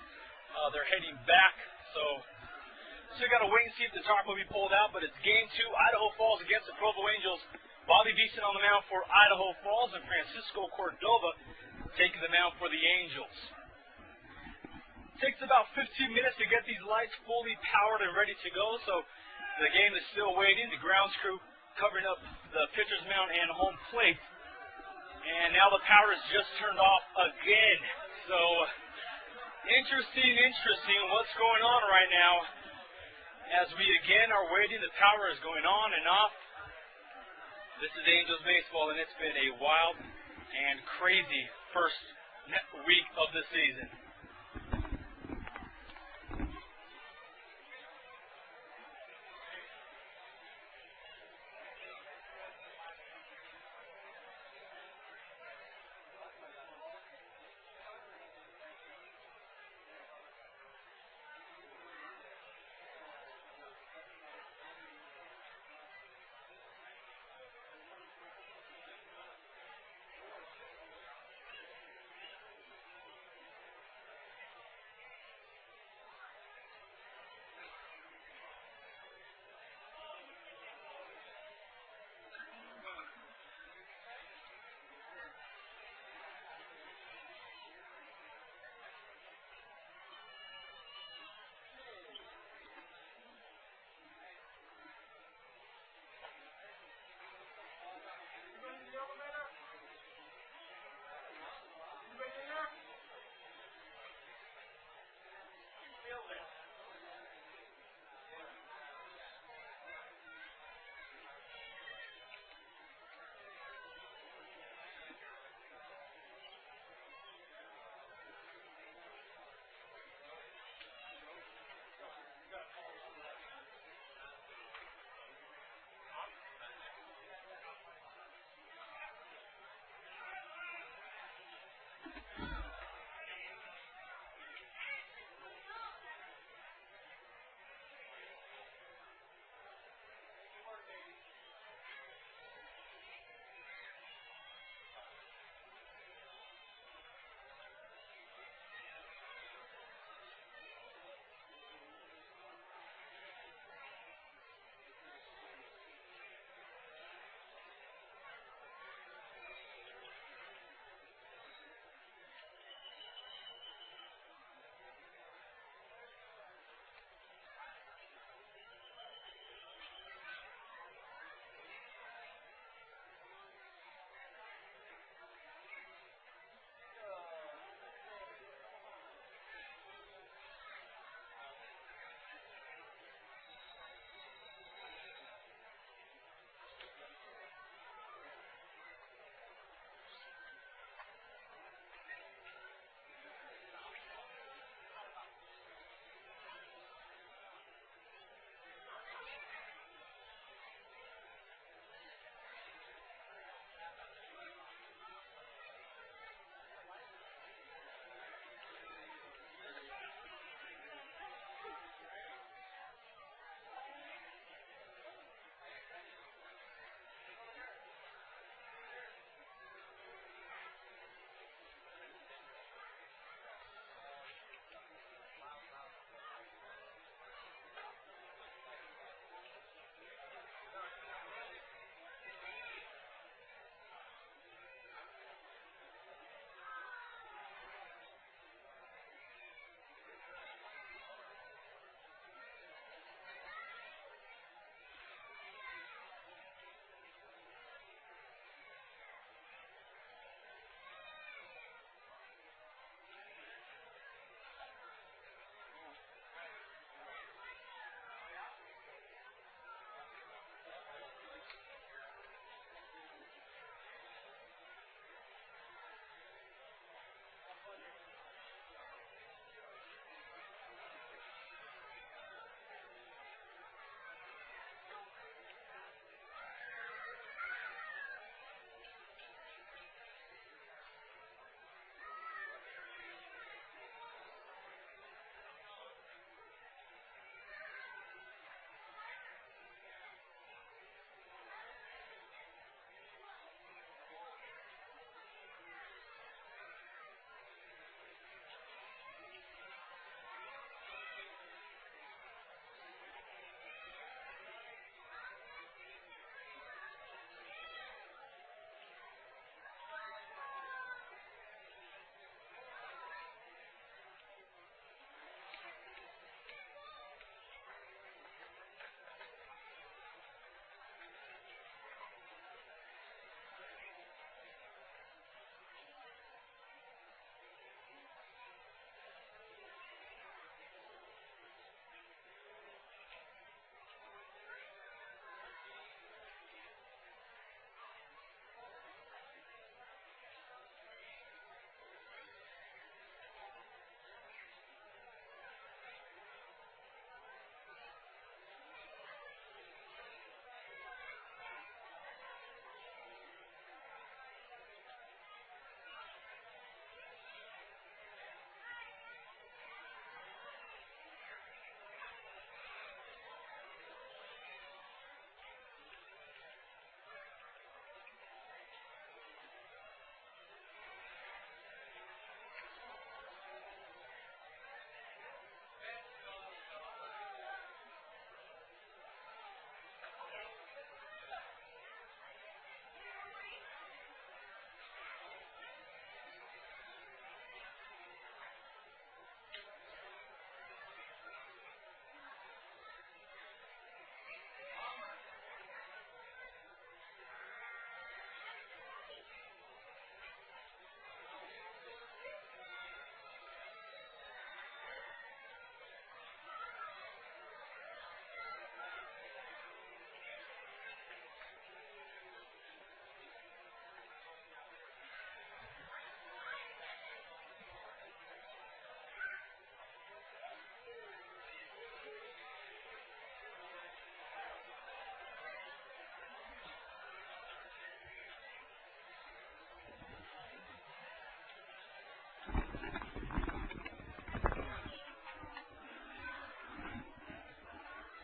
they're heading back. So still got to wait and see if the tarp will be pulled out, but it's Game 2, Idaho Falls against the Provo Angels. Bobby Beeson on the mound for Idaho Falls, and Francisco Cordoba taking the mound for the Angels. Takes about 15 minutes to get these lights fully powered and ready to go, so the game is still waiting. The grounds crew covering up the pitcher's mound and home plate. And now the power is just turned off again. So, interesting what's going on right now. As we again are waiting, the power is going on and off. This is Angels baseball, and it's been a wild and crazy first week of the season.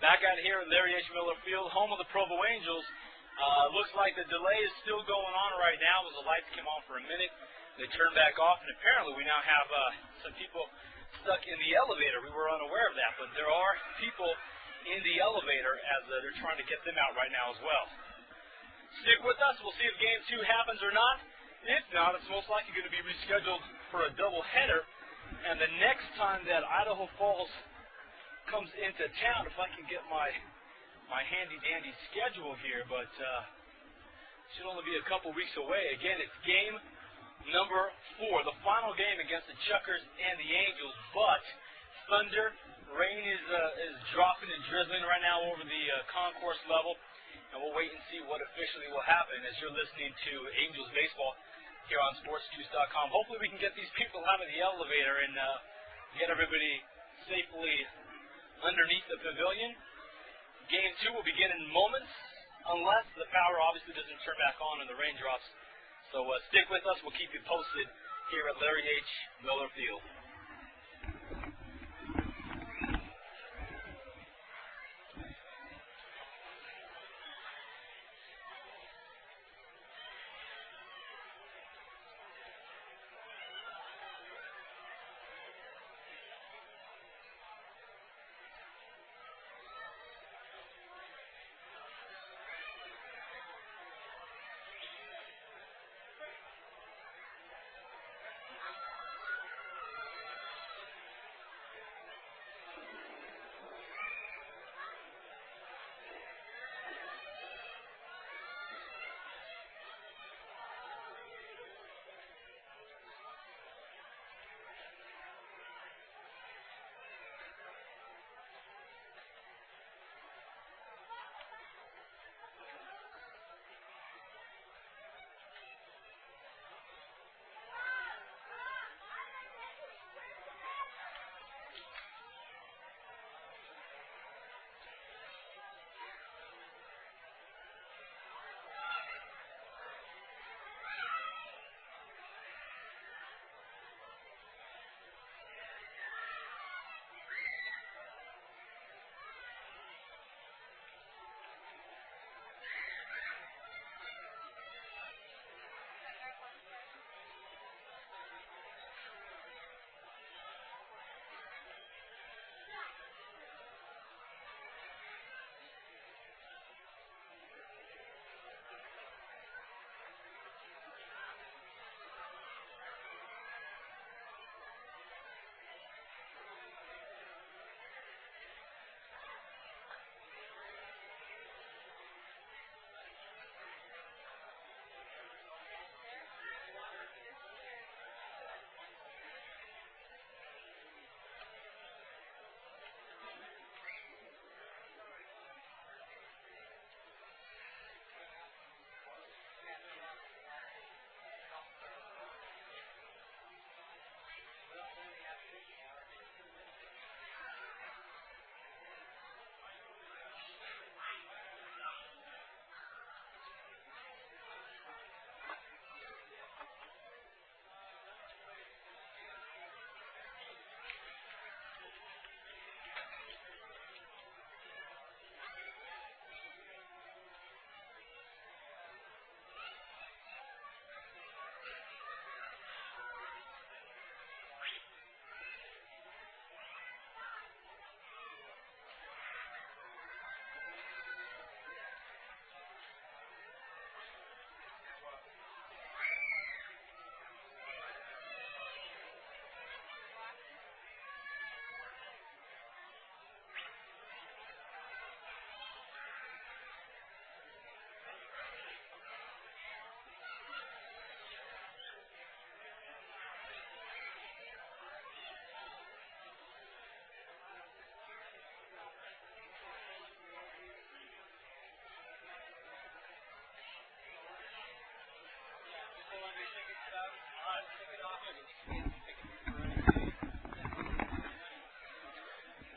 Back out here at Larry H. Miller Field, home of the Provo Angels. Looks like the delay is still going on right now as the lights came on for a minute. They turned back off, and apparently we now have some people stuck in the elevator. We were unaware of that, but there are people in the elevator as they're trying to get them out right now as well. Stick with us. We'll see if Game 2 happens or not. If not, it's most likely going to be rescheduled for a doubleheader. And the next time that Idaho Falls comes into town, if I can get my handy-dandy schedule here, but should only be a couple weeks away. Again, it's game number 4, the final game against the Chukars and the Angels. But thunder, rain is dropping and drizzling right now over the concourse level, and we'll wait and see what officially will happen as you're listening to Angels baseball here on sportsjuice.com. Hopefully we can get these people out of the elevator and get everybody safely underneath the pavilion. Game 2 will begin in moments, unless the power obviously doesn't turn back on and the rain drops. So stick with us. We'll keep you posted here at Larry H. Miller Field.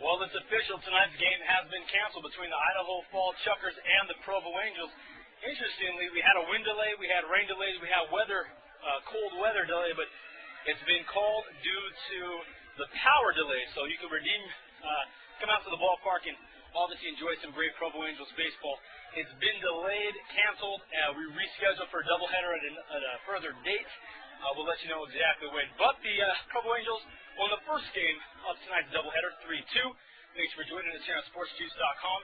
Well, it's official. Tonight's game has been canceled between the Idaho Falls Chukars and the Provo Angels. Interestingly, we had a wind delay, we had rain delays, we had cold weather delay, but it's been called due to the power delay. So you can come out to the ballpark and obviously enjoy some great Provo Angels baseball. It's been delayed, canceled, and we rescheduled for a doubleheader at a further date. We'll let you know exactly when. But the Provo Angels won the first game of tonight's doubleheader, 3-2. Thanks for joining us here on SportsJuice.com.